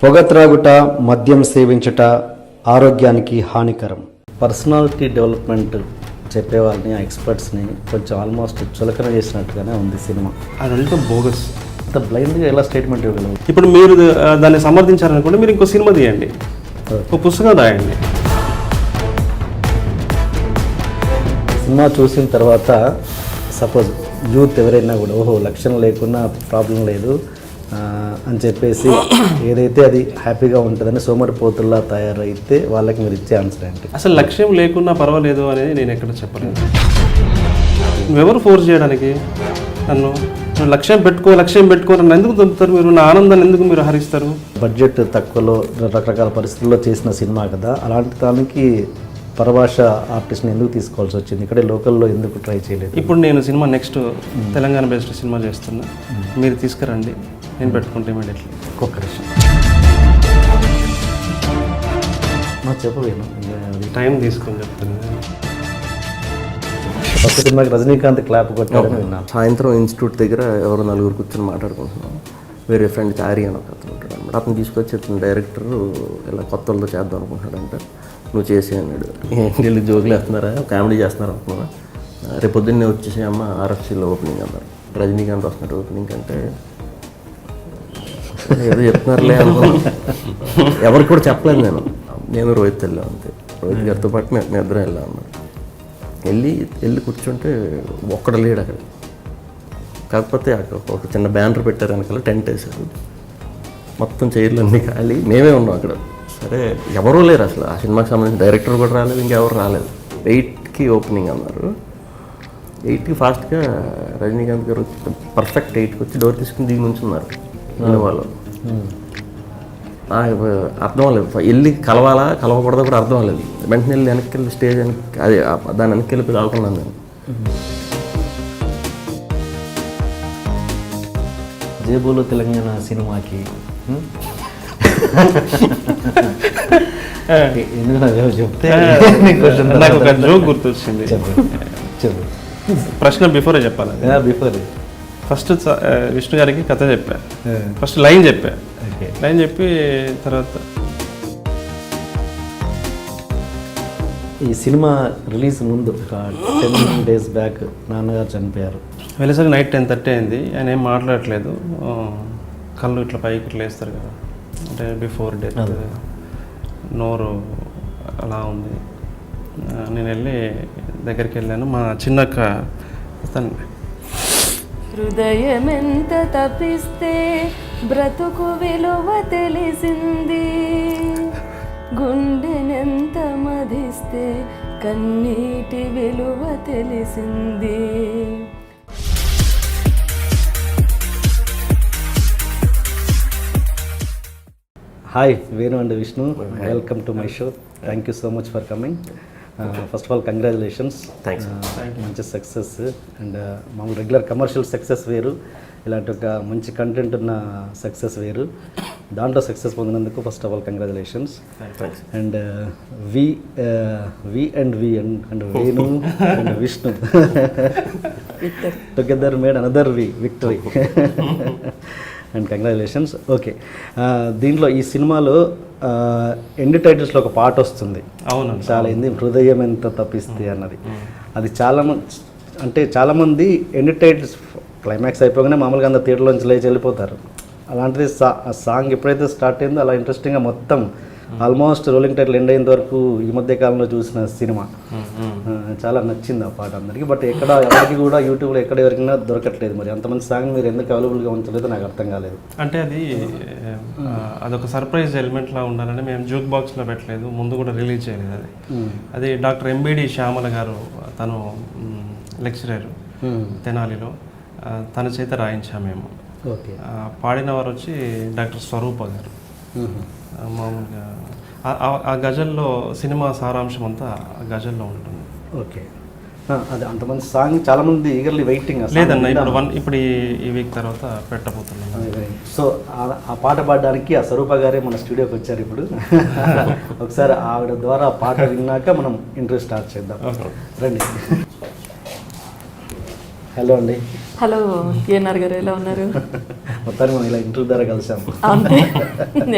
పొగ త్రాగుట, మద్యం సేవించుట ఆరోగ్యానికి హానికరం. పర్సనాలిటీ డెవలప్మెంట్ చెప్పే వాళ్ళని, ఆ ఎక్స్పర్ట్స్ని కొంచెం ఆల్మోస్ట్ చులకన చేసినట్టుగానే ఉంది సినిమా. అదంతా బోగస్. అంత బ్లైండ్గా ఎలా స్టేట్మెంట్ ఇవ్వగలవు? ఇప్పుడు మీరు దాన్ని సమర్థించారనుకోండి, మీరు ఇంకో సినిమా తీయండి, ఒక పుస్తకం రాయండి. సినిమా చూసిన తర్వాత సపోజ్ యూత్ ఎవరైనా కూడా ఓహో లక్ష్యం లేకున్నా ప్రాబ్లం లేదు అని చెప్పేసి ఏదైతే అది హ్యాపీగా ఉంటుందని సోమరిపోతుల్లా తయారైతే వాళ్ళకి మీరు ఇచ్చే ఆన్సర్ ఏంటి? అసలు లక్ష్యం లేకున్నా పర్వాలేదు అనేది నేను ఎక్కడ చెప్పలేదు. నువ్వెవరు ఫోర్స్ చేయడానికి నన్ను? నువ్వు లక్ష్యం పెట్టుకో నన్ను ఎందుకు దొరుకుతారు? మీరు నా ఆనందాన్ని ఎందుకు మీరు హరిస్తారు? బడ్జెట్ తక్కువలో రకరకాల పరిస్థితుల్లో చేసిన సినిమా కదా, అలాంటి దానికి పరభాష ఆర్టిస్ట్ని ఎందుకు తీసుకోవాల్సి వచ్చింది? ఇక్కడే లోకల్లో ఎందుకు ట్రై చేయలేదు? ఇప్పుడు నేను cinema next Telangana based cinema చేస్తున్నా, మీరు తీసుకురండి, నేను పెట్టుకుంటే ఇమీడియట్లీ. ఒక్క విషయం చెప్పవేను, టైం తీసుకొని చెప్తాను. ఫస్ట్ సినిమాకి రజనీకాంత్ క్లాప్ కొట్టారని విన్నాను. సాయంత్రం ఇన్స్టిట్యూట్ దగ్గర ఎవరో నలుగురు కూర్చొని మాట్లాడుకుంటున్నాం. వేరే ఫ్రెండ్ చారి అని ఒక అతను ఉంటాడు అనమాట. అతను తీసుకొచ్చి అతను డైరెక్టర్ ఇలా కొత్త వాళ్ళతో చేద్దాం అనుకుంటున్నాడంట, నువ్వు చేసే అన్నాడు. వీళ్ళు జోకులు వేస్తున్నారా, కామెడీ చేస్తున్నారు అనుకున్నా. రేపు పొద్దున్నే వచ్చేసి అమ్మ RFCలో ఓపెనింగ్ అన్నారు. రజనీకాంత్ వస్తున్నాడు ఓపెనింగ్ అంటే ఏదో చెప్తున్నారులే అనుకున్నాను. ఎవరికి కూడా చెప్పలేదు. నేను రోహిత్ వెళ్ళాం అంతే. రోహిత్ గారితో పాటు మేము ఇద్దరం వెళ్ళాం అన్నమాట. వెళ్ళి కూర్చుంటే ఒక్కడ లేడు అక్కడ. కాకపోతే అక్కడ ఒక చిన్న బ్యానర్ పెట్టారు, వెనకాల టెంట్ వేశారు, మొత్తం చైర్లు అన్నీ ఖాళీ, మేమే ఉన్నాం అక్కడ. సరే ఎవరూ లేరు అసలు. ఆ సినిమాకి సంబంధించిన డైరెక్టర్ కూడా రాలేదు, ఇంకెవరు రాలేదు. 8కి ఓపెనింగ్ అన్నారు. 8కి ఫాస్ట్గా రజనీకాంత్ గారు వచ్చి పర్ఫెక్ట్ 8కి వచ్చి డోర్ తీసుకుని దిగి నుంచున్నారు సినిమాలో. అర్థం అవ్వలేదు, వెళ్ళి కలవకూడదో కూడా అర్థం అవ్వలేదు. వెంటనే వెళ్ళి వెనక్కి వెళ్ళి స్టేజ్ వెనక్కి అది దాని వెనక్కి వెళ్ళి కాలుకున్నాను నేను. జేబులో తెలంగాణ సినిమాకి చెప్తే నాకు ఒక జోక్ గుర్తొచ్చింది. చెప్పు. ప్రశ్న బిఫోరే చెప్పాలి. బిఫోర్ ఫస్ట్ విష్ణు గారికి కథ చెప్పా, ఫస్ట్ లైన్ చెప్పా, లైన్ చెప్పి తర్వాత ఈ సినిమా రిలీజ్ ముందు ఒక 10 days బ్యాక్ నాన్నగారు చనిపోయారు. వెళ్ళేసరికి నైట్ 10:30 అయింది. ఆయన ఏం మాట్లాడట్లేదు, కళ్ళు ఇట్లా పైకి ఇట్లా వేస్తారు కదా, అంటే బిఫోర్ డెత్, నోరు అలా ఉంది. నేను వెళ్ళి దగ్గరికి వెళ్ళాను. మా చిన్నక్క తను హృదయం ఎంత తపిస్తే బ్రతుకు విలువ తెలిసింది, గుండెనెంత మధిస్తే కన్నీటి విలువ తెలిసింది. Hi, Venu and Vishnu, welcome to my show. Thank you so much for coming. First of all congratulations, మంచి సక్సెస్. అండ్ మామూలు రెగ్యులర్ కమర్షియల్ సక్సెస్ వేరు, ఇలాంటి ఒక మంచి కంటెంట్ ఉన్న సక్సెస్ వేరు. దాంట్లో సక్సెస్ పొందినందుకు first of all congratulations. And we and Venu and Vishnu together made another victory and congratulations. Okay, దీంట్లో ఈ సినిమాలో ఎండ్ టైటిల్స్లో ఒక పాట వస్తుంది. అవును, చాలా ఏంది, హృదయం ఎంత తప్పిస్తే అన్నది. అది చాలామంది ఎండ్ టైటిల్స్ క్లైమాక్స్ అయిపోగానే మామూలుగా అంత థియేటర్లోంచి లేచి వెళ్ళిపోతారు. అలాంటిది సాంగ్ ఎప్పుడైతే స్టార్ట్ అయిందో అలా ఇంట్రెస్టింగ్గా మొత్తం ఆల్మోస్ట్ రోలింగ్ టైటిల్ ఎండ్ అయిన వరకు ఈ మధ్య కాలంలో చూసిన సినిమా. చాలా నచ్చింది ఆ పాట అందరికీ. బట్ ఎవరికి కూడా యూట్యూబ్లో ఎక్కడ ఎవరికైనా దొరకట్లేదు. మరి అంతమంది సాంగ్ మీరు ఎందుకు అవైలబుల్గా ఉంచలేదో నాకు అర్థం కాలేదు. అంటే అదొక సర్ప్రైజ్ ఎలిమెంట్లా ఉండాలని మేము జూక్ బాక్స్లో పెట్టలేదు, ముందు కూడా రిలీజ్ చేయలేదు. అది డాక్టర్ MBD శ్యామల గారు, తను లెక్చరర్ తెనాలిలో, తన చేత రాయించాము మేము. ఓకే, పాడిన వారు వచ్చి డాక్టర్ స్వరూప గారు. మామూలుగా ఆ గజల్లో సినిమా సారాంశం అంతా ఆ గజల్లో ఉంటుంది. ఓకే, అది అంతమంది సాంగ్ చాలామంది ఈగర్లీ వెయిటింగ్. లేదన్న, ఇప్పుడు ఈ వీక్ తర్వాత పెట్టబోతున్నాను. సో ఆ పాట పాడడానికి ఆ స్వరూప గారే మన స్టూడియోకి వచ్చారు ఇప్పుడు. ఒకసారి ఆవిడ ద్వారా ఆ పాట విన్నాక మనం ఇంటర్వ్యూ స్టార్ట్ చేద్దాం. రండి. హలో అండి. హలో కేఎన్ఆర్ గారు, ఎలా ఉన్నారు? మొత్తానికి మనం ఇలా ఇంటర్వ్యూ ద్వారా కలిసాం. అంతే,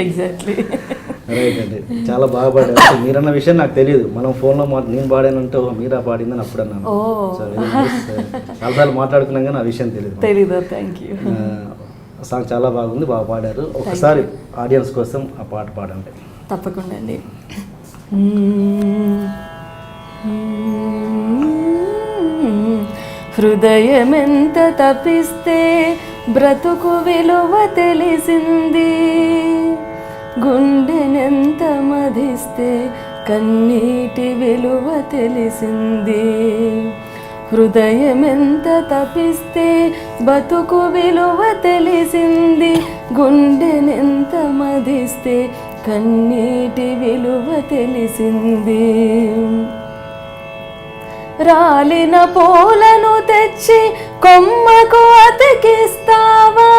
ఎగ్జాక్ట్లీ. రైట్ అండి, చాలా బాగా పాడారు. మీరన్న విషయం నాకు తెలియదు. మనం ఫోన్లో నేను పాడానంటే మీరా పాడిందని అప్పుడు అన్నాను. చాలాసార్లు మాట్లాడుకున్నాం కానీ ఆ విషయం తెలీదు. Thank you. సాంగ్ చాలా బాగుంది, బాగా పాడారు. ఒకసారి ఆడియన్స్ కోసం ఆ పాట పాడండి. తప్పకుండా అండి. హృదయమెంత తపిస్తే బ్రతుకు విలువ తెలిసింది, గుండెనెంత మధిస్తే కన్నీటి విలువ తెలిసింది. హృదయమెంత తపిస్తే బతుకు విలువ తెలిసింది, గుండెనెంత మధిస్తే కన్నీటి విలువ తెలిసింది. రాలిన పూలను తెచ్చి కొమ్మకు అతికిస్తావా,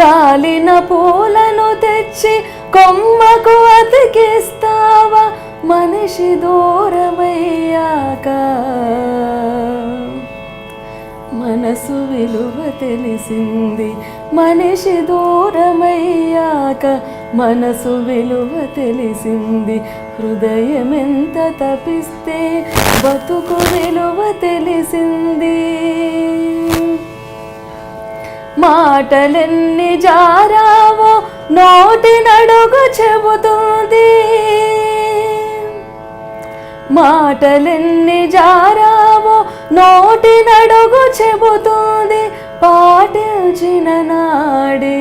రాలిన పూలను తెచ్చి కొమ్మకు అతికిస్తావా, మనిషి దూరమయ్యాక మనసు విలువ తెలిసింది. మనిషి దూరమయ్యాక మనసు విలువ తెలిసింది. హృదయమెంత తపిస్తే బతుకు విలువ తెలిసింది. మాటలెన్ని జారావో నోటి నడుగు చెబుతుంది, మాటలెన్ని జారావో నోటి నడుగు చెబుతుంది, పాటించిన నాడే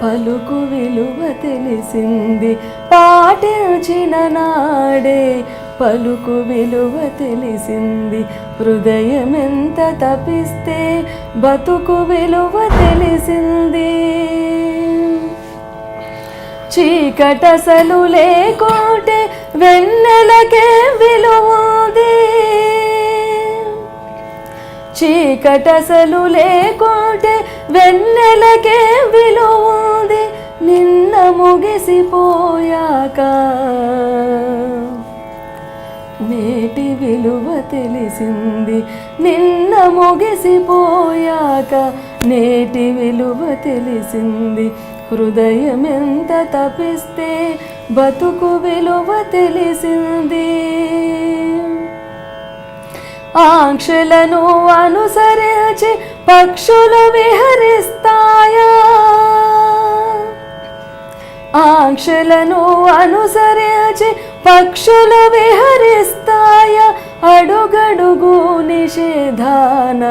పలుకు విలువ తెలిసింది. పాటించిన నాడే పలుకు విలువ తెలిసింది. హృదయమెంత తపిస్తే బతుకు విలువ తెలిసింది. చీకటసలు లేకుంటే వెన్నెలకే విలువది, చీకటసలు లేకుంటే వెన్నెలకే విలువది. నిన్న ముగిసిపోయాక నేటి విలువ తెలిసింది. నిన్న ముగిసిపోయాక నేటి విలువ తెలిసింది. హృదయమెంత తపిస్తే బతుకు విలువ తెలిసింది. ఆంక్షలను అనుసరించి పక్షులు విహరిస్తాయా, ఆంక్షలను అనుసరించి పక్షులు విహరిస్తాయా, అడుగడుగు నిషేధాన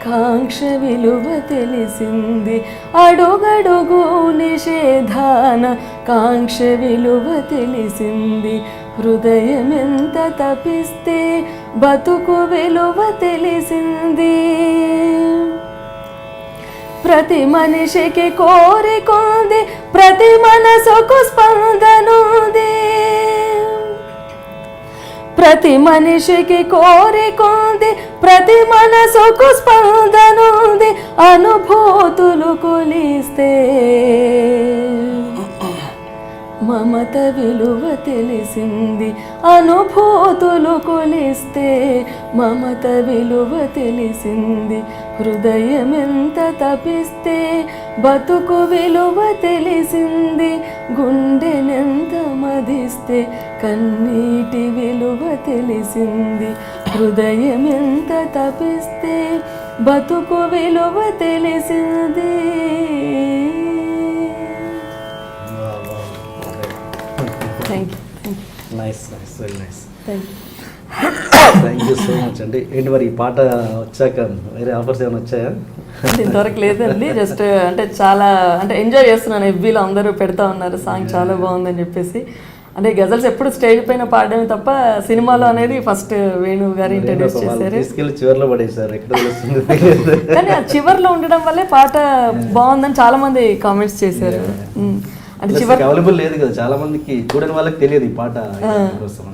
కాంక్ష విలువ తెలిసింది. అడుగడుగు నిషేధాన కాంక్ష విలువ తెలిసింది. హృదయమెంత తపిస్తే బతుకు విలువ తెలిసింది. ప్రతి మనిషికి కోరికుంది, ప్రతి మనసుకు స్పందనుంది, ప్రతి మనిషికి కోరికుంది, ప్రతి మనసుకు స్పందనుంది. అనుభూతులు కొలిస్తే మమత విలువ తెలిసింది. అనుభూతులు కొలిస్తే మమత విలువ తెలిసింది. హృదయమెంత తపిస్తే బతుకు విలువ తెలిసింది. గుండెనెంత మధిస్తే కన్నీటి విలువ తెలిసింది. హృదయమెంత తపిస్తే బతుకు విలువ తెలిసింది. Thank you. Nice, nice, very nice. Thank you. Thank you so much అండి. ఏంటి మరి ఈ పాట వచ్చాక వేరే ఆఫర్స్ ఏమైనా వచ్చాయా? ఇంతవరకు లేదండి. జస్ట్ అంటే చాలా అంటే ఎంజాయ్ చేస్తున్నాను. ఎఫ్బీలో అందరూ పెడతా ఉన్నారు సాంగ్ చాలా బాగుందని చెప్పేసి. అంటే గజల్స్ ఎప్పుడు స్టేజ్ పైన పాడడమే తప్ప సినిమాలో అనేది ఫస్ట్ వేణు గారు ఇంట్రడ్యూస్ చేశారు. తీసుకెళ్ళి చివర్లో పడేసారు, ఎక్కడ తెలుస్తుంది తెలియదు. కానీ ఆ చివర్లో ఉండడం వల్లే పాట బాగుందని చాలా మంది కామెంట్స్ చేశారు. అంటే చివరి అవైలబుల్ లేదు కదా, చాలా మందికి చూడని వాళ్ళకి తెలియదు ఈ పాట కోసం.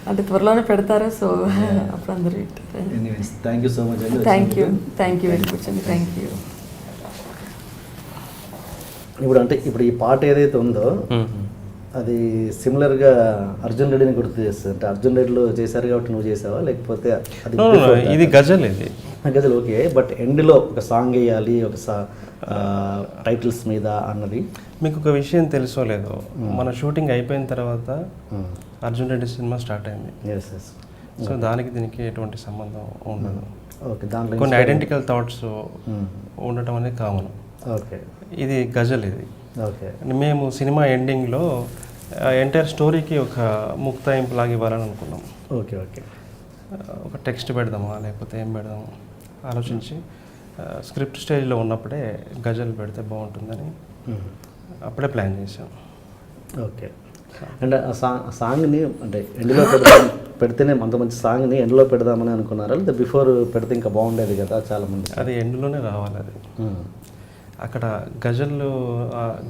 అంటే త్వరలోనే పెడతారు. సో అప్పుడు అందరూ థ్యాంక్ యూ సో మచ్ అండి. థ్యాంక్ యూ వెరీ మచ్ అండి. Thank you. ఇప్పుడు అంటే ఇప్పుడు ఈ పాట ఏదైతే ఉందో అది సిమిలర్గా అర్జున్ రెడ్డిని గుర్తు చేస్తుంది. అంటే అర్జున్ రెడ్డిలో చేశారు కాబట్టి నువ్వు చేసావా, లేకపోతే అది No, no, no, ఇది గజల్ ఇది. గజల్ ఓకే, బట్ ఎండ్లో ఒక సాంగ్ వేయాలి ఒక టైటిల్స్ మీద అన్నది. మీకు ఒక విషయం తెలుసో లేదో, మన షూటింగ్ అయిపోయిన తర్వాత అర్జున్ రెడ్డి సినిమా స్టార్ట్ అయింది. Yes yes. సో దానికి దీనికి ఎటువంటి సంబంధం ఉండదు. ఓకే, దాంట్లో కొన్ని ఐడెంటికల్ థాట్స్ ఉండటం అనేది కామన్. ఓకే ఇది గజల్ ఇది. ఓకే మేము సినిమా ఎండింగ్లో ఎంటైర్ స్టోరీకి ఒక ముక్తాయింపు లాగా ఇవ్వాలని అనుకున్నాం. Okay okay. ఒక టెక్స్ట్ పెడదామా లేకపోతే ఏం పెడదామా ఆలోచించి స్క్రిప్ట్ స్టేజ్లో ఉన్నప్పుడే గజల్ పెడితే బాగుంటుందని అప్పుడే ప్లాన్ చేసాం. ఓకే. అంటే ఆ సాంగ్ని అంటే ఎండ్లో పెడితేనే అంత మంచి సాంగ్ని ఎండ్లో పెడదామని అనుకున్నారా, లేదా బిఫోర్ పెడితే ఇంకా బాగుండేది కదా చాలామంది? అది ఎండ్లోనే రావాలి. అది అక్కడ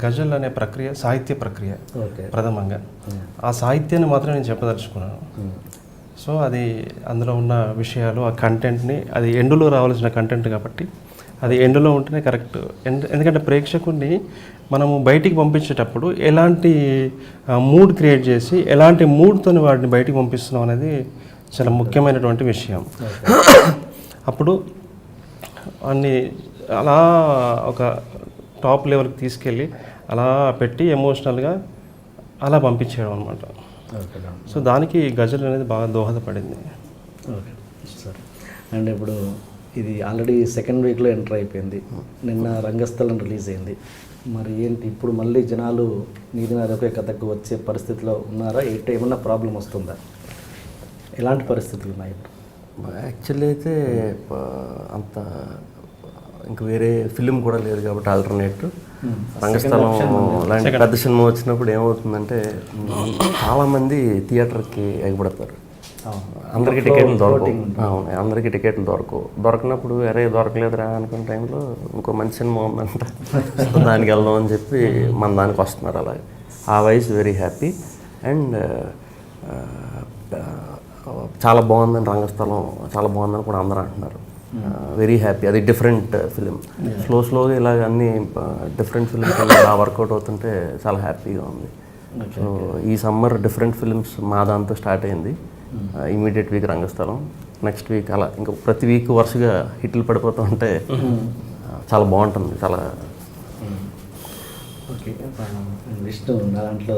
గజల్ అనే ప్రక్రియ సాహిత్య ప్రక్రియ ప్రథమంగా. ఆ సాహిత్యాన్ని మాత్రం నేను చెప్పదలుచుకున్నాను. సో అది అందులో ఉన్న విషయాలు ఆ కంటెంట్ని, అది ఎండులో రావాల్సిన కంటెంట్ కాబట్టి అది ఎండులో ఉంటేనే కరెక్ట్. ఎందుకంటే ప్రేక్షకుడిని మనము బయటికి పంపించేటప్పుడు ఎలాంటి మూడ్ క్రియేట్ చేసి ఎలాంటి మూడ్తో వాటిని బయటికి పంపిస్తున్నాం అనేది చాలా ముఖ్యమైనటువంటి విషయం. అప్పుడు అన్ని అలా ఒక టాప్ లెవెల్కి తీసుకెళ్ళి అలా పెట్టి ఎమోషనల్గా అలా పంపించేయడం అనమాట. సో దానికి గజల్ అనేది బాగా దోహదపడింది. ఓకే సరే. అండ్ ఇప్పుడు ఇది ఆల్రెడీ సెకండ్ వీక్లో ఎంటర్ అయిపోయింది, నిన్న రంగస్థలం రిలీజ్ అయింది. మరి ఏంటి ఇప్పుడు మళ్ళీ జనాలు నీది నాదొకే కథకు వచ్చే పరిస్థితిలో ఉన్నారా, ఏమన్నా ప్రాబ్లం వస్తుందా, ఎలాంటి పరిస్థితులు ఉన్నాయి ఇప్పుడు? యాక్చువల్లీ అయితే అంత ఇంక వేరే ఫిలిం కూడా లేదు కాబట్టి ఆల్టర్నేట్ రంగస్థలం లాంటి పెద్ద సినిమా వచ్చినప్పుడు ఏమవుతుందంటే చాలామంది థియేటర్కి ఎగబడతారు. అందరికీ టికెట్లు దొరకవు. అవును, అందరికీ టికెట్లు దొరకనప్పుడు అరే దొరకలేదురా అనుకున్న టైంలో ఇంకో మంచి సినిమా ఉందంట దానికి వెళ్దాం అని చెప్పి మన దానికి వస్తున్నారు. అలాగే ఆ వైజ్ వెరీ హ్యాపీ. అండ్ చాలా బాగుందని రంగస్థలం చాలా బాగుందని కూడా అందరూ అంటున్నారు. Very happy. అది డిఫరెంట్ ఫిలిం. స్లోగా ఇలాగ అన్ని డిఫరెంట్ ఫిలిమ్స్ అలా వర్కౌట్ అవుతుంటే చాలా హ్యాపీగా ఉంది. సో ఈ సమ్మర్ డిఫరెంట్ ఫిలిమ్స్ మా దాంతో స్టార్ట్ అయింది. ఇమీడియట్ వీక్ రంగస్థలం, నెక్స్ట్ వీక్ అలా ఇంకా ప్రతి వీక్ వరుసగా హిట్లు పడిపోతూ ఉంటే చాలా బాగుంటుంది. చాలా ఓకే. విష్ణు నా దాంట్లో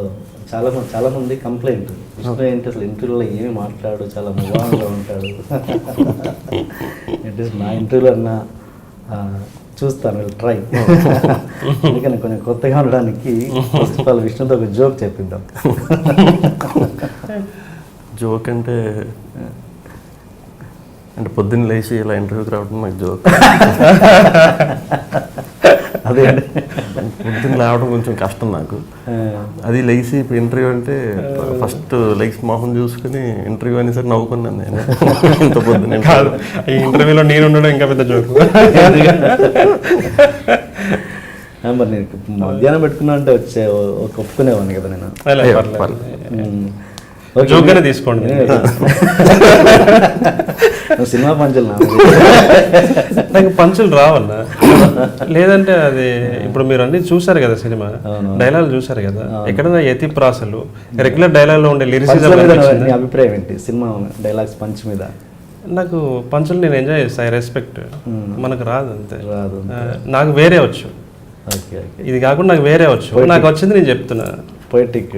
చాలామంది కంప్లైంట్, విష్ణు ఏంటి అసలు ఇంటర్వ్యూలో ఏమి మాట్లాడు, చాలా ముభావంగా ఉంటాడు. అట్లీస్ట్ నా ఇంటర్వ్యూలో అన్నా చూస్తాను, ట్రై. అందుకని కొంచెం కొత్తగా ఉండడానికి ఫస్ట్ ఆఫ్ ఆల్ విష్ణుతో ఒక జోక్ చెప్పిద్దాం. జోక్ అంటే పొద్దున్న లేచి ఇలా ఇంటర్వ్యూకి రావడం నాకు జోక్. అదే పొద్దున్న లేవడం కొంచెం కష్టం నాకు. అది లేచి ఇప్పుడు ఇంటర్వ్యూ అంటే ఫస్ట్ లైక్స్ మొహం చూసుకుని ఇంటర్వ్యూ అనేసరి నవ్వుకున్నాను నేను. ఇంత పొద్దున్న కాదు, ఈ ఇంటర్వ్యూలో నేను ఉండడం ఇంకా పెద్ద జోక్. మరి నేను మధ్యాహ్నం పెట్టుకున్నా అంటే వచ్చే ఒక ఒప్పుకునేవాడిని కదా నేను. జోక్గానే తీసుకోండి. సినిమా పంచులు నాకు పంచులు రావన్నా, లేదంటే అది ఇప్పుడు మీరు అన్ని చూసారు కదా, సినిమా డైలాగ్ చూసారు కదా, ఎక్కడైనా యతి ప్రాసలు రెగ్యులర్ డైలాగ్ లో ఉండే లిరిసిజం. నీ అభిప్రాయం ఏంటి సినిమా డైలాగ్స్ పంచ్ మీద? నాకు పంచులు నేను ఎంజాయ్ చేస్తాను, ఐ రెస్పెక్ట్. మనకు రాదు అంతే, రాదు. నాకు వేరే వచ్చు. ఇది కాకుండా నాకు వేరే వచ్చు, నాకు వచ్చింది నేను చెప్తున్నా. పొయిటిక్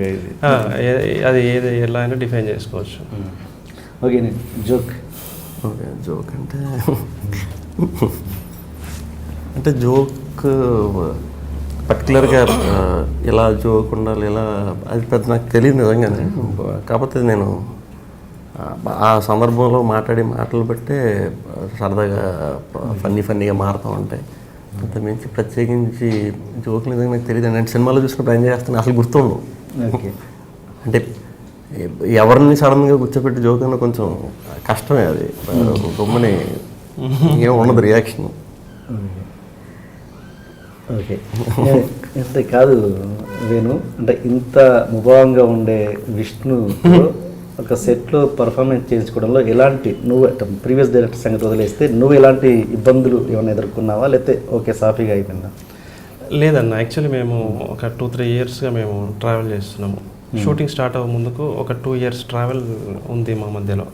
అది ఏది ఎలా అయినా డిఫైన్ చేసుకోవచ్చు. ఓకే. జోక్. ఓకే, జోక్ అంటే జోక్ పర్టికులర్గా ఇలా జోక్ ఉండాలి ఇలా అది పెద్ద నాకు తెలియదు నిజంగానే. కాకపోతే నేను ఆ సందర్భంలో మాట్లాడే మాటలు బట్టే సరదాగా ఫన్నీగా మారుతూ ఉంటాయి. అంత మించి ప్రత్యేకించి జోకులు నిజంగా నాకు తెలియదు. అంటే సినిమాలో చూసినప్పుడు ఎంజాయ్ చేస్తాను, అసలు గుర్తుండవు. అంటే ఎవరిని సడన్గా కూర్చోబెట్టి జోక్ అన్న కొంచెం కష్టమే. అది గొమ్మని ఏం ఉండదు రియాక్షన్. ఓకే. అంటే కాదు వేణు, అంటే ఇంత ముభావంగా ఉండే విష్ణు ఒక సెట్లో పర్ఫార్మెన్స్ చేయించుకోవడంలో ఎలాంటి, నువ్వు ప్రీవియస్ డైరెక్టర్ సంగతి వదిలేస్తే నువ్వు ఎలాంటి ఇబ్బందులు ఏమైనా ఎదుర్కొన్నావా, లేకపోతే ఓకే సాఫీగా అయిపోయిందా? లేదన్న, యాక్చువల్లీ మేము ఒక 2-3 ఇయర్స్గా మేము ట్రావెల్ చేస్తున్నాము. షూటింగ్ స్టార్ట్ అవ్వక ముందుకు ఒక 2 years ట్రావెల్ ఉంది మా మధ్యలో,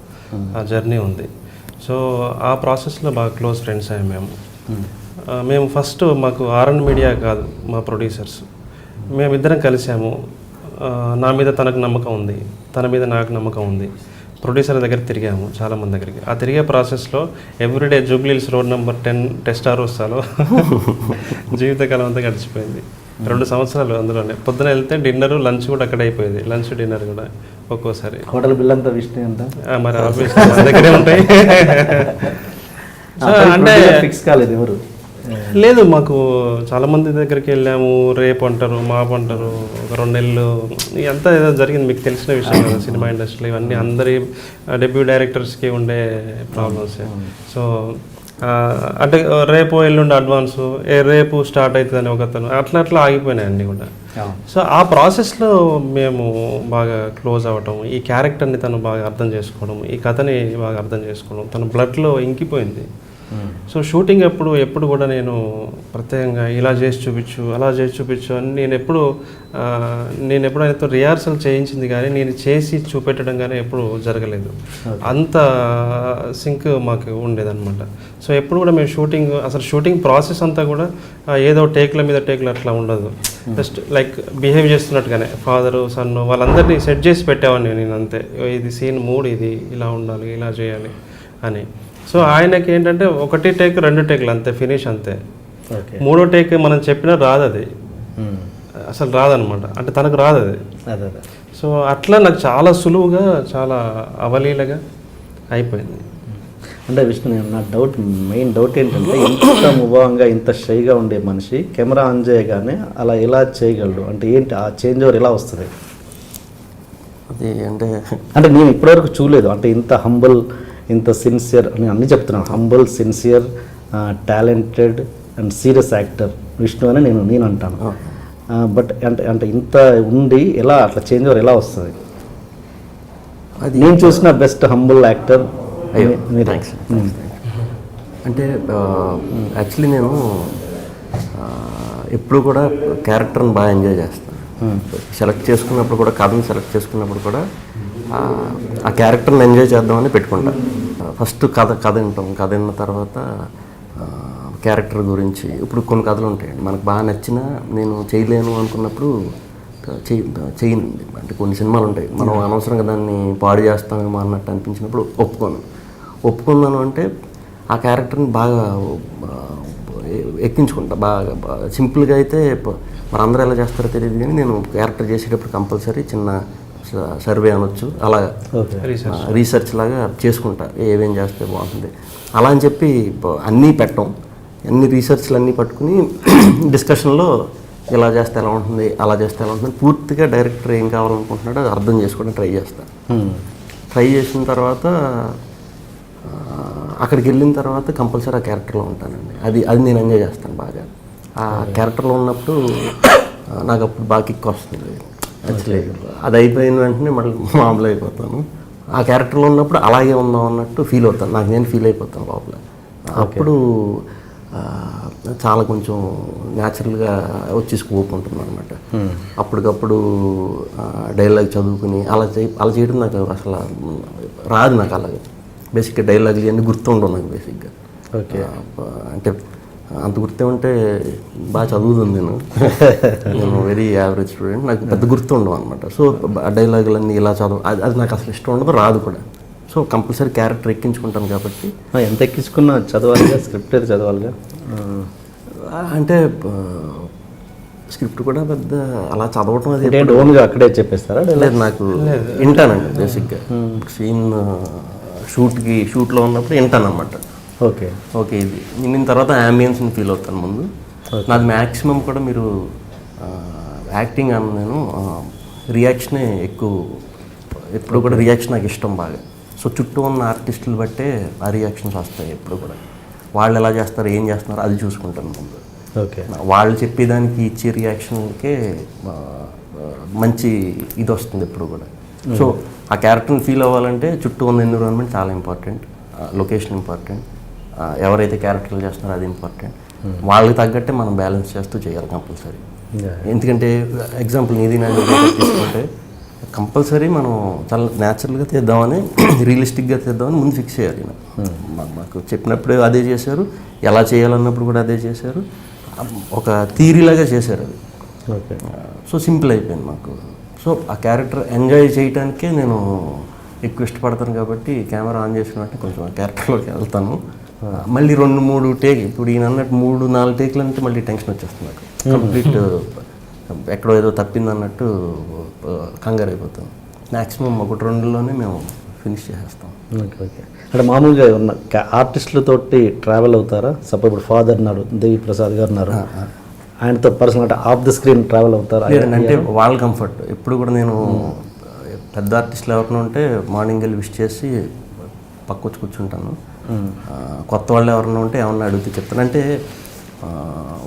ఆ జర్నీ ఉంది. సో ఆ ప్రాసెస్లో బాగా క్లోజ్ ఫ్రెండ్స్ అయ్యాము మేము. మేము ఫస్ట్ మాకు ఆర్ఎన్ మీడియా కాదు మా ప్రొడ్యూసర్స్, మేమిద్దరం కలిసాము. నా మీద తనకు నమ్మకం ఉంది, తన మీద నాకు నమ్మకం ఉంది. ప్రొడ్యూసర్ దగ్గర తిరిగాము చాలామంది దగ్గరికి. ఆ తిరిగే ప్రాసెస్లో ఎవ్రీడే జూబ్లీహిల్స్ రోడ్ నెంబర్ 10 టెస్టార్ వస్తాలో జీవితకాలం అంతా గడిచిపోయింది. 2 సంవత్సరాలు అందులోనే. పొద్దున వెళ్తే డిన్నర్ లంచ్ కూడా అక్కడ అయిపోయేది, లంచ్ డిన్నర్ కూడా ఒక్కోసారి. హోటల్ బిల్ అంతా విష్ణు ఎంత మరి ఆఫీస్ దగ్గరే ఉంటాయి. అంటే ఫిక్స్ కాలేదు ఎవరు? లేదు, మాకు చాలామంది దగ్గరికి వెళ్ళాము. రేపు అంటారు, మాపు అంటారు, ఒక 2 నెలలు ఇదంతా ఏదో జరిగింది. మీకు తెలిసిన విషయం కదా, సినిమా ఇండస్ట్రీలో ఇవన్నీ అందరి డెబ్యూ డైరెక్టర్స్కి ఉండే ప్రాబ్లమ్స్. సో అంటే రేపు ఎల్లుండి అడ్వాన్సు, రేపు స్టార్ట్ అవుతుందని ఒకతను, అట్లా ఆగిపోయినాయి అన్నీ కూడా. సో ఆ ప్రాసెస్లో మేము బాగా క్లోజ్ అవ్వటం, ఈ క్యారెక్టర్ని తను బాగా అర్థం చేసుకోవడం, ఈ కథని బాగా అర్థం చేసుకోవడం, తన బ్లడ్లో ఇంకిపోయింది. సో షూటింగ్ ఎప్పుడు కూడా నేను ప్రత్యేకంగా ఇలా చేసి చూపించు, అలా చేసి చూపించు అని నేను ఎప్పుడు ఆయనతో రిహార్సల్ చేయించింది కానీ నేను చేసి చూపెట్టడం కానీ ఎప్పుడు జరగలేదు. అంత సింక్ మాకు ఉండేదన్నమాట. సో ఎప్పుడు కూడా మేము షూటింగ్ ప్రాసెస్ అంతా కూడా ఏదో టేక్ల మీద టేక్లు అట్లా ఉండదు. జస్ట్ లైక్ బిహేవ్ చేస్తున్నట్టుగానే ఫాదరు సన్ను వాళ్ళందరినీ సెట్ చేసి పెట్టేవాడిని నేను అంతే. ఇది సీన్ 3, ఇది ఇలా ఉండాలి, ఇలా చేయాలి అని. సో ఆయనకి ఏంటంటే 1 టేక్ 2 టేక్లు అంతే, ఫినిష్ అంతే. 3వ టేక్ మనం చెప్పినా రాదు, అది అసలు రాదనమాట. అంటే తనకు రాదు అది. సో అట్లా నాకు చాలా సులువుగా, చాలా అవలీలగా అయిపోయింది. అంటే విష్ణు, నా మెయిన్ డౌట్ ఏంటంటే, ఇంత ముభావంగా ఇంత షైగా ఉండే మనిషి కెమెరా ఆన్ చేయగానే అలా ఎలా చేయగలడు? అంటే ఏంటి ఆ చేంజ్ ఓవర్ ఎలా వస్తుంది? అది అంటే నేను ఇప్పటివరకు చూడలేదు. అంటే ఇంత హంబుల్, ఇంత సిన్సియర్, నేను అన్నీ చెప్తున్నాను. Humble, sincere, talented and serious actor Vishnu అని నేను అంటాను. బట్ అంటే ఇంత ఉండి ఎలా అట్లా చేంజ్ ఓవర్ ఎలా వస్తుంది? అది నేను చూసిన బెస్ట్ హంబుల్ యాక్టర్ మీరే. అంటే యాక్చువల్లీ నేను ఎప్పుడు కూడా క్యారెక్టర్ని బాగా ఎంజాయ్ చేస్తాను. సెలెక్ట్ చేసుకున్నప్పుడు కూడా, కథను సెలెక్ట్ చేసుకున్నప్పుడు కూడా ఆ క్యారెక్టర్ని ఎంజాయ్ చేద్దామని పెట్టుకుంటా. ఫస్ట్ కథ వింటాం. కథ విన్న తర్వాత క్యారెక్టర్ గురించి, ఇప్పుడు కొన్ని కథలు ఉంటాయండి మనకు బాగా నచ్చినా నేను చేయలేను అనుకున్నప్పుడు చేయను. అంటే కొన్ని సినిమాలు ఉంటాయి మనం అనవసరంగా దాన్ని పాడు చేస్తామేమో అన్నట్టు అనిపించినప్పుడు ఒప్పుకున్నాను అంటే ఆ క్యారెక్టర్ని బాగా ఎక్కించుకుంటా. బాగా సింపుల్గా అయితే మరి అందరూ ఎలా చేస్తారో తెలియదు కానీ నేను క్యారెక్టర్ చేసేటప్పుడు కంపల్సరీ చిన్న సర్వే అనొచ్చు, అలా రీసెర్చ్ లాగా చేసుకుంటా, ఏమేం చేస్తే బాగుంటుంది అలా అని చెప్పి అన్నీ పెట్టం. అన్ని రీసెర్చ్లు అన్నీ పట్టుకుని డిస్కషన్లో ఇలా చేస్తే ఎలా ఉంటుంది, అలా చేస్తే ఎలా ఉంటుంది, పూర్తిగా డైరెక్టర్ ఏం కావాలనుకుంటున్నాడో అది అర్థం చేసుకోవడం ట్రై చేస్తాను. ట్రై చేసిన తర్వాత అక్కడికి వెళ్ళిన తర్వాత కంపల్సరీ ఆ క్యారెక్టర్లో ఉంటానండి. అది నేను ఎంజాయ్ చేస్తాను బాగా. ఆ క్యారెక్టర్లో ఉన్నప్పుడు నాకు అప్పుడు బాగా కిక్ వస్తుంది. యాక్చువల్లీ అది అయిపోయిన వెంటనే మళ్ళీ మామూలు అయిపోతాను. ఆ క్యారెక్టర్లో ఉన్నప్పుడు అలాగే ఉందాం అన్నట్టు ఫీల్ అవుతాను, నాకు నేను ఫీల్ అయిపోతాను లోపల. అప్పుడు చాలా కొంచెం న్యాచురల్గా వచ్చి స్కోప్ ఉంటుంది అనమాట. అప్పటికప్పుడు డైలాగ్ చదువుకుని అలా చేయడం నాకు అసలు రాదు. నాకు అలాగే బేసిక్గా డైలాగ్ ఇవన్నీ గుర్తుండవు నాకు బేసిక్గా. ఓకే, అంటే అంత గుర్తుంటే బాగా చదువుతుంది నేను వెరీ యావరేజ్ స్టూడెంట్, నాకు పెద్ద గుర్తుండవు అనమాట. సో డైలాగులన్నీ ఇలా చదువు అది నాకు అసలు ఇష్టం ఉండదు, రాదు కూడా. సో కంపల్సరీ క్యారెక్టర్ ఎక్కించుకుంటాను కాబట్టి. ఎంత ఎక్కించుకున్నా చదవాలిగా, స్క్రిప్ట్ అయితే చదవాలిగా. అంటే స్క్రిప్ట్ కూడా పెద్ద అలా చదవటం అది ఓన్గా అక్కడే చెప్పేస్తారా? లేదు, నాకు వింటానండి బేసిక్గా. సీన్ షూట్లో ఉన్నప్పుడు వింటాను అనమాట. ఓకే ఇది నేను తర్వాత యాంబియన్స్ని ఫీల్ అవుతాను ముందు. నాది మ్యాక్సిమం కూడా మీరు యాక్టింగ్ అన్న నేను రియాక్షనే ఎక్కువ, ఎప్పుడు కూడా రియాక్షన్ నాకు ఇష్టం బాగా. సో చుట్టూ ఉన్న ఆర్టిస్టులు బట్టే ఆ రియాక్షన్స్ వస్తాయి ఎప్పుడు కూడా. వాళ్ళు ఎలా చేస్తారు, ఏం చేస్తున్నారు అది చూసుకుంటాను ముందు. ఓకే, వాళ్ళు చెప్పేదానికి ఇచ్చే రియాక్షన్కే మంచి ఇది వస్తుంది ఎప్పుడు కూడా. సో ఆ క్యారెక్టర్ని ఫీల్ అవ్వాలంటే చుట్టూ ఉన్న ఎన్విరాన్మెంట్ చాలా ఇంపార్టెంట్, లొకేషన్ ఇంపార్టెంట్, ఎవరైతే క్యారెక్టర్లు చేస్తున్నారో అది ఇంపార్టెంట్. వాళ్ళకి తగ్గట్టే మనం బ్యాలెన్స్ చేస్తూ చేయాలి కంపల్సరీ. ఎందుకంటే ఎగ్జాంపుల్ నీది నాకు తీసుకుంటే కంపల్సరీ మనం చాలా న్యాచురల్గా తీద్దామని రియలిస్టిక్గా తీద్దామని ముందు ఫిక్స్ చేయాలి ఈయన. మాకు చెప్పినప్పుడు అదే చేశారు, ఎలా చేయాలన్నప్పుడు కూడా అదే చేశారు, ఒక థియరీలాగా చేశారు అది. ఓకే. సో సింపుల్ అయిపోయింది మాకు. సో ఆ క్యారెక్టర్ ఎంజాయ్ చేయడానికే నేను ఎక్కువ ఇష్టపడతాను కాబట్టి కెమెరా ఆన్ చేసిన వెంటనే కొంచెం ఆ క్యారెక్టర్లోకి వెళ్తాను. మళ్ళీ 2-3 టేక్, ఇప్పుడు ఈయన అన్నట్టు 3-4 టేక్లు అంటే మళ్ళీ టెన్షన్ వచ్చేస్తుంది నాకు. కంప్లీట్ ఎక్కడో ఏదో తప్పింది అన్నట్టు కంగారు అయిపోతాను. మ్యాక్సిమం 1-2లోనే మేము ఫినిష్ చేసేస్తాం. Okay okay. అంటే మామూలుగా ఉన్న ఆర్టిస్టులతోటి ట్రావెల్ అవుతారా? సపోజ్ ఇప్పుడు ఫాదర్ ఉన్నారు, దేవి ప్రసాద్ గారు ఉన్నారు, ఆయనతో పర్సనల్ అంటే ఆఫ్ ద స్క్రీన్ ట్రావెల్ అవుతారా? అంటే వాళ్ళ కంఫర్ట్. ఎప్పుడు కూడా నేను పెద్ద ఆర్టిస్టులు ఎవరైనా ఉంటే మార్నింగ్ వెళ్ళి విష్ చేసి పక్క కూర్చుంటాను. కొత్త వాళ్ళు ఎవరైనా ఉంటే ఏమన్నా అడిగితే చెప్తాను. అంటే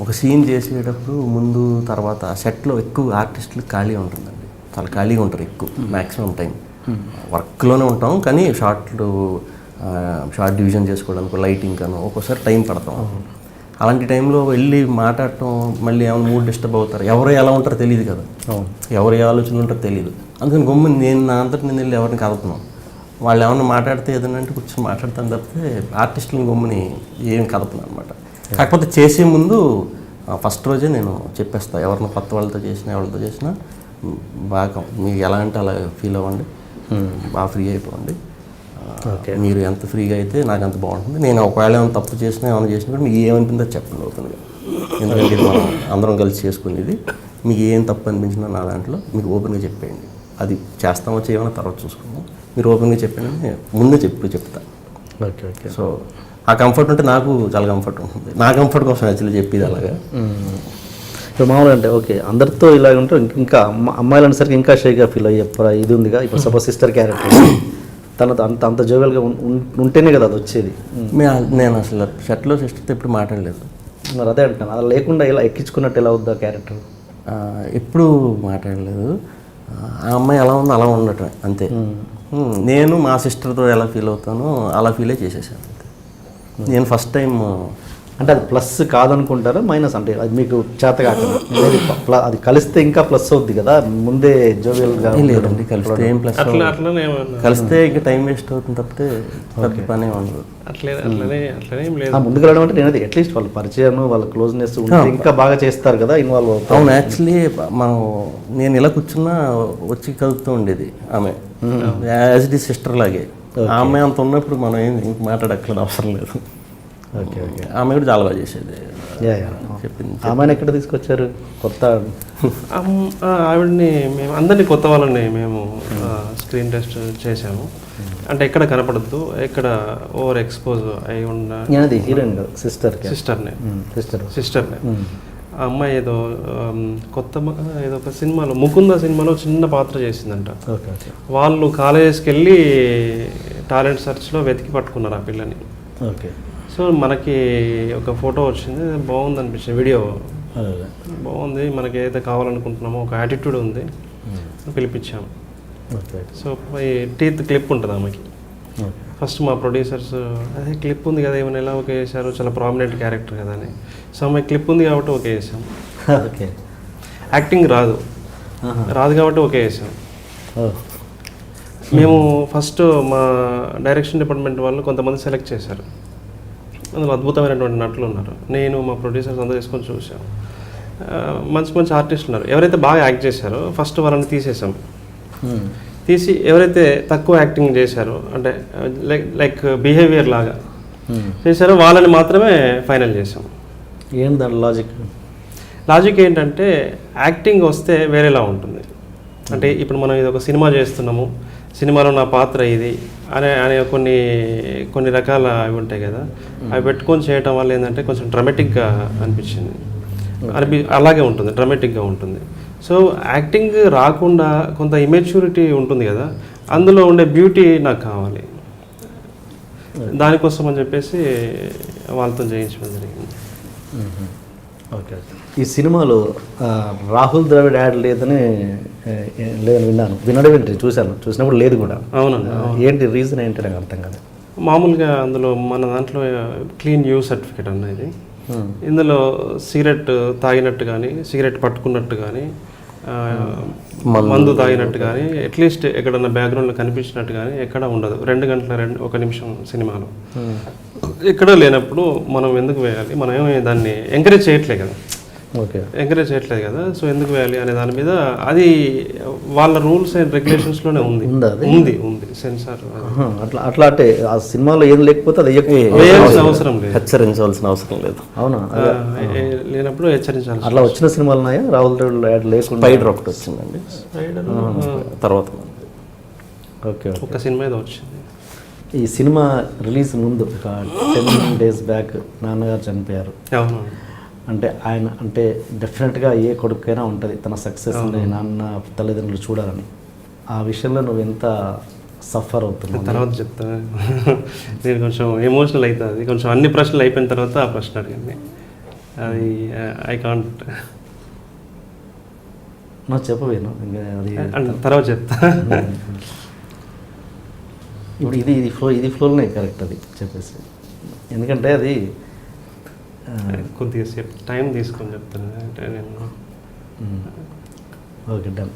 ఒక సీన్ చేసేటప్పుడు ముందు తర్వాత సెట్లో ఎక్కువ ఆర్టిస్టులు ఖాళీ ఉంటుందండి, చాలా ఖాళీగా ఉంటారు ఎక్కువ మ్యాక్సిమం టైం. వర్క్లోనే ఉంటాం కానీ షార్ట్ డివిజన్ చేసుకోవడానికి లైటింగ్ కాను ఒక్కోసారి టైం పడతాం. అలాంటి టైంలో వెళ్ళి మాట్లాడటం మళ్ళీ ఏమైనా మూడ్ డిస్టర్బ్ అవుతారు, ఎవరు ఎలా ఉంటారో తెలియదు కదా, ఎవరు ఏ ఆలోచనలు ఉంటారో తెలియదు. అందుకని గమ్ముని నేను నా అంతటి నేను వెళ్ళి ఎవరిని కలుపుతున్నాను, వాళ్ళు ఏమన్నా మాట్లాడితే ఏదైనా అంటే కూర్చొని మాట్లాడతాను తప్పితే ఆర్టిస్టులను గమ్ముని ఏం కలుపుతున్నాను అనమాట. కాకపోతే చేసే ముందు ఫస్ట్ రోజే నేను చెప్పేస్తాను, ఎవరిని కొత్త వాళ్ళతో చేసినా ఎవరితో చేసినా బాగా మీకు ఎలా అంటే అలా ఫీల్ అవ్వండి, బాగా ఫ్రీ అయిపోండి. మీరు ఎంత ఫ్రీగా అయితే నాకు అంత బాగుంటుంది. నేను ఒకవేళ ఏమైనా తప్పు చేసినా ఏమైనా చేసినా కూడా మీకు ఏమనిపిందో చెప్పండి అవుతుంది. ఎందుకంటే ఇది మనం అందరం కలిసి చేసుకునేది. మీకు ఏం తప్పు అనిపించినా నా దాంట్లో మీకు ఓపెన్గా చెప్పేయండి. అది చేస్తామో చేయమో తర్వాత చూసుకుందాం, మీరు ఓపెన్గా చెప్పండి ముందే చెప్తా. Okay okay. సో ఆ కంఫర్ట్ ఉంటే నాకు చాలా కంఫర్ట్ ఉంటుంది. నా కంఫర్ట్ కోసం యాక్చువల్లీ చెప్పేది అలాగా. ఇప్పుడు మామూలుగా అంటే ఓకే అందరితో ఇలాగ ఉంటే ఇంకా అమ్మాయిలు అనేసరికి ఇంకా షైగా ఫీల్ అయ్యే ఇది ఉందిగా. ఇప్పుడు సపోజ్ సిస్టర్ క్యారెక్టర్ తనతో అంత జోవెల్గా ఉంటేనే కదా అది వచ్చేది. నేను అసలు షర్ట్లో సిస్టర్తో ఎప్పుడు మాట్లాడలేదు. మరి అదే అంటాను, అలా లేకుండా ఇలా ఎక్కించుకున్నట్టు ఎలా అవుద్దా క్యారెక్టర్? ఎప్పుడు మాట్లాడలేదు. ఆ అమ్మాయి ఎలా ఉందో అలా ఉండటం అంతే. నేను మా సిస్టర్తో ఎలా ఫీల్ అవుతానో అలా ఫీలే చేసేసాను. నేను ఫస్ట్ టైం అంటే అది ప్లస్ కాదనుకుంటారా మైనస్? అంటే అది మీకు చేత కాకుండా అది కలిస్తే ఇంకా ప్లస్ అవుద్ది కదా, ముందే జోవియల్గా. లేదండి, కలిస్తే ఏం ప్లస్, కలిస్తే ఇంకా టైం వేస్ట్ అవుతుంది తప్పితే పెద్ద పనే ఉండదు. ముందుకు వెళ్ళడం అంటే నేను అది అట్లీస్ట్ వాళ్ళ పరిచయం వాళ్ళ క్లోజ్నెస్ ఇంకా బాగా చేస్తారు కదా, ఇన్వాల్వ్ అవుతారు. అవును, యాక్చువల్లీ నేను ఇలా కూర్చున్నా వచ్చి కలుపుతూ ఉండేది ఆమె, యాజ్ ఇట్ ఈస్ సిస్టర్ లాగే. ఆ అమ్మాయి అంత ఉన్నప్పుడు మనం ఏం ఇంక మాట్లాడక్కర్లేదు, అవసరం లేదు. Okay okay. ఆమె కూడా చాలా బాగా చేసేది. చెప్పింది. ఆమెను ఎక్కడ తీసుకొచ్చారు? కొత్త ఆవిడని మేము అందరినీ కొత్త వాళ్ళని మేము స్క్రీన్ టెస్ట్ చేసాము. అంటే ఎక్కడ కనపడద్దు, ఎక్కడ ఓవర్ ఎక్స్పోజ్ అయి ఉన్న హీరోయిన్ సిస్టర్నే. ఆ అమ్మాయి ఏదో కొత్త ఏదో ఒక సినిమాలో ముకుంద సినిమాలో చిన్న పాత్ర చేసిందంట. వాళ్ళు కాలేజెస్కి వెళ్ళి టాలెంట్ సర్చ్లో వెతికి పట్టుకున్నారు ఆ పిల్లని. ఓకే. సో మనకి ఒక ఫోటో వచ్చింది, బాగుంది అనిపించింది, వీడియో బాగుంది, మనకి ఏదైతే కావాలనుకుంటున్నామో ఒక యాటిట్యూడ్ ఉంది, పిలిపించాము. సో టీత్ క్లిప్ ఉంటుంది ఆమెకి. ఫస్ట్ మా ప్రొడ్యూసర్స్ అదే క్లిప్ ఉంది కదా ఏమైనా ఎలా ఓకే చేశారు, చాలా ప్రామినెంట్ క్యారెక్టర్ కదా అని. సో ఆమె క్లిప్ ఉంది కాబట్టి ఓకే చేసాం. ఓకే. యాక్టింగ్ రాదు కాబట్టి ఓకే చేసాం. మేము ఫస్ట్ మా డైరెక్షన్ డిపార్ట్మెంట్ వాళ్ళు కొంతమంది సెలెక్ట్ చేశారు, అందులో అద్భుతమైనటువంటి నటులు ఉన్నారు. నేను మా ప్రొడ్యూసర్స్ అందరూ తీసుకొని చూసాం, మంచి మంచి ఆర్టిస్టులు ఉన్నారు. ఎవరైతే బాగా యాక్ట్ చేశారో ఫస్ట్ వాళ్ళని తీసేసాం. తీసి ఎవరైతే తక్కువ యాక్టింగ్ చేశారో అంటే లైక్ బిహేవియర్ లాగా చేశారో వాళ్ళని మాత్రమే ఫైనల్ చేసాం. ఏంటి దాని లాజిక్ ఏంటంటే యాక్టింగ్ వస్తే వేరేలా ఉంటుంది. అంటే ఇప్పుడు మనం ఇది ఒక సినిమా చేస్తున్నాము, సినిమాలో నా పాత్ర ఇది అనే కొన్ని రకాల అవి ఉంటాయి కదా, అవి పెట్టుకొని చేయటం వల్ల ఏంటంటే కొంచెం డ్రామాటిక్గా అనిపించింది. అలాగే ఉంటుంది, డ్రామాటిక్గా ఉంటుంది. సో యాక్టింగ్ రాకుండా కొంత ఇమెచ్యూరిటీ ఉంటుంది కదా, అందులో ఉండే బ్యూటీ నాకు కావాలి. దానికోసం అని చెప్పేసి వాళ్ళతో చేయించడం జరిగింది. ఓకే. ఈ సినిమాలో రాహుల్ ద్రవిడ్ యాడ్ లేదని వినడం చూసినప్పుడు లేదు కూడా. అవునండి. ఏంటి రీజన్ ఏంటి నాకు అర్థం కాదు. మామూలుగా అందులో మన దాంట్లో క్లీన్ యూ సర్టిఫికేట్ అన్నది, ఇందులో సిగరెట్ తాగినట్టు కానీ సిగరెట్ పట్టుకున్నట్టు కానీ మందు తాగినట్టు కానీ అట్లీస్ట్ ఎక్కడన్నా బ్యాక్గ్రౌండ్లో కనిపించినట్టు కానీ ఎక్కడ ఉండదు. 2 గంటల 1 నిమిషం సినిమాలో ఎక్కడ లేనప్పుడు మనం ఎందుకు వేయాలి? మనం ఏమి దాన్ని ఎంకరేజ్ చేయట్లేదు కదా, ఓకే, ఎంకరేజ్ చేయట్లేదు కదా. సో ఎందుకు వేయాలి అనే దాని మీద అది వాళ్ళ రూల్స్ అండ్ రెగ్యులేషన్స్లోనే ఉంది, ఉంది సెన్సార్. అట్లా అంటే ఆ సినిమాలో ఏం లేకపోతే అది వేయాల్సిన అవసరం లేదు, హెచ్చరించాల్సిన అవసరం లేదు. అవునా? లేనప్పుడు హెచ్చరించాలి. అట్లా వచ్చిన సినిమాలు ఉన్నాయా? రాహుల్ ద్రవిడ్ యాడ్ లేకుండా స్పైడర్ ఒకటి వచ్చిందండి తర్వాత. ఓకే, ఒక సినిమా ఏదో వచ్చింది. ఈ సినిమా రిలీజ్ ముందు ఒక 10 days బ్యాక్ నాన్నగారు చనిపోయారు. అవును. అంటే ఆయన అంటే డెఫినెట్గా ఏ కొడుకైనా ఉంటుంది తన సక్సెస్ని నాన్న తల్లిదండ్రులు చూడాలని. ఆ విషయంలో నువ్వు ఎంత సఫర్ అవుతున్నావు? తర్వాత చెప్తాను. నేను కొంచెం ఎమోషనల్ అవుతుంది. కొంచెం అన్ని ప్రశ్నలు అయిపోయిన తర్వాత ఆ ప్రశ్న అడిగింది. అది ఐ కాంట్. నాకు చెప్పవేను ఇంకా అది తర్వాత చెప్తా. ఇప్పుడు ఇది ఫ్లోనే కరెక్ట్ అది చెప్పేసి, ఎందుకంటే అది కొద్దిగా సేపు టైం తీసుకొని చెప్తాను. అంటే నేను ఓకే, డన్.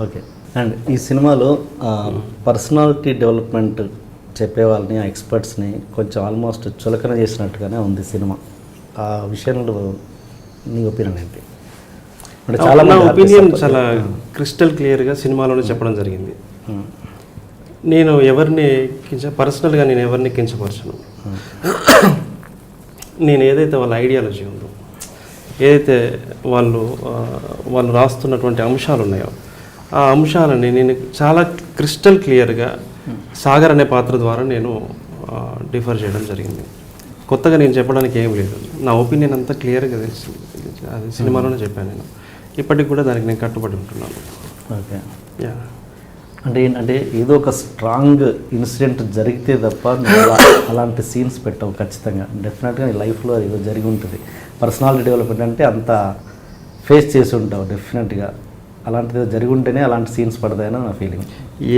ఓకే, అండ్ ఈ సినిమాలో పర్సనాలిటీ డెవలప్మెంట్ చెప్పే వాళ్ళని, ఆ ఎక్స్పర్ట్స్ని కొంచెం ఆల్మోస్ట్ చులకన చేసినట్టుగానే ఉంది సినిమా. ఆ విషయంలో నీ ఒపీనియన్ ఏంటి? అంటే చాలా నా ఒపీనియన్ చాలా క్రిస్టల్ క్లియర్గా సినిమాలోనే చెప్పడం జరిగింది. నేను ఎవరిని పర్సనల్గా నేను ఎవరిని కించపరచను. నేను ఏదైతే వాళ్ళ ఐడియాలజీ ఉందో, ఏదైతే వాళ్ళు రాస్తున్నటువంటి అంశాలు ఉన్నాయో, ఆ అంశాలని నేను చాలా క్రిస్టల్ క్లియర్గా సాగర్ అనే పాత్ర ద్వారా నేను డిఫర్ చేయడం జరిగింది. కొత్తగా నేను చెప్పడానికి ఏం లేదు. నా ఒపీనియన్ అంతా క్లియర్గా తెలిసింది. అది సినిమాలోనే చెప్పాను నేను. ఇప్పటికి కూడా దానికి నేను కట్టుబడి ఉంటున్నాను. Okay, yeah. అంటే ఏదో ఒక స్ట్రాంగ్ ఇన్సిడెంట్ జరిగితే తప్ప నువ్వు అలాంటి సీన్స్ పెట్టవు ఖచ్చితంగా. డెఫినెట్గా నీ లైఫ్లో అది ఏదో జరిగి ఉంటుంది. పర్సనాలిటీ డెవలప్మెంట్ అంటే అంత ఫేస్ చేసి ఉంటావు డెఫినెట్గా. అలాంటిది జరిగి ఉంటేనే అలాంటి సీన్స్ పడతాయని నా ఫీలింగ్.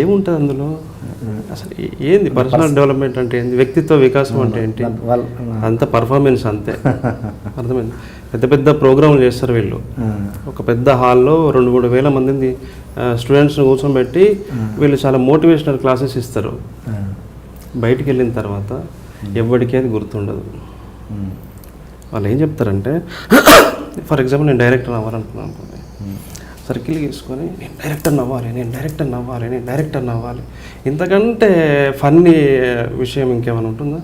ఏముంటుంది అందులో అసలు? ఏంది పర్సనల్ డెవలప్మెంట్ అంటే ఏంది? వ్యక్తిత్వ వికాసం అంటే ఏంటి? అంత పర్ఫార్మెన్స్ అంతే. అర్థమైంది. పెద్ద పెద్ద ప్రోగ్రాంలు చేస్తారు వీళ్ళు. ఒక పెద్ద హాల్లో 2-3 వేల మందిని స్టూడెంట్స్ని కూర్చోబెట్టి వీళ్ళు చాలా మోటివేషనల్ క్లాసెస్ ఇస్తారు. బయటికి వెళ్ళిన తర్వాత ఎవరికి అది గుర్తుండదు. వాళ్ళు ఏం చెప్తారంటే, ఫర్ ఎగ్జాంపుల్ నేను డైరెక్టర్ అవ్వాలనుకున్నాను అనుకోండి, సర్కిల్ తీసుకొని నేను డైరెక్టర్ అవ్వాలి. ఇంతకంటే ఫన్నీ విషయం ఇంకేమైనా ఉంటుందా?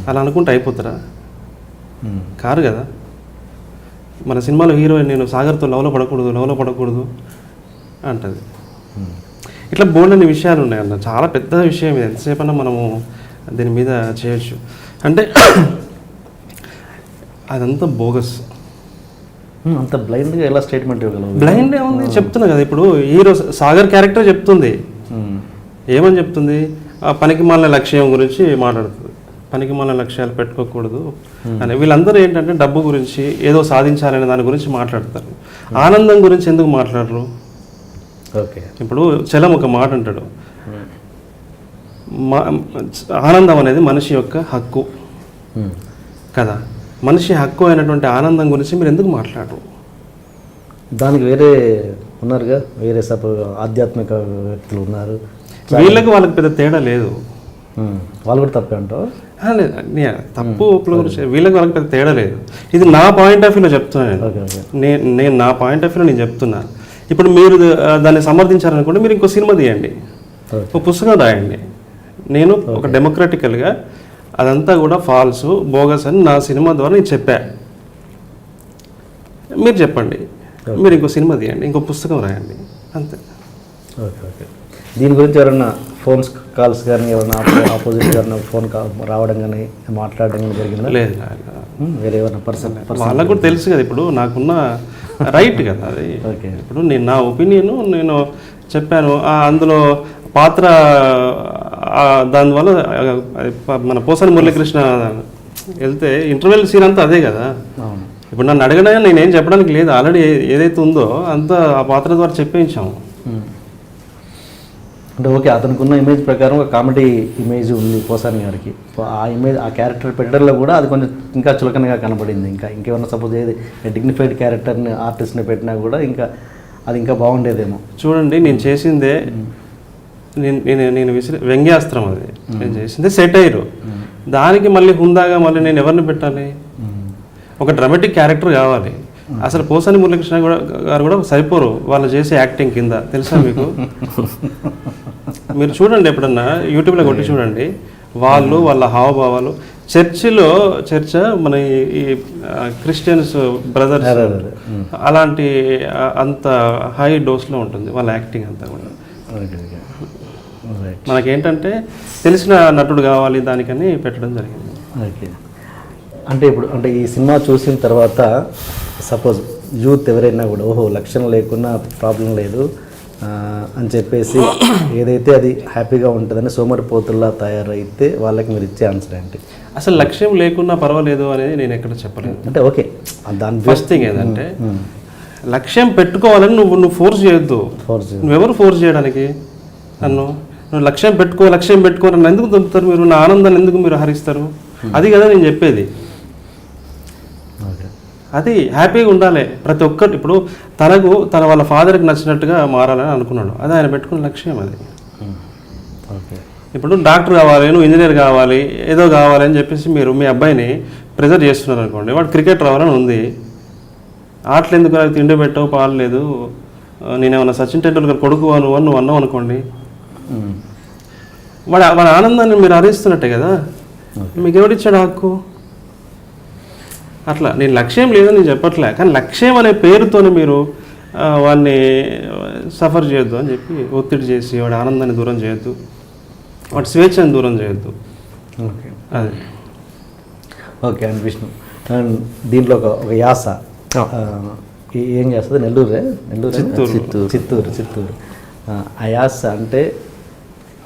అలా అనుకుంటే అయిపోతారా? కారు కదా. మన సినిమాలో హీరోయిన్ నేను సాగర్తో లవ్లో పడకూడదు అంటది. ఇట్లా బోల్డని విషయాలు ఉన్నాయన్న. చాలా పెద్ద విషయం ఇది. ఎంతసేపన్నా మనము దీని మీద చేయొచ్చు. అంటే అదంతా బోగస్. అంత బ్లైండ్గా ఎలా స్టేట్మెంట్ ఇవ్వగలవు? బ్లైండ్ ఏముంది చెప్తున్నా కదా. ఇప్పుడు హీరో సాగర్ క్యారెక్టర్ చెప్తుంది, ఏమని చెప్తుంది? పనికి మాలిన లక్ష్యం గురించి మాట్లాడుతుంది. పనికి మాలిన లక్ష్యాలు పెట్టుకోకూడదు అని. వీళ్ళందరూ ఏంటంటే డబ్బు గురించి, ఏదో సాధించాలనే దాని గురించి మాట్లాడతారు. ఆనందం గురించి ఎందుకు మాట్లాడరు? ఓకే, ఇప్పుడు చలం ఒక మాట అంటాడు, ఆనందం అనేది మనిషి యొక్క హక్కు కదా. మనిషి హక్కు అయినటువంటి ఆనందం గురించి మీరు ఎందుకు మాట్లాడరు? దానికి వేరే ఉన్నారుగా, వేరే ఆధ్యాత్మిక వ్యక్తులు ఉన్నారు. వాళ్ళకి పెద్ద తేడా లేదు. వాళ్ళు కూడా తప్పే అంటావు? తప్పు ఒప్పుల గురించి వాళ్ళకి పెద్ద తేడా లేదు. ఇది నా పాయింట్ ఆఫ్ వ్యూలో చెప్తున్నాను నేను నా పాయింట్ ఆఫ్ వ్యూలో నేను చెప్తున్నా. ఇప్పుడు మీరు దాన్ని సమర్థించారనుకోండి, మీరు ఇంకో సినిమా తీయండి, ఒక పుస్తకం రాయండి. నేను ఒక డెమోక్రటికల్గా అదంతా కూడా ఫాల్స్, బోగస్ అని నా సినిమా ద్వారా నేను చెప్పా. మీరు చెప్పండి, మీరు ఇంకో సినిమా తీయండి, ఇంకో పుస్తకం రాయండి, అంతే. Okay okay. దీని గురించి ఎవరన్నా ఫోన్స్ కాల్స్ కానీ ఎవరైనా ఆపోజిట్ గారిన ఫోన్ రావడం కానీ మాట్లాడడం కానీ జరిగిందా? లేదు. వేరే ఎవరైనా పర్సన్ వాళ్ళకు కూడా తెలుసు కదా. ఇప్పుడు నాకున్న రైట్ కదా అది. ఓకే, ఇప్పుడు నేను నా ఒపీనియన్ నేను చెప్పాను. అందులో పాత్ర దానివల్ల మన పోసాని మురళీకృష్ణ వెళ్తే ఇంటర్వెల్ సీన్ అంతా అదే కదా. ఇప్పుడు నన్ను అడగడా నేనేం చెప్పడానికి లేదు. ఆల్రెడీ ఏదైతే ఉందో అంతా ఆ పాత్ర ద్వారా చెప్పేయించాము. అంటే ఓకే, అతనికి ఉన్న ఇమేజ్ ప్రకారం ఒక కామెడీ ఇమేజ్ ఉంది పోసాని గారికి. ఆ ఇమేజ్, ఆ క్యారెక్టర్ పెట్టడంలో కూడా అది కొంచెం ఇంకా చులకనగా కనబడింది. ఇంకేమన్నా సపోజ్ ఏది డిగ్నిఫైడ్ క్యారెక్టర్ని ఆర్టిస్ట్ని పెట్టినా కూడా ఇంకా అది ఇంకా బాగుండేదేమో. చూడండి నేను చేసిందే నేను వ్యంగ్యాస్త్రం, అది నేను చేసిందే సెటైర్. దానికి మళ్ళీ హుందాగా మళ్ళీ నేను ఎవరిని పెట్టాలి? ఒక డ్రామాటిక్ క్యారెక్టర్ కావాలి. అసలు పోసాని మురళీకృష్ణ గారు కూడా సరిపోరు వాళ్ళు చేసే యాక్టింగ్ కింద, తెలుసా మీకు? మీరు చూడండి, ఎప్పుడన్నా యూట్యూబ్లో కొట్టి చూడండి, వాళ్ళ హావభావాలు. చర్చ మన ఈ క్రిస్టియన్స్ బ్రదర్స్ అలాంటి అంత హై డోస్లో ఉంటుంది వాళ్ళ యాక్టింగ్ అంతా కూడా. మనకేంటంటే తెలిసిన నటుడు కావాలి దానికని పెట్టడం జరిగింది. ఓకే. అంటే ఇప్పుడు అంటే ఈ సినిమా చూసిన తర్వాత సపోజ్ యూత్ ఎవరైనా కూడా ఓహో లక్ష్యం లేకున్నా ప్రాబ్లం లేదు అని చెప్పేసి ఏదైతే అది హ్యాపీగా ఉంటుందని సోమరిపోతుల్లా తయారైతే వాళ్ళకి మీరు ఇచ్చే ఆన్సర్ ఏంటి? అసలు లక్ష్యం లేకున్నా పర్వాలేదు అనేది నేను ఎక్కడ చెప్పలేదు. అంటే ఓకే, దాని ఫస్ట్ థింగ్ ఏంటంటే లక్ష్యం పెట్టుకోవాలని నువ్వు ఫోర్స్ చేయొద్దు. నువ్వెవరు ఫోర్స్ చేయడానికి? నువ్వు లక్ష్యం పెట్టుకో నన్ను ఎందుకు దొరుకుతారు మీరు? నా ఆనందాన్ని ఎందుకు మీరు హరిస్తారు? అది కదా నేను చెప్పేది. అది హ్యాపీగా ఉండాలి ప్రతి ఒక్కరు. ఇప్పుడు తన వాళ్ళ ఫాదర్కి నచ్చినట్టుగా మారాలని అనుకున్నాడు, అది ఆయన పెట్టుకున్న లక్ష్యం. అది ఇప్పుడు డాక్టర్ కావాలి, నువ్వు ఇంజనీర్ కావాలి, ఏదో కావాలి అని చెప్పేసి మీరు మీ అబ్బాయిని ప్రెజర్ చేస్తున్నారు అనుకోండి, వాడు క్రికెట్ రావాలని ఉంది. ఆటలు ఎందుకు నాకు తిండి పెట్టవు, పాలు లేదు, నేనేమన్నా సచిన్ టెండూల్కర్ కొడుకు నువ్వు అన్నావు అనుకోండి, వాడి ఆనందాన్ని మీరు హరిస్తున్నట్టే కదా. మీకు ఎవరిచ్చాడు హక్కు? అట్లా నేను లక్ష్యం లేదని నేను చెప్పట్లే, కానీ లక్ష్యం అనే పేరుతోనే మీరు వాడిని సఫర్ చేయొద్దు అని చెప్పి ఒత్తిడి చేసి వాడి ఆనందాన్ని దూరం చేయొద్దు, వాడి స్వేచ్ఛని దూరం చేయొద్దు. ఓకే, అది ఓకే. అండ్ విష్ణు, అండ్ దీంట్లో ఒక యాస ఏం చేస్తుంది? చిత్తూరు. ఆ యాస అంటే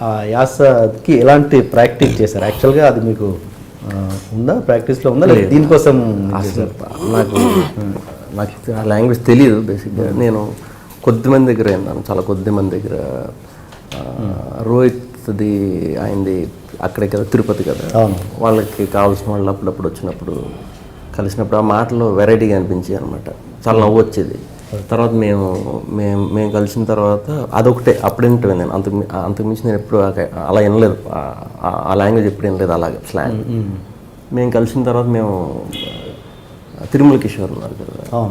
ఆ యాసకి ఎలాంటి ప్రాక్టీస్ చేశారు? యాక్చువల్గా అది మీకు ఉందా, ప్రాక్టీస్లో ఉందా, లేదా దీనికోసం? నాకు ఆ లాంగ్వేజ్ తెలియదు బేసిక్గా. నేను కొద్దిమంది దగ్గర విన్నాను, చాలా కొద్దిమంది దగ్గర. రోహిత్ది ఆయనది అక్కడే కదా, తిరుపతి కదా, వాళ్ళకి కావాల్సిన వాళ్ళు అప్పుడప్పుడు వచ్చినప్పుడు కలిసినప్పుడు ఆ మాటలు వెరైటీగా అనిపించాయి అనమాట. చాలా నవ్వు వచ్చేది. తర్వాత మేము కలిసిన తర్వాత అదొకటే అప్పుడు వింటాను నేను. అంతకుమించి నేను ఎప్పుడు అలా వినలేదు, ఆ లాంగ్వేజ్ ఎప్పుడు వినలేదు అలాగే స్లాంగ్. మేము కలిసిన తర్వాత మేము తిరుమల కిషోర్ ఉన్నారు కదా,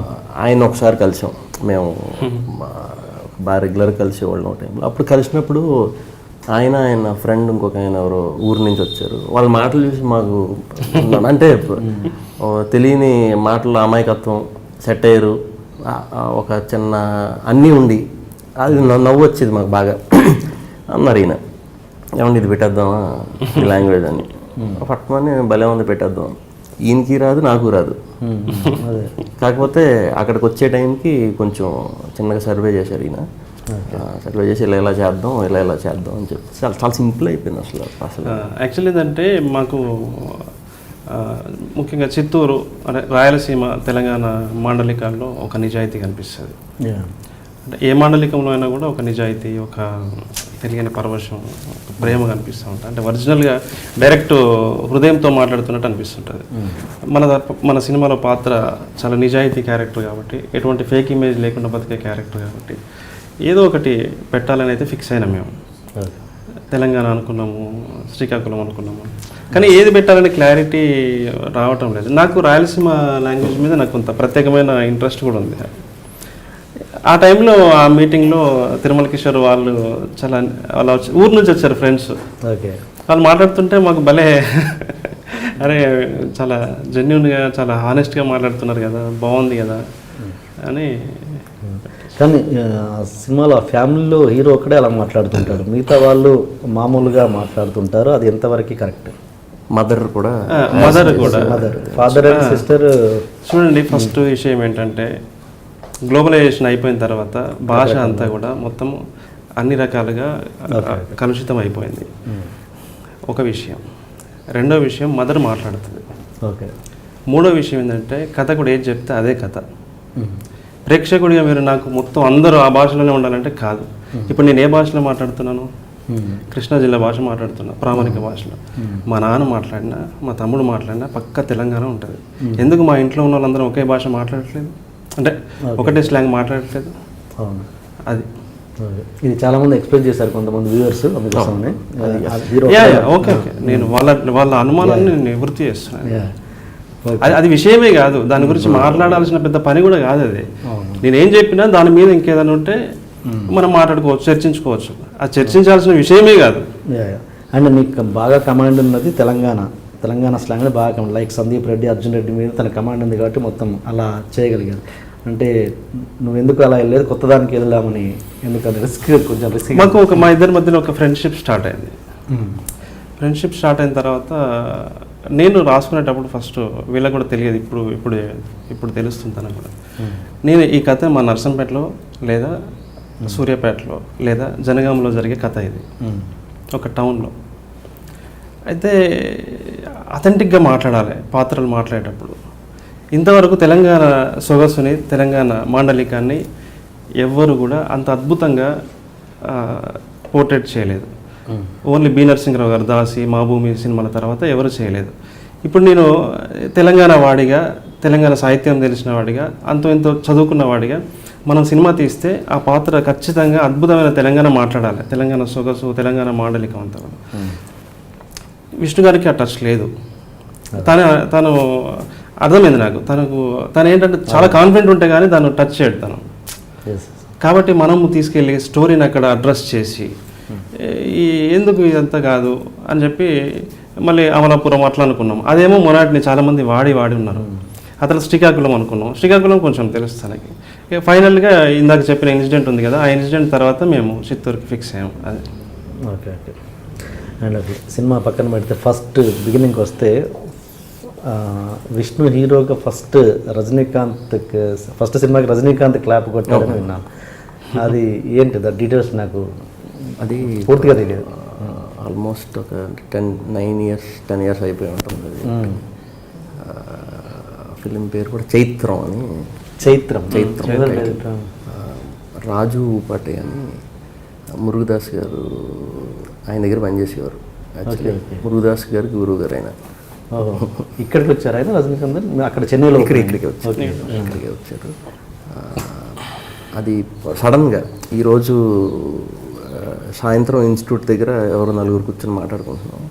ఆయన ఒకసారి కలిసాం. మేము బాగా రెగ్యులర్గా కలిసేవాళ్ళం టైంలో. అప్పుడు కలిసినప్పుడు ఆయన ఫ్రెండ్ ఇంకొక ఆయన ఎవరో ఊరి నుంచి వచ్చారు. వాళ్ళ మాటలు చూసి మాకు అంటే తెలియని మాటలు, అమాయకత్వం, సెటైరు, ఒక చిన్న అన్నీ ఉండి అది నవ్వు వచ్చేది మాకు బాగా. అన్నారు ఈయన, ఏమండి ఇది పెట్టేద్దామా ఈ లాంగ్వేజ్ అని. పట్టమని భలే ఉంది పెట్టేద్దాం. ఈయనకి రాదు, నాకు రాదు. కాకపోతే అక్కడికి వచ్చే టైంకి కొంచెం చిన్నగా సర్వే చేశారు ఈయన. సర్వే చేసి ఇలా చేద్దాం అని చెప్పి చాలా సింపుల్ అయిపోయింది అసలు. యాక్చువల్లీ ఏంటంటే మాకు ముఖ్యంగా చిత్తూరు అంటే రాయలసీమ తెలంగాణ మాండలికాల్లో ఒక నిజాయితీ కనిపిస్తుంది. అంటే ఏ మాండలికంలో అయినా కూడా ఒక నిజాయితీ, ఒక తెలియని పరవశం, ఒక ప్రేమ కనిపిస్తూ ఉంటుంది. అంటే ఒరిజినల్గా డైరెక్ట్ హృదయంతో మాట్లాడుతున్నట్టు అనిపిస్తుంటుంది. మన సినిమాలో పాత్ర చాలా నిజాయితీ క్యారెక్టర్ కాబట్టి, ఎటువంటి ఫేక్ ఇమేజ్ లేకుండా బతికే క్యారెక్టర్ కాబట్టి ఏదో ఒకటి పెట్టాలని అయితే ఫిక్స్ అయినా మేము. తెలంగాణ అనుకున్నాము, శ్రీకాకుళం అనుకున్నాము, కానీ ఏది పెట్టాలని క్లారిటీ రావటం లేదు. నాకు రాయలసీమ లాంగ్వేజ్ మీద నాకు కొంత ప్రత్యేకమైన ఇంట్రెస్ట్ కూడా ఉంది. ఆ టైంలో ఆ మీటింగ్లో తిరుమల కిషోర్ వాళ్ళు ఊరు నుంచి వచ్చారు ఫ్రెండ్స్. వాళ్ళు మాట్లాడుతుంటే మాకు భలే అరే చాలా జెన్యున్గా, చాలా హానెస్ట్గా మాట్లాడుతున్నారు కదా, బాగుంది కదా అని. కానీ సినిమాలో ఫ్యామిలీలో హీరో ఒకడే అలా మాట్లాడుతుంటాడు, మిగతా వాళ్ళు మామూలుగా మాట్లాడుతుంటారు. అది ఎంతవరకు correct? Mother father and sister. చూడండి, ఫస్ట్ విషయం ఏంటంటే గ్లోబలైజేషన్ అయిపోయిన తర్వాత భాష అంతా కూడా మొత్తం అన్ని రకాలుగా కలుషితం అయిపోయింది. ఒక విషయం. రెండో విషయం, మదర్ మాట్లాడుతుంది. మూడో విషయం ఏంటంటే కథ కూడా ఏది చెప్తే అదే కథ. ప్రేక్షకుడిగా మీరు నాకు మొత్తం అందరూ ఆ భాషలోనే ఉండాలంటే కాదు. ఇప్పుడు నేను ఏ భాషలో మాట్లాడుతున్నాను? కృష్ణా జిల్లా భాష మాట్లాడుతున్నా, ప్రామాణిక భాషలో. మా నాన్న మాట్లాడినా, మా తమ్ముడు మాట్లాడినా పక్క తెలంగాణ ఉంటుంది. ఎందుకు మా ఇంట్లో ఉన్న వాళ్ళందరం ఒకే భాష మాట్లాడట్లేదు? అంటే ఒకటే స్లాంగ్ మాట్లాడట్లేదు? అవును. అది ఇది చాలా మంది ఎక్స్ప్లెయిన్ చేశారు కొంతమంది వ్యూవర్స్, అందుకోసమే హీరో. ఓకే ఓకే, నేను వాళ్ళ అనుమానాన్ని నేను నివృత్తి చేస్తున్నాను. అది విషయమే కాదు, దాని గురించి మాట్లాడాల్సిన పెద్ద పని కూడా కాదు అది. నేనేం చెప్పినా దాని మీద ఇంకేదైనా ఉంటే మనం మాట్లాడుకోవచ్చు, చర్చించుకోవచ్చు. అది చర్చించాల్సిన విషయమే కాదు. అండ్ నీకు బాగా కమాండ్ ఉన్నది తెలంగాణ స్లాంగ్లో బాగా, లైక్ సందీప్ రెడ్డి, అర్జున్ రెడ్డి మీద తన కమాండ్ ఉంది కాబట్టి మొత్తం అలా చేయగలిగారు. అంటే నువ్వు ఎందుకు అలా వెళ్ళలేదు, కొత్త దానికి వెళ్దామని ఎందుకంటే కొంచెం రిస్క్. మాకు మా ఇద్దరి మధ్యలో ఒక ఫ్రెండ్షిప్ స్టార్ట్ అయింది. ఫ్రెండ్షిప్ స్టార్ట్ అయిన తర్వాత నేను రాసుకునేటప్పుడు ఫస్ట్ వీళ్ళకి కూడా తెలియదు, ఇప్పుడు తెలుస్తుంది తనకు కూడా. నేను ఈ కథ మా నర్సంపేటలో లేదా సూర్యాపేటలో లేదా జనగాంలో జరిగే కథ ఇది, ఒక టౌన్లో. అయితే అథెంటిక్గా మాట్లాడాలి పాత్రలు మాట్లాడేటప్పుడు. ఇంతవరకు తెలంగాణ సొగసుని, తెలంగాణ మాండలికాన్ని ఎవ్వరు కూడా అంత అద్భుతంగా పోర్ట్రేట్ చేయలేదు. ఓన్లీ బి నరసింహరావు గారు దాసి, మా భూమి సినిమాల తర్వాత ఎవరు చేయలేదు. ఇప్పుడు నేను తెలంగాణ వాడిగా, తెలంగాణ సాహిత్యం తెలిసిన వాడిగా, ఎంతో చదువుకున్న వాడిగా మనం సినిమా తీస్తే ఆ పాత్ర ఖచ్చితంగా అద్భుతమైన తెలంగాణ మాట్లాడాలి, తెలంగాణ సొగసు, తెలంగాణ మాండలికం అంతా. విష్ణు గారికి ఆ టచ్ లేదు. తను అర్థమైంది నాకు, తను ఏంటంటే చాలా కాన్ఫిడెంట్ ఉంటే కానీ తను టచ్ చేయడు తను. కాబట్టి మనము తీసుకెళ్ళి స్టోరీని అక్కడ అడ్రస్ చేసి ఎందుకు ఇదంతా కాదు అని చెప్పి మళ్ళీ అమలాపురం అట్లా అనుకున్నాం. అదేమో మొనాటిని చాలామంది వాడి ఉన్నారు. అతను శ్రీకాకుళం అనుకున్నాం. శ్రీకాకుళం కొంచెం తెలుసు తనకి. ఇక ఫైనల్గా ఇందాక చెప్పిన ఇన్సిడెంట్ ఉంది కదా, ఆ ఇన్సిడెంట్ తర్వాత మేము చిత్తూరుకి ఫిక్స్ అయ్యాము. అది ఓకే. అండ్ అది సినిమా పక్కన పెడితే ఫస్ట్ బిగినింగ్కి వస్తే విష్ణు హీరోగా ఫస్ట్ సినిమాకి రజనీకాంత్ క్లాప్ కొట్టాడని విన్నాను. అది ఏంటి డీటెయిల్స్ నాకు అది పూర్తిగా తెలియదు. ఆల్మోస్ట్ ఒక 10 ఇయర్స్ అయిపోయి ఉంటుంది. అది ఫిలిం పేరు కూడా చైత్రం అని. చైత్రం రాజు పాటే అని మురుగదాస్ గారు ఆయన దగ్గర పనిచేసేవారు. యాక్చువల్లీ మురుగదాస్ గారికి గురువు గారు ఆయన. ఇక్కడికి వచ్చారు ఆయన రజనీకాంత్ అక్కడ చెన్నైలో? ఇక్కడికే వచ్చారు. అది సడన్గా ఈరోజు సాయంత్రం ఇన్స్టిట్యూట్ దగ్గర ఎవరో నలుగురు కూర్చొని మాట్లాడుకుంటున్నాం.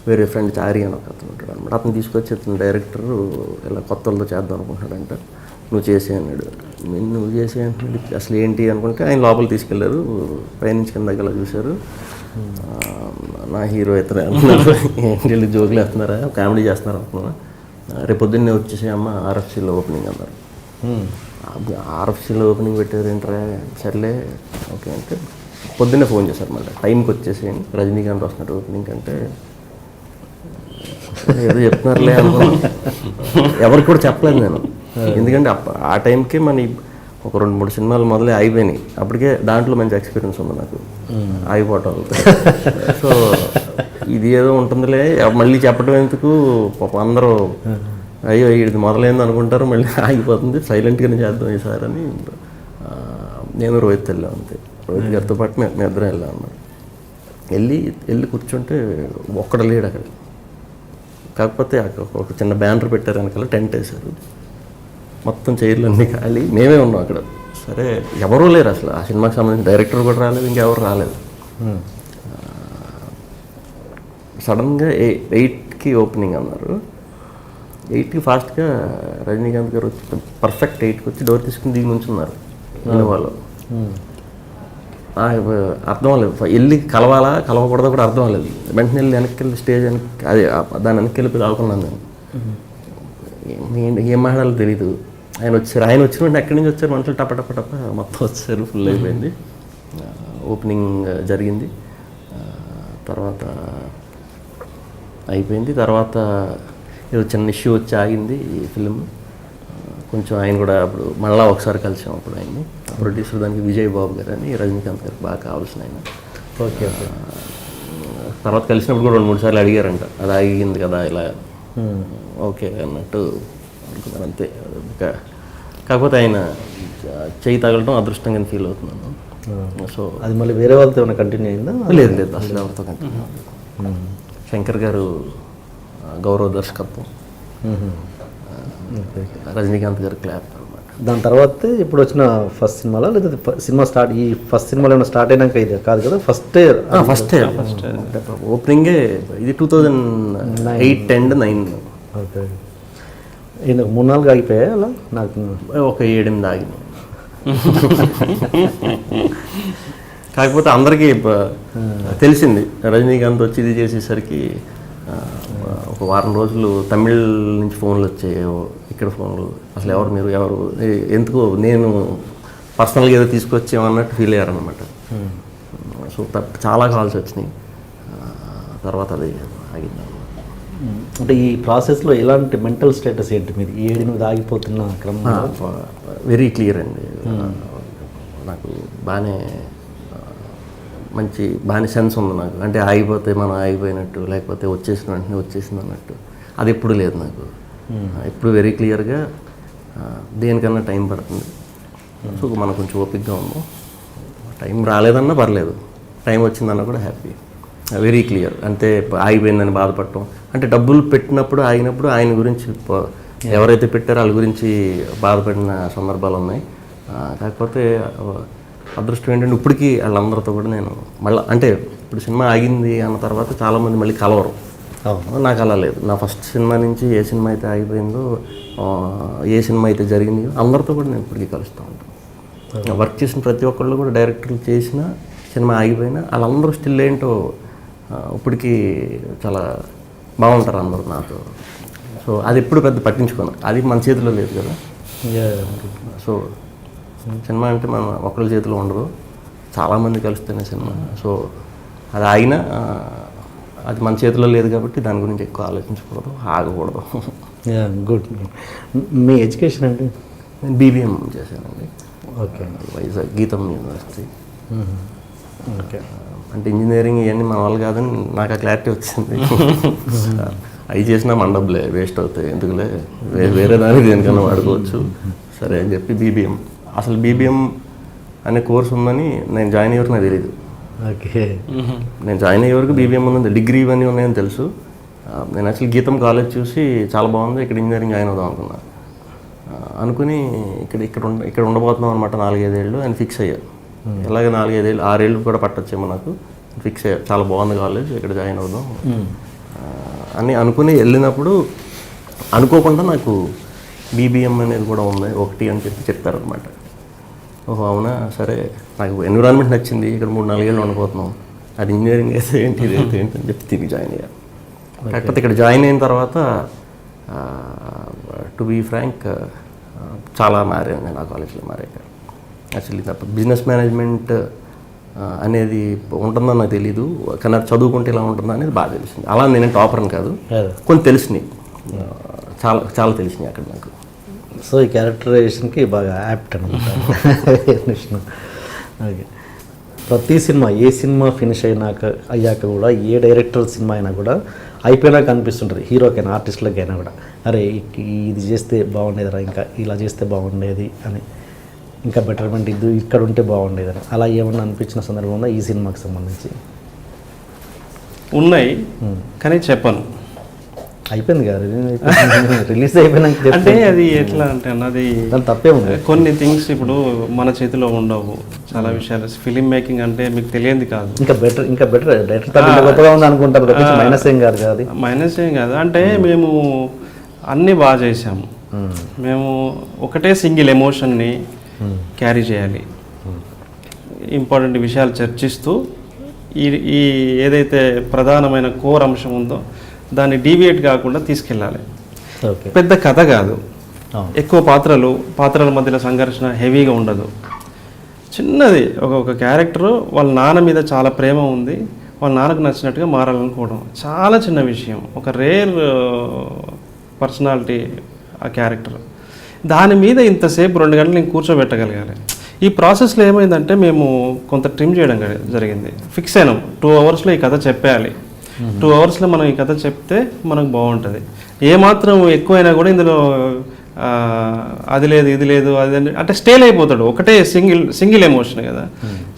వేరే ఫ్రెండ్ చారి అని ఒక అతను ఉంటాడు అనమాట. అతను తీసుకొచ్చి అతను డైరెక్టర్ ఇలా కొత్త వాళ్ళతో చేద్దాం అనుకుంటున్నాడంట, నువ్వు చేసే అన్నాడు. నువ్వు చేసే అంటున్నాడు, అసలు ఏంటి అనుకుంటే ఆయన లోపల తీసుకెళ్లారు. పైనుంచి కిందకి అలా చూశారు. నా హీరో ఇతనే అంటున్నారు. ఏంటి వీళ్ళు జోకులు వేస్తున్నారా, కామెడీ చేస్తున్నారు అనుకున్నా. రేపు పొద్దున్నే వచ్చేసి అమ్మ ఆర్ఎఫ్సీలో ఓపెనింగ్ అన్నారు. ఆర్ఎఫ్సీలో ఓపెనింగ్ పెట్టారు ఏంట్రా, సర్లే ఓకే అంటే పొద్దున్నే ఫోన్ చేశారు. మళ్ళీ టైంకి వచ్చేసేయండి, రజనీకాంత్ వస్తున్నట్టు ఓపెనింగ్ అంటే ఏదో చెప్తున్నారులే అనుకున్నాను. ఎవరికి కూడా చెప్పలేదు నేను, ఎందుకంటే ఆ టైంకి మన ఒక 2-3 సినిమాలు మొదలై అయిపోయినాయి. అప్పటికే దాంట్లో మంచి ఎక్స్పీరియన్స్ ఉంది నాకు, ఆగిపోవటం. సో ఇది ఏదో ఉంటుందిలే మళ్ళీ చెప్పడం ఎందుకు, అందరూ అయ్యో ఇది మొదలైంది అనుకుంటారు, మళ్ళీ ఆగిపోతుంది, సైలెంట్గానే చేద్దాం ఈసారి అని. నేను రోహిత్ వెళ్ళాం అంతే. రోహిత్ గారితో పాటు మేము ఇద్దరం వెళ్ళాం అన్నమాట. వెళ్ళి కూర్చుంటే ఒక్కడ లేడు అక్కడ. కాకపోతే ఒక చిన్న బ్యానర్ పెట్టారు, వెనకాల టెంట్ వేశారు, మొత్తం చైర్లు అన్నీ ఖాళీ, మేమే ఉన్నాం అక్కడ. సరే ఎవరూ లేరు అసలు, ఆ సినిమాకి సంబంధించిన డైరెక్టర్ కూడా రాలేదు, ఇంకెవరు రాలేదు. సడన్గా 8కి ఓపెనింగ్ అన్నారు. 8కి ఫాస్ట్గా రజనీకాంత్ గారు వచ్చి పర్ఫెక్ట్ 8కి వచ్చి డోర్ తీసుకుని దిగి నుంచున్నారు ఇన్నోవాలో. అర్థం అవ్వలేదు, వెళ్ళి కలవకూడదో కూడా అర్థం అవ్వలేదు. వెంటనే వెళ్ళి వెనక్కి వెళ్ళి స్టేజ్ అదే దాని వెనక్కి వెళ్ళి ఆడుకున్నాను నేను. ఏం మాట్లాడాలో తెలీదు. ఆయన వచ్చిన వెంటనే ఎక్కడి నుంచి వచ్చారు, మనుషులు టప మొత్తం వచ్చారు, ఫుల్ అయిపోయింది. ఓపెనింగ్ జరిగింది, తర్వాత అయిపోయింది. తర్వాత ఏదో చిన్న ఇష్యూ వచ్చి ఆగింది ఈ ఫిలిం. కొంచెం ఆయన కూడా అప్పుడు మళ్ళీ ఒకసారి కలిసాం. అప్పుడు ఆయన్ని ప్రొడ్యూసర్ దానికి విజయ్ బాబు గారు అని, రజనీకాంత్ గారికి బాగా కావాల్సిన ఆయన. ఓకే. తర్వాత కలిసినప్పుడు కూడా 2-3 సార్లు అడిగారంట, అది ఆగింది కదా ఇలా. ఓకే అన్నట్టు అనుకున్నాను అంతే. కాకపోతే ఆయన చేయి తగలడం అదృష్టంగా ఫీల్ అవుతున్నాను. సో అది మళ్ళీ వేరే వాళ్ళతో ఏమైనా కంటిన్యూ అయిందా? లేదు అసలు ఎవరితో కంటిన్యూ. శంకర్ గారు గౌరవ దర్శకత్వం, రజనీకాంత్ గారు క్లాప్ అనమాట. దాని తర్వాత ఇప్పుడు వచ్చిన ఫస్ట్ సినిమాలో లేదా సినిమా స్టార్ట్ ఈ ఫస్ట్ సినిమాలో ఏమైనా స్టార్ట్ అయినాక ఇది కాదు కదా ఫస్ట్ ఓపెనింగే ఇది 2008 అండ్ 9. ఓకే ఇది 3-4 ఆగిపోయాయి అలా నాకు ఒక 7-8 ఆగింది. కాకపోతే అందరికీ తెలిసింది రజనీకాంత్ వచ్చి ఇది చేసేసరికి ఒక వారం రోజులు తమిళ్ నుంచి ఫోన్లు వచ్చాయి, ఇక్కడ ఫోన్లు, అసలు ఎవరు మీరు ఎవరు ఎందుకు నేను పర్సనల్గా ఏదో తీసుకొచ్చామన్నట్టు ఫీల్ అయ్యారనమాట. సో చాలా కాల్స్ వచ్చినాయి. తర్వాత అది ఆగింది. అంటే ఈ ప్రాసెస్లో ఎలాంటి మెంటల్ స్టేటస్ ఏంటి మీరు 7-8 ఆగిపోతున్న క్రమంలో? వెరీ క్లియర్ అండి. నాకు బాగానే సెన్స్ ఉంది నాకు. అంటే ఆగిపోతే మనం ఆగిపోయినట్టు, లేకపోతే వచ్చేసిన వెంటనే వచ్చేసింది అన్నట్టు అది ఎప్పుడు లేదు నాకు. ఎప్పుడు వెరీ క్లియర్గా దేనికన్నా టైం పడుతుంది. సో మనం కొంచెం ఓపిక్గా ఉన్నాం. టైం రాలేదన్నా పర్లేదు, టైం వచ్చిందన్నా కూడా హ్యాపీ. Very clear. అంతే ఆగిపోయిందని బాధపడటం అంటే డబ్బులు పెట్టినప్పుడు ఆగినప్పుడు ఆయన గురించి ఎవరైతే పెట్టారో వాళ్ళ గురించి బాధపడిన సందర్భాలు ఉన్నాయి. కాకపోతే అదృష్టం ఏంటంటే ఇప్పటికీ వాళ్ళందరితో కూడా నేను మళ్ళీ అంటే ఇప్పుడు సినిమా ఆగింది అన్న తర్వాత చాలామంది మళ్ళీ కలవరు. నాకు అలా లేదు. నా ఫస్ట్ సినిమా నుంచి ఏ సినిమా అయితే ఆగిపోయిందో, ఏ సినిమా అయితే జరిగిందో అందరితో కూడా నేను ఇప్పటికీ కలుస్తూ ఉంటాను. వర్క్ చేసిన ప్రతి ఒక్కళ్ళు కూడా డైరెక్టర్లు చేసిన సినిమా ఆగిపోయినా వాళ్ళందరూ స్టిల్ ఏంటో ఇప్పటికీ చాలా బాగుంటారు అందరూ నాతో. సో అది ఎప్పుడు పెద్ద పట్టించుకోను, అది మన చేతిలో లేదు కదా. సో సినిమా అంటే మన ఒకళ్ళ చేతిలో ఉండదు, చాలామంది కలుస్తేనే సినిమా. సో అది ఆగినా అది మన చేతిలో లేదు కాబట్టి దాని గురించి ఎక్కువ ఆలోచించకూడదు, ఆగకూడదు. గుడ్. మీ ఎడ్యుకేషన్ అంటే? నేను బీబీఎం చేశానండి. ఓకే. వైజాగ్ గీతం యూనివర్సిటీ. ఓకే. అంటే ఇంజనీరింగ్ ఇవన్నీ మన వాళ్ళు కాదని నాకు ఆ క్లారిటీ వచ్చింది. అవి చేసినా మన డబ్బులే వేస్ట్ అవుతాయి, ఎందుకులే వేరే దానికి దేనికన్నా వాడుకోవచ్చు సరే అని చెప్పి బీబీఎం. అసలు బీబీఎం అనే కోర్స్ ఉందని నేను జాయిన్ అయ్యేవరకు నాకు తెలియదు. ఓకే. నేను జాయిన్ అయ్యేవరకు బీబీఎం ఉందని, డిగ్రీ ఇవన్నీ ఉన్నాయని తెలుసు. నేను యాక్చువల్లీ గీతం కాలేజ్ చూసి చాలా బాగుంది, ఇక్కడ ఇంజనీరింగ్ జాయిన్ అవుదాం అనుకున్నా. అనుకుని ఇక్కడ ఉండబోతున్నాం అనమాట 4-5 ఏళ్ళు అని ఫిక్స్ అయ్యా. ఇలాగే 4-5 ఏళ్ళు 6 ఏళ్ళు కూడా పట్టొచ్చేమో నాకు. ఫిక్స్ అయ్యా చాలా బాగుంది కాలేజ్, ఇక్కడ జాయిన్ అవుదాం అని అనుకుని వెళ్ళినప్పుడు అనుకోకుండా నాకు బీబీఎం అనేది కూడా ఉంది ఒకటి అని చెప్పారనమాట. ఓహో అవునా, సరే నాకు ఎన్విరాన్మెంట్ నచ్చింది, ఇక్కడ 3-4 ఏళ్ళు ఉండబోతున్నాం, అది ఇంజనీరింగ్ అయితే ఏంటి ఇది అయితే ఏంటి అని చెప్పి తిరిగి జాయిన్ అయ్యాను. కాకపోతే ఇక్కడ జాయిన్ అయిన తర్వాత టు బీ ఫ్రాంక్ చాలా మారాను నేను ఆ కాలేజ్లో మారాక. యాక్చువల్లీ బిజినెస్ మేనేజ్మెంట్ అనేది ఉంటుందని నాకు తెలీదు, కానీ అది చదువుకుంటే ఇలా ఉంటుందా అనేది బాగా తెలిసింది. అలా నేను టాపర్ని కాదు, కొన్ని తెలిసినాయి, చాలా చాలా తెలిసినాయి అక్కడ నాకు. సో ఈ క్యారెక్టరైజేషన్కి బాగా యాప్ట్ అనమాట. ఓకే. ప్రతి సినిమా ఏ సినిమా ఫినిష్ అయ్యాక కూడా ఏ డైరెక్టర్ సినిమా అయినా కూడా అయిపోయినాక అనిపిస్తుంటుంది హీరోకైనా ఆర్టిస్టులకైనా కూడా, అరే ఇది చేస్తే బాగుండేదిరా, ఇంకా ఇలా చేస్తే బాగుండేది అని, ఇంకా బెటర్మెంట్ ఇది ఇక్కడ ఉంటే బాగుండేది అని అలా ఏమన్నా అనిపించిన సందర్భం ఉందా ఈ సినిమాకి సంబంధించి? ఉన్నాయి కానీ చెప్పను. అయిపోయింది కదా, రిలీజ్ అయిపోయినాక అంటే అది ఎట్లా అంటే అన్నది తప్పే ఉంది. కొన్ని థింగ్స్ ఇప్పుడు మన చేతిలో ఉండవు, చాలా విషయాలు. ఫిలిం మేకింగ్ అంటే మీకు తెలియంది కాదు. ఇంకా బెటర్ డైరెక్టర్ గొప్పగా ఉంది అనుకుంటారు, మైనస్ ఏం కాదు కదా. మైనస్ ఏం కాదు అంటే మేము అన్నీ బాగా చేసాము. మేము ఒకటే సింగిల్ ఎమోషన్ని క్యారీ చేయాలి, ఇంపార్టెంట్ విషయాలు చర్చిస్తూ ఈ ఏదైతే ప్రధానమైన కోర్ అంశం ఉందో దాన్ని డీవియేట్ కాకుండా తీసుకెళ్ళాలి. పెద్ద కథ కాదు, ఎక్కువ పాత్రల మధ్యలో సంఘర్షణ హెవీగా ఉండదు. చిన్నది ఒక క్యారెక్టరు వాళ్ళ నాన్న మీద చాలా ప్రేమ ఉంది, వాళ్ళ నాన్నకు నచ్చినట్టుగా మారాలనుకోవడం చాలా చిన్న విషయం. ఒక రేర్ పర్సనాలిటీ ఆ క్యారెక్టర్, దాని మీద ఇంతసేపు 2 గంటలు నేను కూర్చోబెట్టగలగాలి. ఈ ప్రాసెస్లో ఏమైందంటే మేము కొంత ట్రిమ్ చేయడం జరిగింది. ఫిక్స్ అయినాం 2 అవర్స్లో ఈ కథ చెప్పేయాలి, 2 అవర్స్లో మనం ఈ కథ చెప్తే మనకు బాగుంటుంది. ఏమాత్రం ఎక్కువైనా కూడా ఇందులో అది లేదు ఇది లేదు అది అంటే స్టేల్ అయిపోతాడు, ఒకటే సింగిల్ ఎమోషన్ కదా.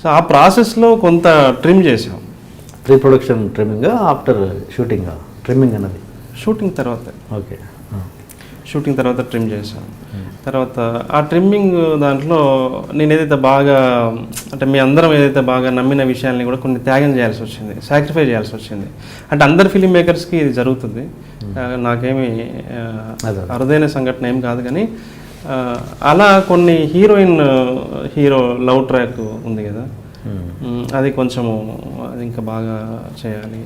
సో ఆ ప్రాసెస్లో కొంత ట్రిమ్ చేసాం. Pre production trimming after shooting trimming అన్నది షూటింగ్ తర్వాత. ఓకే. షూటింగ్ తర్వాత ట్రిమ్ చేసాం. తర్వాత ఆ ట్రిమ్మింగ్ దాంట్లో నేను ఏదైతే బాగా అంటే మీ అందరం ఏదైతే బాగా నమ్మిన విషయాల్ని కూడా కొన్ని త్యాగం చేయాల్సి వచ్చింది, సాక్రిఫై చేయాల్సి వచ్చింది. అంటే అందరు ఫిలిం మేకర్స్కి ఇది జరుగుతుంది, నాకేమి అరుదైన సంఘటన ఏం కాదు. కానీ అలా కొన్ని హీరో లవ్ ట్రాక్ ఉంది కదా, అది కొంచెము అది ఇంకా బాగా చేయాలి.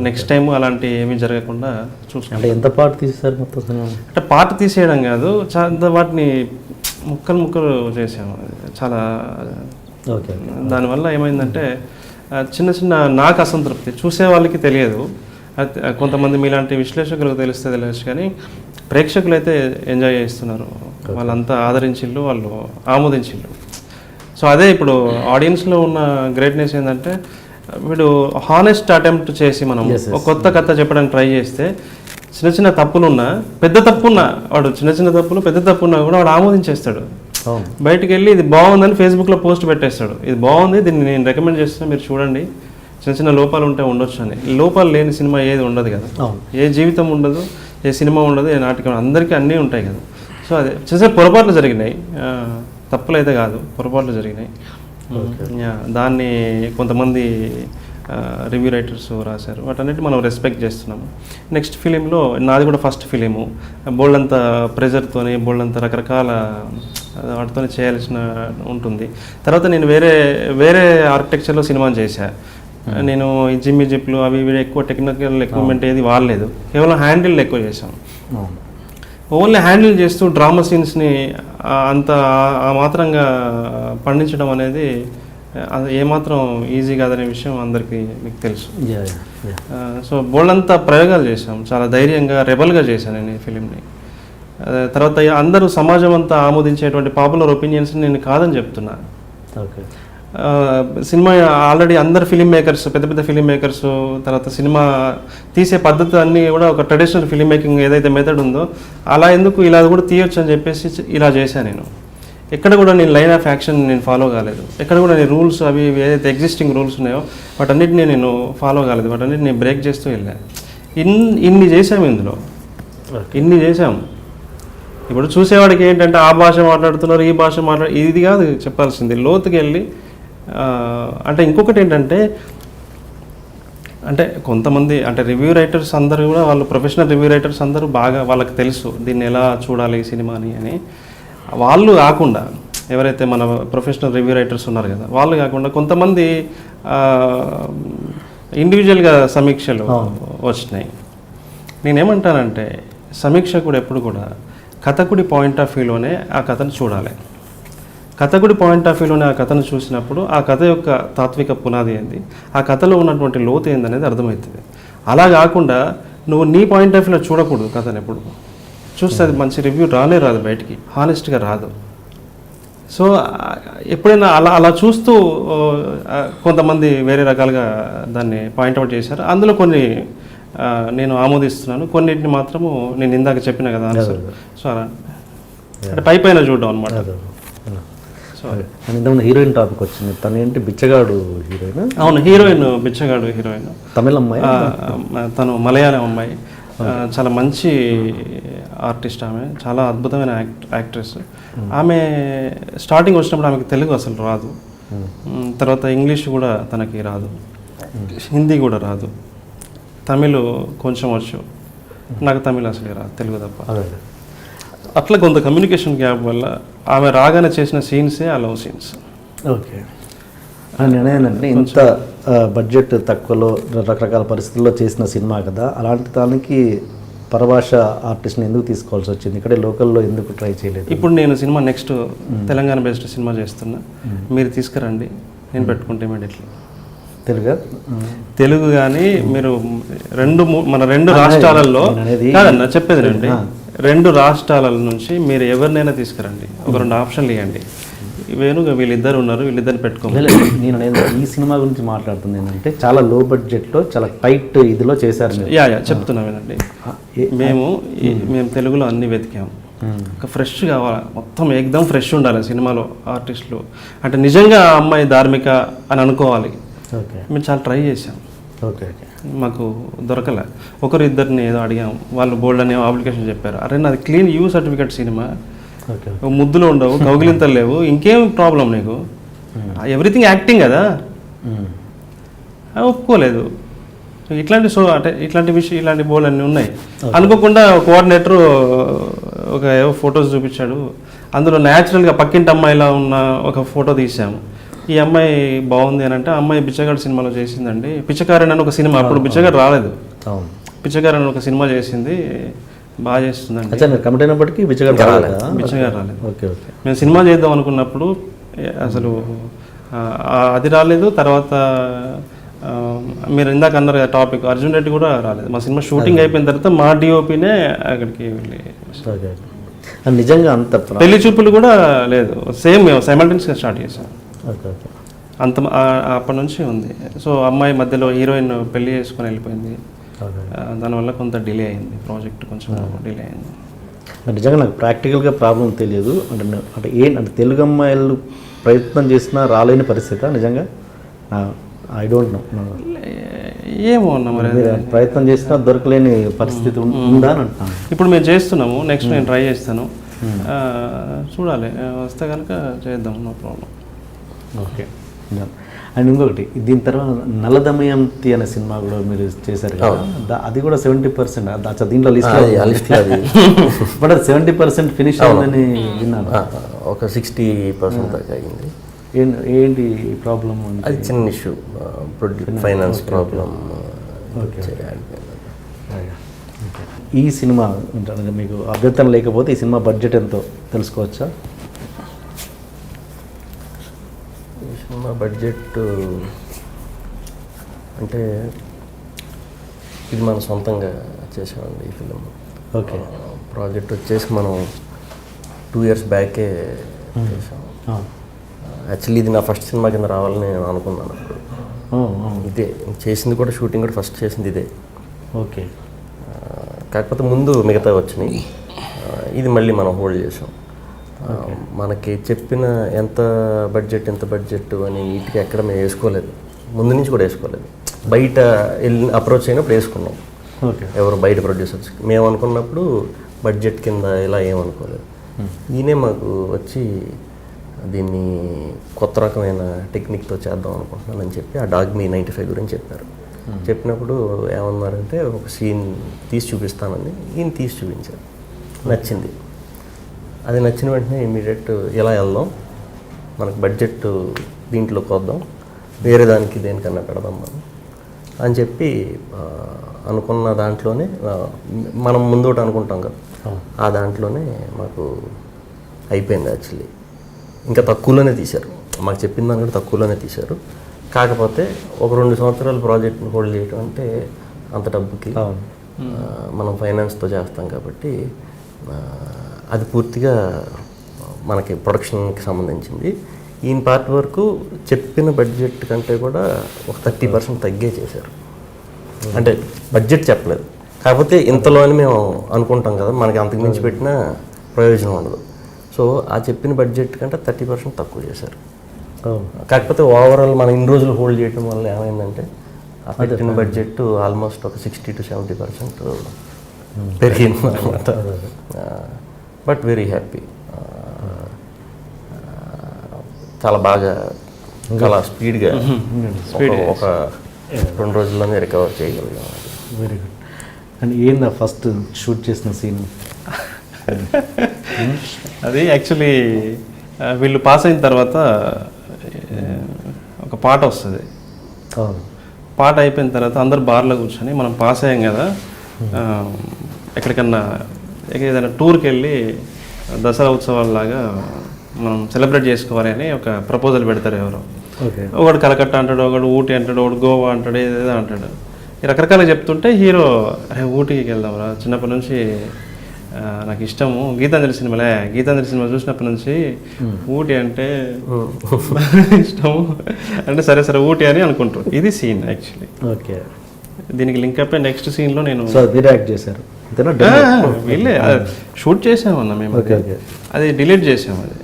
నెక్స్ట్ టైం అలాంటి ఏమీ జరగకుండా చూసుకుంటాం. అంటే ఎంత పాట తీసేసారు మొత్తం సినిమా? అంటే పాట తీసేయడం కాదు, వాటిని ముక్కలు చేసాము చాలా. ఓకే. దానివల్ల ఏమైందంటే చిన్న చిన్న నాకు అసంతృప్తి, చూసే వాళ్ళకి తెలియదు, కొంతమంది మీలాంటి విశ్లేషకులకు తెలియచ్చు, కానీ ప్రేక్షకులు అయితే ఎంజాయ్ చేస్తున్నారు, వాళ్ళంతా ఆదరించిళ్ళు, వాళ్ళు ఆమోదించిళ్ళు. సో అదే ఇప్పుడు ఆడియన్స్లో ఉన్న గ్రేట్నెస్ ఏంటంటే వీడు హానెస్ట్ అటెంప్ట్ చేసి మనం ఒక కొత్త కథ చెప్పడానికి ట్రై చేస్తే చిన్న చిన్న తప్పులున్నా పెద్ద తప్పున్నా వాడు చిన్న తప్పులు పెద్ద తప్పున్నా కూడా వాడు ఆమోదించేస్తాడు. బయటికి వెళ్ళి ఇది బాగుందని ఫేస్బుక్లో పోస్ట్ పెట్టేస్తాడు, ఇది బాగుంది, దీన్ని నేను రికమెండ్ చేస్తున్నా, మీరు చూడండి, చిన్న లోపాలు ఉంటే ఉండొచ్చు అని. లోపాలు లేని సినిమా ఏది ఉండదు కదా, ఏ జీవితం ఉండదు, ఏ సినిమా ఉండదు, ఏ నాటకం, అందరికీ అన్నీ ఉంటాయి కదా. సో అదే చిన్న పొరపాట్లు జరిగినాయి, తప్పులు అయితే కాదు, పొరపాట్లు జరిగినాయి. దాన్ని కొంతమంది రివ్యూ రైటర్స్ రాశారు, వాటన్నిటి మనం రెస్పెక్ట్ చేస్తున్నాము. నెక్స్ట్ ఫిలింలో నాది కూడా ఫస్ట్ ఫిలిము, బోల్డంత ప్రెజర్తోని బోల్డంత రకరకాల వాటితో చేయాల్సిన ఉంటుంది. తర్వాత నేను వేరే ఆర్కిటెక్చర్లో సినిమాని చేశాను. నేను ఈ జిమ్మి జిప్లు అవి ఇవి ఎక్కువ టెక్నికల్ ఎక్విప్మెంట్ ఏది వాడలేదు, కేవలం హ్యాండిల్ ఎక్కువ చేశాను. ఓన్లీ హ్యాండిల్ చేస్తూ డ్రామా సీన్స్ని అంత ఆ మాత్రంగా పండించడం అనేది అది ఏమాత్రం ఈజీ కాదనే విషయం అందరికీ మీకు తెలుసు. సో బోల్డంతా ప్రయోగాలు చేశాం, చాలా ధైర్యంగా రెబల్గా చేశాను నేను ఈ ఫిలింని. తర్వాత అందరూ సమాజం అంతా ఆమోదించేటువంటి పాపులర్ ఒపీనియన్స్ని నేను కాదని చెప్తున్నాను. ఓకే. సినిమా ఆల్రెడీ అందరు ఫిలిం మేకర్స్, పెద్ద ఫిలిం మేకర్స్, తర్వాత సినిమా తీసే పద్ధతి అన్నీ కూడా ఒక ట్రెడిషనల్ ఫిలిం మేకింగ్ ఏదైతే మెథడ్ ఉందో అలా ఎందుకు ఇలా కూడా తీయొచ్చు అని చెప్పేసి ఇలా చేశాను నేను. ఎక్కడ కూడా నేను లైన్ ఆఫ్ యాక్షన్ నేను ఫాలో కాలేదు, ఎక్కడ కూడా నేను రూల్స్ అవి ఏదైతే ఎగ్జిస్టింగ్ రూల్స్ ఉన్నాయో వాటన్నిటిని నేను ఫాలో కాలేదు, వాటన్నిటిని నేను బ్రేక్ చేస్తూ వెళ్ళాను. ఇన్ని చేసాము ఇందులో, ఇన్ని చేసాము. ఇప్పుడు చూసేవాడికి ఏంటంటే ఆ భాష మాట్లాడుతున్నారు, ఈ భాష ఇది కాదు చెప్పాల్సింది, లోతుకి వెళ్ళి. అంటే ఇంకొకటి ఏంటంటే అంటే కొంతమంది అంటే రివ్యూ రైటర్స్ అందరూ కూడా వాళ్ళు ప్రొఫెషనల్ రివ్యూ రైటర్స్ అందరూ బాగా వాళ్ళకి తెలుసు దీన్ని ఎలా చూడాలి ఈ సినిమాని అని. వాళ్ళు కాకుండా ఎవరైతే మన ప్రొఫెషనల్ రివ్యూ రైటర్స్ ఉన్నారు కదా, వాళ్ళు కాకుండా కొంతమంది ఇండివిజువల్గా సమీక్షలు వచ్చినాయి. నేనేమంటానంటే సమీక్షకుడు ఎప్పుడు కూడా కథకుడి పాయింట్ ఆఫ్ వ్యూలోనే ఆ కథను చూడాలి. కథకుడి పాయింట్ ఆఫ్ వ్యూలోనే ఆ కథను చూసినప్పుడు ఆ కథ యొక్క తాత్విక పునాది ఏంది, ఆ కథలో ఉన్నటువంటి లోతు ఏందనేది అర్థమవుతుంది. అలా కాకుండా నువ్వు నీ పాయింట్ ఆఫ్ వ్యూలో చూడకూడదు కథను. ఎప్పుడు చూస్తే అది మంచి రివ్యూ రాదు, బయటికి హానెస్ట్గా రాదు. సో ఎప్పుడైనా అలా చూస్తూ కొంతమంది వేరే రకాలుగా దాన్ని పాయింట్అవుట్ చేశారు. అందులో కొన్ని నేను ఆమోదిస్తున్నాను, కొన్నిటిని మాత్రము నేను ఇందాక చెప్పిన కదా ఆన్సర్. సో అలా అంటే పైన చూడడం అనమాట. ఇంతకుముందు హీరోయిన్ టాపిక్ వచ్చింది, తను ఏంటి బిచ్చగాడు హీరోయిన్? అవును, హీరోయిన్ బిచ్చగాడు హీరోయిన్, తమిళ అమ్మాయి, తను మలయాళం అమ్మాయి, చాలా మంచి ఆర్టిస్ట్, ఆమె చాలా అద్భుతమైన యాక్ట్రెస్. ఆమె స్టార్టింగ్ వచ్చినప్పుడు ఆమెకు తెలుగు అసలు రాదు, తర్వాత ఇంగ్లీష్ కూడా తనకి రాదు, హిందీ కూడా రాదు, తమిళ్ కొంచెం వచ్చు, నాకు తమిళ్ అసలు రాదు, తెలుగు తప్ప. అట్లా కొంత కమ్యూనికేషన్ గ్యాప్ వల్ల ఆమె రాగానే చేసిన సీన్సే ఆ లవ్ సీన్స్. ఓకే. నేనేనంటే ఇంత బడ్జెట్ తక్కువలో రకరకాల పరిస్థితుల్లో చేసిన సినిమా కదా, అలాంటి దానికి పరభాష ఆర్టిస్ట్ని ఎందుకు తీసుకోవాల్సి వచ్చింది? ఇక్కడే లోకల్లో ఎందుకు ట్రై చేయలేదు? ఇప్పుడు నేను cinema next Telangana based cinema చేస్తున్నా, మీరు తీసుకురండి, నేను పెట్టుకుంటే ఇమీడియట్లీ. తెలుగు కానీ మీరు మన రెండు రాష్ట్రాలలో కాదన్నా చెప్పేది రండి, 2 రాష్ట్రాల నుంచి మీరు ఎవరినైనా తీసుకురండి, ఒక 2 ఆప్షన్లు ఇవ్వండి, వేణుగా వీళ్ళిద్దరు ఉన్నారు, వీళ్ళిద్దరిని పెట్టుకోవాలి. నేను ఈ సినిమా గురించి మాట్లాడుతుంది ఏంటంటే చాలా లో బడ్జెట్లో చాలా టైట్ ఇదిలో చేశారు. చెప్తున్నాం ఏంటండి, మేము తెలుగులో అన్ని వెతికాము, ఒక ఫ్రెష్ కావాలి, మొత్తం ఏకదం ఫ్రెష్ ఉండాలి సినిమాలో ఆర్టిస్టులు, అంటే నిజంగా ఆ అమ్మాయి ధార్మిక అని అనుకోవాలి. మేము చాలా ట్రై చేసాం, ఓకే ఓకే మాకు దొరకలే. ఒకరు ఇద్దరిని ఏదో అడిగాం, వాళ్ళు బోల్డ్ అనే అప్లికేషన్ చెప్పారు. అరే నాది clean you certificate cinema, okay ముద్దులు ఉండవు, కౌగిలింతలు లేవు, ఇంకేం ప్రాబ్లం నీకు, ఎవ్రీథింగ్ యాక్టింగ్ కదా, ఒప్పుకోలేదు. ఇట్లాంటి అంటే ఇట్లాంటి విషయం, ఇలాంటి బోల్డ్ అన్నీ ఉన్నాయి. అనుకోకుండా కోఆర్డినేటర్ ఒక ఏవో ఫొటోస్ చూపించాడు, అందులో న్యాచురల్గా పక్కింటి అమ్మాయిలా ఉన్న ఒక ఫోటో తీసాము. ఈ అమ్మాయి బాగుంది అని అంటే, అమ్మాయి బిచ్చగాడు సినిమాలో చేసిందండి, పిచ్చకారన్ అని ఒక సినిమా, అప్పుడు బిచ్చగాడు రాలేదు, అవును పిచ్చకారన్ అని ఒక సినిమా చేసింది, బాగా చేస్తుందండి. అచ్చా మీరు కమిట్ అయినప్పటికీ బిచ్చగాడు రాలేదు. బిచ్చగాడు రాలేదు. ఓకే ఓకే మేము సినిమా చేద్దాం అనుకున్నప్పుడు అసలు అది రాలేదు. తర్వాత మీరు ఇందాక అన్నారు కదా టాపిక్, అర్జున్ రెడ్డి కూడా రాలేదు. మా సినిమా షూటింగ్ అయిపోయిన తర్వాత మా డిఓపినే అక్కడికి వెళ్ళి, ఓకే అది నిజంగా అంత పెళ్లి చూపులు కూడా లేదు, సేమ్ మేము సైమల్టేనియస్గా స్టార్ట్ చేసాం. ఓకే ఓకే అంత అప్పటి నుంచి ఉంది. సో అమ్మాయి మధ్యలో హీరోయిన్ పెళ్లి చేసుకొని వెళ్ళిపోయింది, దానివల్ల కొంత డిలే అయింది, ప్రాజెక్ట్ కొంచెం డిలే అయింది. నిజంగా నాకు ప్రాక్టికల్గా ప్రాబ్లం తెలియదు అంటే అంటే తెలుగు అమ్మాయిలు ప్రయత్నం చేసినా రాలేని పరిస్థితి నిజంగా ఐ డోంట్ నో. ఏమో అన్న మరి, ప్రయత్నం చేసినా దొరకలేని పరిస్థితి ఉందా అని అంటున్నాను. ఇప్పుడు మేము చేస్తున్నాము, నెక్స్ట్ నేను ట్రై చేస్తాను, చూడాలి, వస్తే కనుక చేద్దాం, నో ప్రాబ్లం. ఓకే అండ్ ఇంకొకటి, దీని తర్వాత నల్ల దమయంతి అనే సినిమా కూడా మీరు చేశారు కదా, అది కూడా 70% అచ్చా దీంట్లో లిస్ట్ బట్ అది 70% ఫినిష్ అయిందని విన్నాను. ఒక 60% దాకా అయింది. ఏంటి ప్రాబ్లమ్? అది చిన్న ఇష్యూ, ఫైనాన్స్ ప్రాబ్లం. ఈ సినిమా మీకు అభ్యంతరం లేకపోతే ఈ సినిమా బడ్జెట్ ఎంతో తెలుసుకోవచ్చా? ఈ సినిమా బడ్జెట్ అంటే ఇది మనం సొంతంగా చేసామండి ఈ ఫిలిం. ఓకే ప్రాజెక్ట్ వచ్చేసి మనం 2 years బ్యాకే చేసాం. యాక్చువల్లీ ఇది నా ఫస్ట్ సినిమా కింద రావాలని నేను అనుకున్నాను అప్పుడు. ఇదే చేసింది కూడా, షూటింగ్ కూడా ఫస్ట్ చేసింది ఇదే. ఓకే కాకపోతే ముందు మిగతా వచ్చినాయి, ఇది మళ్ళీ మనం హోల్డ్ చేసాం. మనకి చెప్పిన ఎంత బడ్జెట్ అని వీటికి ఎక్కడ మేము వేసుకోలేదు, ముందు నుంచి కూడా వేసుకోలేదు. బయట వెళ్ళి అప్రోచ్ అయినప్పుడు వేసుకున్నాం, ఓకే ఎవరు బయట ప్రొడ్యూసర్స్. మేము అనుకున్నప్పుడు బడ్జెట్ కింద ఇలా ఏమనుకోలేదు. ఈయనే మాకు వచ్చి దీన్ని కొత్త రకమైన టెక్నిక్తో చేద్దాం అనుకుంటున్నానని చెప్పి ఆ డాగ్మీ 95 గురించి చెప్పారు. చెప్పినప్పుడు ఏమన్నారంటే ఒక సీన్ తీసి చూపిస్తానని ఈయన తీసి చూపించారు, నచ్చింది. అది నచ్చిన వెంటనే ఇమీడియట్ ఇలా వెళ్దాం, మనకు బడ్జెట్ దీంట్లోకి వద్దాం, వేరే దానికి దేనికన్నా పెడదాం మనం అని చెప్పి అనుకున్న దాంట్లోనే మనం ముందోటి అనుకుంటాం కదా, ఆ దాంట్లోనే మాకు అయిపోయింది. యాక్చువల్లీ ఇంకా తక్కువలోనే తీశారు, మాకు చెప్పిన దాని కూడా తక్కువలోనే తీశారు. కాకపోతే ఒక 2 సంవత్సరాలు ప్రాజెక్ట్ని హోల్డ్ చేయడం అంటే అంత డబ్బుకి మనం ఫైనాన్స్తో చేస్తాం కాబట్టి అది పూర్తిగా మనకి ప్రొడక్షన్కి సంబంధించింది. ఈయన పార్ట్ వరకు చెప్పిన బడ్జెట్ కంటే కూడా ఒక 30% తగ్గే చేశారు. అంటే బడ్జెట్ చెప్పలేదు, కాకపోతే ఇంతలో అని మేము అనుకుంటాం కదా, మనకి అంతకు మించి పెట్టినా ప్రయోజనం ఉండదు. సో ఆ చెప్పిన బడ్జెట్ కంటే 30% తక్కువ చేశారు. కాకపోతే ఓవరాల్ మనం ఇన్ని రోజులు హోల్డ్ చేయడం వల్ల ఏమైందంటే ఆ పెట్టిన బడ్జెట్ ఆల్మోస్ట్ ఒక 60 to 70% పెరిగింది అనమాట. బట్ వెరీ హ్యాపీ, చాలా బాగా, చాలా స్పీడ్గా ఒక 2 రోజుల్లోనే రికవర్ చేయగలిగాం. Very good. అండ్ ఏందా ఫస్ట్ షూట్ చేసిన సీన్? అది యాక్చువల్లీ వీళ్ళు పాస్ అయిన తర్వాత ఒక పాట వస్తుంది. పాట అయిపోయిన తర్వాత అందరు బార్లో కూర్చొని మనం పాస్ అయ్యాం కదా, ఎక్కడికన్నా ఏదైనా టూర్కి వెళ్ళి దసరా ఉత్సవాలలాగా మనం సెలబ్రేట్ చేసుకోవాలి అని ఒక ప్రపోజల్ పెడతారు ఎవరో. ఒకడు కలకత్తా అంటాడు, ఒకడు ఊటీ అంటాడు, ఒకడు గోవా అంటాడు, ఏదేదో అంటాడు. ఈ రకరకాలుగా చెప్తుంటే హీరో ఊటీకి వెళ్దాం రా, చిన్నప్పటి నుంచి నాకు ఇష్టము, గీతాంజలి సినిమా చూసినప్పటి నుంచి ఊటీ అంటే ఇష్టము అంటే సరే ఊటీ అని అనుకుంటారు. ఇది సీన్ యాక్చువల్లీ. ఓకే, దీనికి లింక్ అప్ నెక్స్ట్ సీన్లో నేను రియాక్ట్ చేశారు, వీళ్ళే షూట్ చేసామన్నా మేము, అది డిలీట్ చేసాము. అది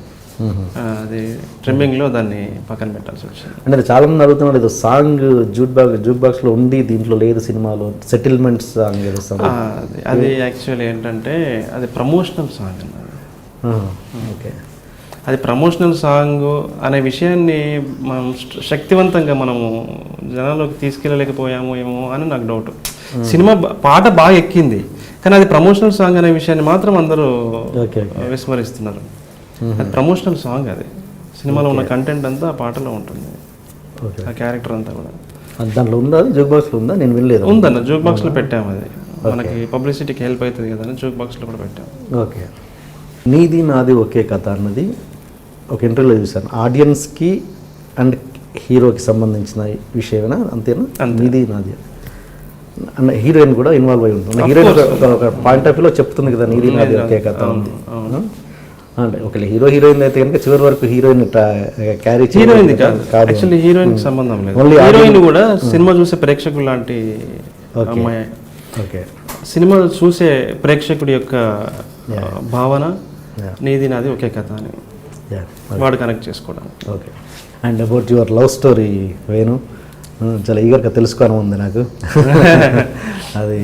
అది ట్రిమ్మింగ్లో దాన్ని పక్కన పెట్టాల్సి వచ్చింది. అంటే అది చాలా మంది అడుగుతున్నారు, ఏదో సాంగ్ జూట్ బాక్స్లో ఉంది దీంట్లో లేదు సినిమాలో, సెటిల్మెంట్ సాంగ్ ఏదో సాంగ్. అది యాక్చువల్లీ ఏంటంటే అది ప్రమోషనల్ సాంగ్ అన్నది. ఓకే, అది ప్రమోషనల్ సాంగ్ అనే విషయాన్ని మనం శక్తివంతంగా మనము జనాల్లోకి తీసుకెళ్ళలేకపోయాము ఏమో అని నాకు డౌట్. సినిమా పాట బాగా ఎక్కింది, కానీ అది ప్రమోషనల్ సాంగ్ అనే విషయాన్ని మాత్రం అందరూ విస్మరిస్తున్నారు. అది ప్రమోషనల్ సాంగ్, అది సినిమాలో ఉన్న కంటెంట్ అంతా ఆ పాటలో ఉంటుంది, ఆ క్యారెక్టర్ అంతా కూడా. దాంట్లో ఉందా, అది జూక్ బాక్స్లో ఉందా? నేను వినలేదు. ఉందన్న, జూక్ బాక్స్లో పెట్టాము. అది మనకి పబ్లిసిటీకి హెల్ప్ అవుతుంది కదా అని జూక్ బాక్స్లో కూడా పెట్టాము. ఓకే, నీది నాది ఒకే కథ అన్నది ఒక ఇంటర్వ్యూలో చూశాను. ఆడియన్స్కి అండ్ హీరోకి సంబంధించిన విషయమేనా, అంతేనా? నీది నాది అన్న హీరోయిన్ కూడా ఇన్వాల్వ్ అయి ఉంటుంది. హీరోయిన్ ఒక పాయింట్ ఆఫ్ వ్యూలో చెప్తుంది కదా, నీది నాది ఒకే కథ ఉంది అంటే. ఒకవేళ హీరోయిన్ అయితే కనుక చివరి వరకు హీరోయిన్ క్యారీ హీరోయిన్ కాదు, యాక్చువల్లీ హీరోయిన్ సంబంధం లేదు. హీరోయిన్ కూడా సినిమా చూసే ప్రేక్షకులు లాంటి అమ్మాయి. ఓకే, సినిమా చూసే ప్రేక్షకుడి యొక్క భావన నీది నాది ఒకే కథ అని వాడు కనెక్ట్ చేసుకోవడం. Okay, and about your love story Venu, చాలా ఈగర్గా తెలుసుకోవడం ఉంది నాకు. అది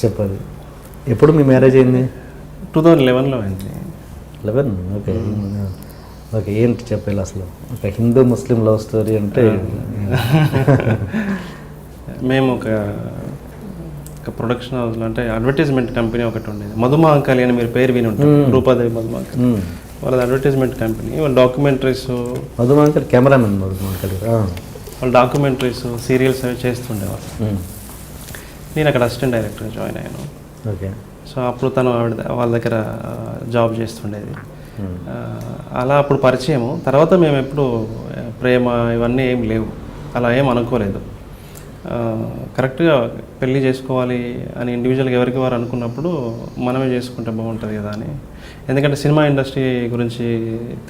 చెప్పాలి. ఎప్పుడు మీ మ్యారేజ్ అయింది? 2011లో అయింది. 11? ఓకే. ఓకే, ఏంటి చెప్పాలి అసలు ఒక హిందూ ముస్లిం లవ్ స్టోరీ అంటే? మేము ఒక ప్రొడక్షన్ హౌస్లో, అంటే అడ్వర్టైజ్మెంట్ కంపెనీ ఒకటి ఉండేది, మధుమాంకాళి అని మీరు పేరు విని ఉంటారు, రూపాదేవి మధుమాంకాళి. వాళ్ళది అడ్వర్టైజ్మెంట్ కంపెనీ. వాళ్ళ డాక్యుమెంటరీస్, మధుమాంకాళి కెమెరామెన్ మధుమాంకాళి, వాళ్ళ డాక్యుమెంటరీస్, సీరియల్స్ అవి చేస్తుండేవాళ్ళు. నేను అక్కడ అసిస్టెంట్ డైరెక్టర్ జాయిన్ అయ్యాను. ఓకే, సో అప్పుడు తను వాళ్ళ దగ్గర జాబ్ చేస్తుండేది. అలా అప్పుడు పరిచయము. తర్వాత మేము ఎప్పుడు ప్రేమ ఇవన్నీ ఏం లేవు, అలా ఏం అనుకోలేదు. కరెక్ట్గా పెళ్ళి చేసుకోవాలి అని ఇండివిజువల్గా ఎవరికి వారు అనుకున్నప్పుడు మనమే చేసుకుంటే బాగుంటుంది కదా అని. ఎందుకంటే సినిమా ఇండస్ట్రీ గురించి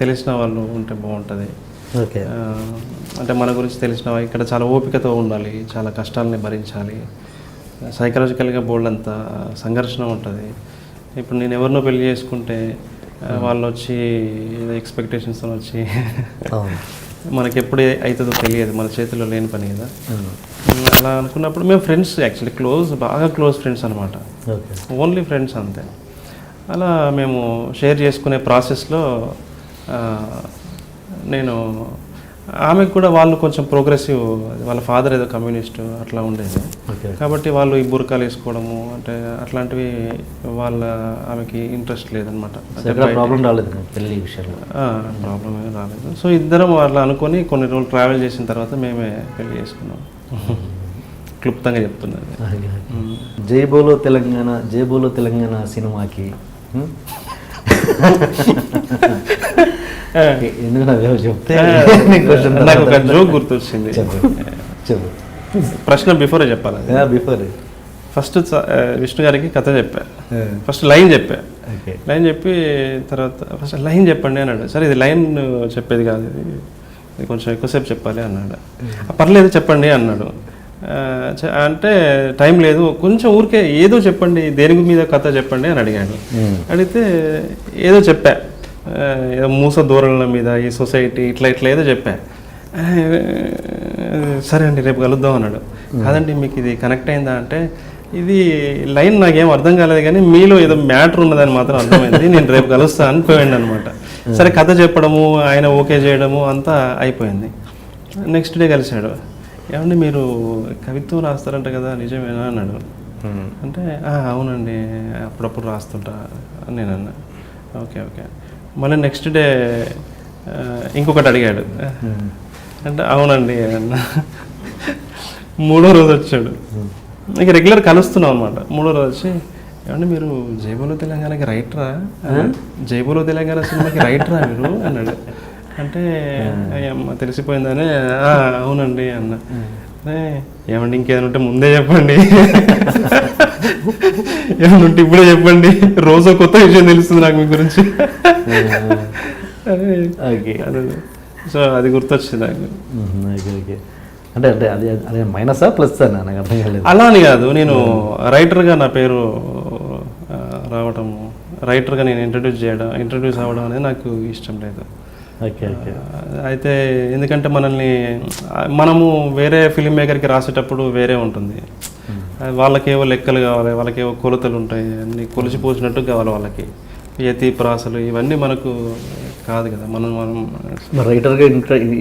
తెలిసిన వాళ్ళు ఉంటే బాగుంటుంది. ఓకే, అంటే మన గురించి తెలిసిన ఇక్కడ చాలా ఓపికతో ఉండాలి, చాలా కష్టాలని భరించాలి, సైకలాజికల్గా బోల్డ్ అంత సంఘర్షణ ఉంటుంది. ఇప్పుడు నేను ఎవరినో పెళ్లి చేసుకుంటే వాళ్ళు వచ్చి ఎక్స్పెక్టేషన్స్ వచ్చి మనకి ఎప్పుడు అవుతుందో తెలియదు, మన చేతిలో లేని పని కదా. అలా అనుకున్నప్పుడు మేము ఫ్రెండ్స్, యాక్చువల్లీ బాగా క్లోజ్ ఫ్రెండ్స్ అనమాట, ఓన్లీ ఫ్రెండ్స్ అంతే. అలా మేము షేర్ చేసుకునే ప్రాసెస్లో నేను ఆమెకు కూడా వాళ్ళు కొంచెం ప్రోగ్రెసివ్, వాళ్ళ ఫాదర్ ఏదో కమ్యూనిస్ట్ అట్లా ఉండేది కాబట్టి వాళ్ళు ఈ బుర్కాలు వేసుకోవడము అంటే అట్లాంటివి ఆమెకి ఇంట్రెస్ట్ లేదనమాట. ప్రాబ్లం రాలేదు పెళ్లి విషయంలో, ప్రాబ్లం ఏం రాలేదు. సో ఇద్దరం అట్లా అనుకొని కొన్ని రోజులు ట్రావెల్ చేసిన తర్వాత మేమే పెళ్లి చేసుకున్నాం. క్లుప్తంగా చెప్తున్నది. జైబోలో తెలంగాణ సినిమాకి చెప్తే నాకు ఒక జోక్ గుర్తొచ్చింది. ప్రశ్న బిఫోరే చెప్పాలి. ఫస్ట్ విష్ణు గారికి కథ చెప్పా, ఫస్ట్ లైన్ చెప్పి తర్వాత ఫస్ట్ లైన్ చెప్పండి అన్నాడు. సరే ఇది లైన్ చెప్పేది కాదు, ఇది కొంచెం ఎక్కువసేపు చెప్పాలి అన్నాడు. పర్లేదు చెప్పండి అన్నాడు. అంటే టైం లేదు, కొంచెం ఊరికే ఏదో చెప్పండి, దేని మీద కథ చెప్పండి అని అడిగాడు. అడిగితే ఏదో చెప్పా, ఏదో మూస ధోరణుల మీద, ఈ సొసైటీ ఇట్లా ఏదో చెప్పా. సరే అండి రేపు కలుద్దాం అన్నాడు. కాదండి మీకు ఇది కనెక్ట్ అయిందా అంటే, ఇది లైన్ నాకేం అర్థం కాలేదు కానీ మీలో ఏదో మ్యాటర్ ఉన్నదని మాత్రం అర్థమైంది, నేను రేపు కలుస్తా అనుకోండి అనమాట. సరే కథ చెప్పడము, ఆయన ఓకే చేయడము అంతా అయిపోయింది. నెక్స్ట్ డే కలిశాడు. ఏమండి మీరు కవిత్వం రాస్తారంట కదా, నిజమేనా అన్నాడు. అంటే అవునండి అప్పుడప్పుడు రాస్తుంటా అని నేను అన్నా. ఓకే మళ్ళీ నెక్స్ట్ డే ఇంకొకటి అడిగాడు. అంటే అవునండి అన్న. మూడో రోజు వచ్చాడు. ఇక రెగ్యులర్ కలుస్తున్నాం అనమాట. మూడో రోజు వచ్చి ఏమంటే మీరు జైబోలో తెలంగాణకి రైటరా, జైబోలో తెలంగాణ సినిమాకి రైటరా మీరు అన్నాడు. అంటే అమ్మ తెలిసిపోయిందని అవునండి అన్న. ఏమండి ఇంకేమైనా ఉంటే ముందే చెప్పండి, ఏమన్నా ఉంటే ఇప్పుడే చెప్పండి, రోజు కొత్త విషయం తెలుస్తుంది నాకు మీ గురించి. సో అది గుర్తొచ్చింది నాకు. అంటే అంటే అదే మైనసా ప్లస్ అని నాకు అర్థం కాలేదు. అలా అని కాదు, నేను రైటర్గా నా పేరు రావటము రైటర్గా నేను ఇంట్రడ్యూస్ అవ్వడం అనేది నాకు ఇష్టం లేదు. Okay okay. అయితే ఎందుకంటే మనము వేరే ఫిలిం మేకర్కి రాసేటప్పుడు వేరే ఉంటుంది. వాళ్ళకేవో లెక్కలు కావాలి, వాళ్ళకేవో కొలతలు ఉంటాయి, అన్ని కొలిచిపోసినట్టు కావాలి వాళ్ళకి. యతి ప్రాసలు ఇవన్నీ మనకు కాదు కదా. మనం రైటర్గా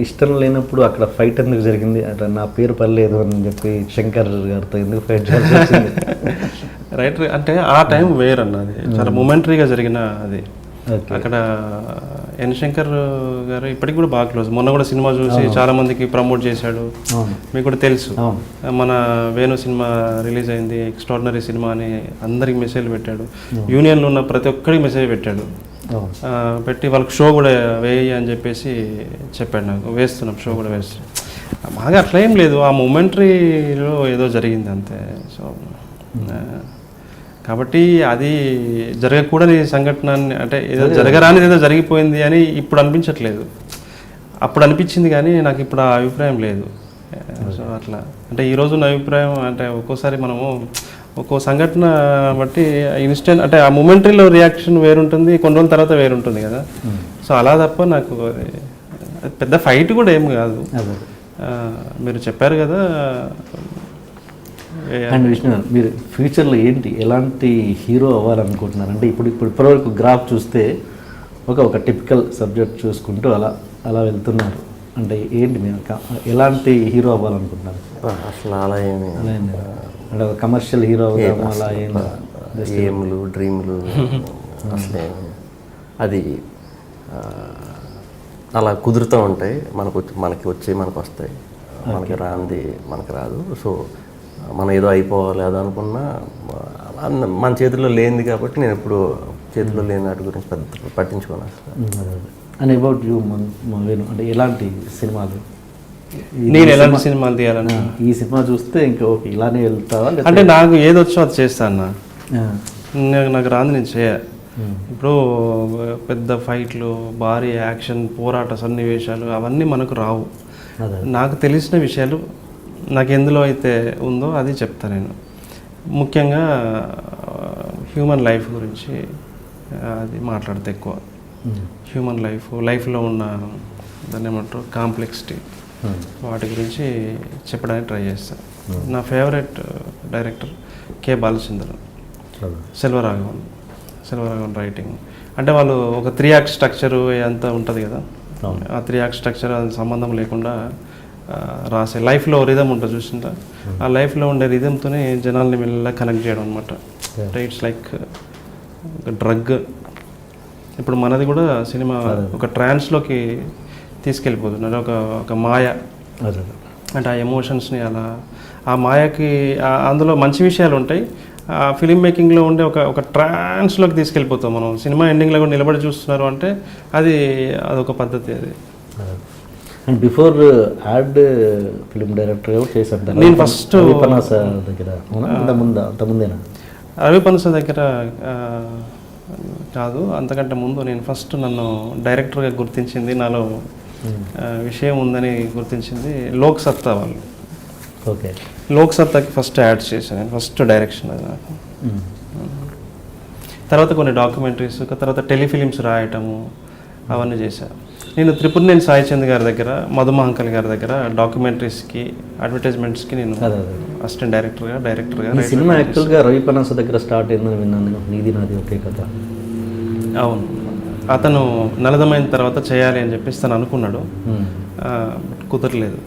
ఇష్టం లేనప్పుడు అక్కడ ఫైట్ ఎందుకు జరిగింది? అట్లా నా పేరు పర్లేదు అని చెప్పి శంకర్ గారితో ఎందుకు ఫైట్ చేయాల్సి వచ్చింది? రైటర్ అంటే ఆ టైం వేరన్న, అది చాలా మొమెంటరీగా జరిగిన అది. అక్కడ ఎన్ శంకర్ గారు ఇప్పటికి కూడా బాగా క్లోజ్. మొన్న కూడా సినిమా చూసి చాలా మందికి ప్రమోట్ చేశాడు, మీకు కూడా తెలుసు. మన వేణు సినిమా రిలీజ్ అయింది, ఎక్స్ట్రాడినరీ సినిమా అని అందరికి మెసేజ్ పెట్టాడు. యూనియన్లో ఉన్న ప్రతి ఒక్కరికి మెసేజ్ పెట్టాడు. పెట్టి వాళ్ళకి షో కూడా వేయి అని చెప్పేసి చెప్పాడు నాకు. వేస్తున్నాం, షో కూడా వేస్తున్నాం. బాగా అట్లా ఏం లేదు, ఆ మొమెంటరీలో ఏదో జరిగింది అంతే. సో కాబట్టి అది జరగకూడని సంఘటన అంటే ఏదో జరగరానిది ఏదో జరిగిపోయింది అని ఇప్పుడు అనిపించట్లేదు. అప్పుడు అనిపించింది కానీ నాకు ఇప్పుడు ఆ అభిప్రాయం లేదు. సో అట్లా అంటే ఈరోజు నా అభిప్రాయం అంటే ఒక్కోసారి మనము ఒక్కో సంఘటన బట్టి ఇన్స్టెంట్ అంటే ఆ మొమెంటరీలో రియాక్షన్ వేరుంటుంది, కొన్ని రోజుల తర్వాత వేరుంటుంది కదా. సో అలా తప్ప నాకు పెద్ద ఫైట్ కూడా ఏం కాదు. మీరు చెప్పారు కదా. అండ్ విష్ణు గారు, మీరు ఫ్యూచర్లో ఏంటి ఎలాంటి హీరో అవ్వాలనుకుంటున్నారు? అంటే ఇప్పటివరకు గ్రాఫ్ చూస్తే ఒక టిపికల్ సబ్జెక్ట్ చూసుకుంటూ అలా వెళ్తున్నారు. అంటే ఏంటి మీరు ఎలాంటి హీరో అవ్వాలనుకుంటున్నారు? అసలు అలా ఏమి అంటే ఒక కమర్షియల్ హీరో అవుదాము అలా ఏములు డ్రీములు అసలే అది అలా కుదురుతూ ఉంటాయి. మనకి వస్తాయి, మనకి రాంది మనకి రాదు. సో మనం ఏదో అయిపోవాలి అది అనుకున్నా మన చేతిలో లేనిది కాబట్టి నేను ఎప్పుడు చేతిలో లేని వాటి గురించి పట్టించుకోను అసలు. అండ్ అబౌట్ యూ వేణు, అంటే ఎలాంటి సినిమాలు నేను ఎలాంటి సినిమాలు తీయాలని ఈ సినిమా చూస్తే ఇంకా ఓకే ఇలానే వెళ్తావా? అంటే నాకు ఏది వచ్చో అది చేస్తాను. నాకు రాంది నేను చేయ. ఇప్పుడు పెద్ద ఫైట్లు, భారీ యాక్షన్, పోరాట సన్నివేశాలు అవన్నీ మనకు రావు. నాకు తెలిసిన విషయాలు నాకు ఎందులో అయితే ఉందో అది చెప్తాను నేను. ముఖ్యంగా హ్యూమన్ లైఫ్ గురించి అది మాట్లాడితే ఎక్కువ. హ్యూమన్ లైఫ్లో ఉన్న దాన్ని ఏమంటారు కాంప్లెక్సిటీ, వాటి గురించి చెప్పడానికి ట్రై చేస్తాను. నా favourite director K Balachandran, Selvaraghavan writing. అంటే వాళ్ళు ఒక 3 యాక్ట్ స్ట్రక్చరు అంతా ఉంటుంది కదా. ఆ 3 యాక్ట్ స్ట్రక్చర్ అది సంబంధం లేకుండా రాసే లైఫ్లో రిథమ్ ఉంటుంది చూసిందా, ఆ లైఫ్లో ఉండే రిథమ్తోనే జనాల్ని మెల్లగా కనెక్ట్ చేయడం అనమాట. అంటే ఇట్స్ లైక్ డ్రగ్. ఇప్పుడు మనది కూడా సినిమా ఒక ట్రాన్స్లోకి తీసుకెళ్ళిపోతున్నారు, ఒక మాయ. అంటే ఆ ఎమోషన్స్ని అలా ఆ మాయకి అందులో మంచి విషయాలు ఉంటాయి. ఆ ఫిలిం మేకింగ్లో ఉండే ఒక ట్రాన్స్లోకి తీసుకెళ్ళిపోతాం మనం. సినిమా ఎండింగ్లో కూడా నిలబడి చూస్తున్నారు అంటే అదొక పద్ధతి. అది and before ad film director ఎవరు చేశారు? నేను ఫస్ట్ పనాస దగ్గర అంతముందేనా? రవి పనస దగ్గర కాదు, అంతకంటే ముందు. నేను ఫస్ట్ నన్ను డైరెక్టర్గా గుర్తించింది, నాలో విషయం ఉందని గుర్తించింది లోక్ సత్తా వాళ్ళు. ఓకే, లోక్ సత్తాకి ఫస్ట్ యాడ్స్ చేశాను నేను, ఫస్ట్ డైరెక్షన్ అది నాకు. తర్వాత కొన్ని డాక్యుమెంటరీస్, తర్వాత టెలిఫిలిమ్స్ రాయటము అవన్నీ చేశాను నేను. త్రిపురనేని సాయిచంద్ గారి దగ్గర, మధుమహంకల్ గారి దగ్గర డాక్యుమెంటరీస్కి, అడ్వర్టైజ్మెంట్స్కి నేను అసిస్టెంట్ డైరెక్టర్గా. ఈ సినిమా యాక్చువల్గా రవి పనాస దగ్గర స్టార్ట్ అయిందని విన్నాను, నీది నాది ఒకే కథ. అవును, అతను నలదమైన తర్వాత చేయాలి అని చెప్పేసి తను అనుకున్నాడు, కుదరలేదు.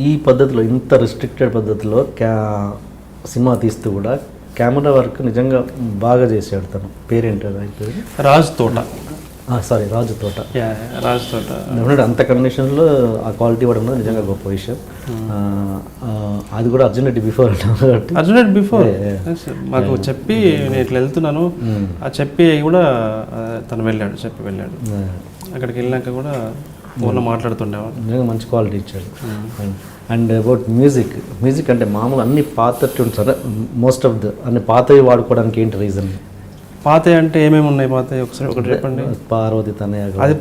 ఈ పద్ధతిలో, ఇంత రిస్ట్రిక్టెడ్ పద్ధతిలో సినిమా తీస్తూ కూడా కెమెరా వర్క్ నిజంగా బాగా చేశాడు. తను పేరేంటి అయిపోయింది? రాజు తోట. రాజు తోట. అంత కండిషన్లో ఆ క్వాలిటీ ఇవ్వడం నిజంగా గొప్ప విషయం. అది కూడా అర్జున్ రెడ్డి బిఫోర్ మాకు చెప్పి నేను ఇట్లా వెళ్తున్నాను, ఆ చెప్పి కూడా తను చెప్పి వెళ్ళాడు. అక్కడికి వెళ్ళాక కూడా ఫోన్లో మాట్లాడుతుండేవాడు. నిజంగా మంచి క్వాలిటీ ఇచ్చాడు. అండ్ అబౌట్ మ్యూజిక్ అంటే మామూలు అన్ని పాత ట్యూన్స్, మోస్ట్ ఆఫ్ అన్ని పాతవి వాడుకోవడానికి ఏంటి రీజన్? పాత అంటే ఏమేమి ఉన్నాయి? పాత ఒకటి చెప్పండి. పార్వతి తనయ, అది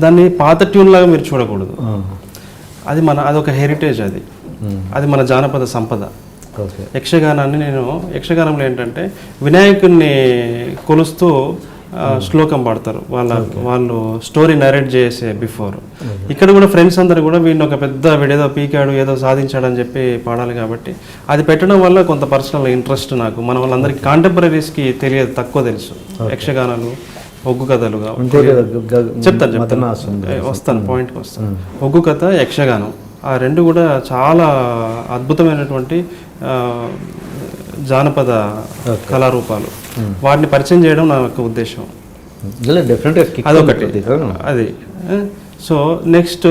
దాన్ని పాత ట్యూన్ లాగా మీరు చూడకూడదు. అది అదొక హెరిటేజ్, అది మన జానపద సంపద. ఓకే. యక్షగానాన్ని నేను యక్షగానంలో ఏంటంటే వినాయకుడిని కొలుస్తూ శ్లోకం పాడతారు వాళ్ళు స్టోరీ నరేట్ చేసే బిఫోర్. ఇక్కడ కూడా ఫ్రెండ్స్ అందరు కూడా వీడిని ఒక పెద్ద వీడేదో పీకాడు ఏదో సాధించాడు అని చెప్పి పాడాలి కాబట్టి అది పెట్టడం వల్ల కొంత పర్సనల్ ఇంట్రెస్ట్ నాకు. మన వాళ్ళందరికీ కాంటెంపరీస్కి తెలియదు, తక్కువ తెలుసు యక్షగానాలు, ఒగ్గు కథలుగా. చెప్తాను వస్తాను పాయింట్కి వస్తాను. ఒగ్గు కథ, యక్షగానం ఆ రెండు కూడా చాలా అద్భుతమైనటువంటి జానపద కళారూపాలు. వాటిని పరిచయం చేయడం నా యొక్క ఉద్దేశం. అదొకటి అది. సో నెక్స్ట్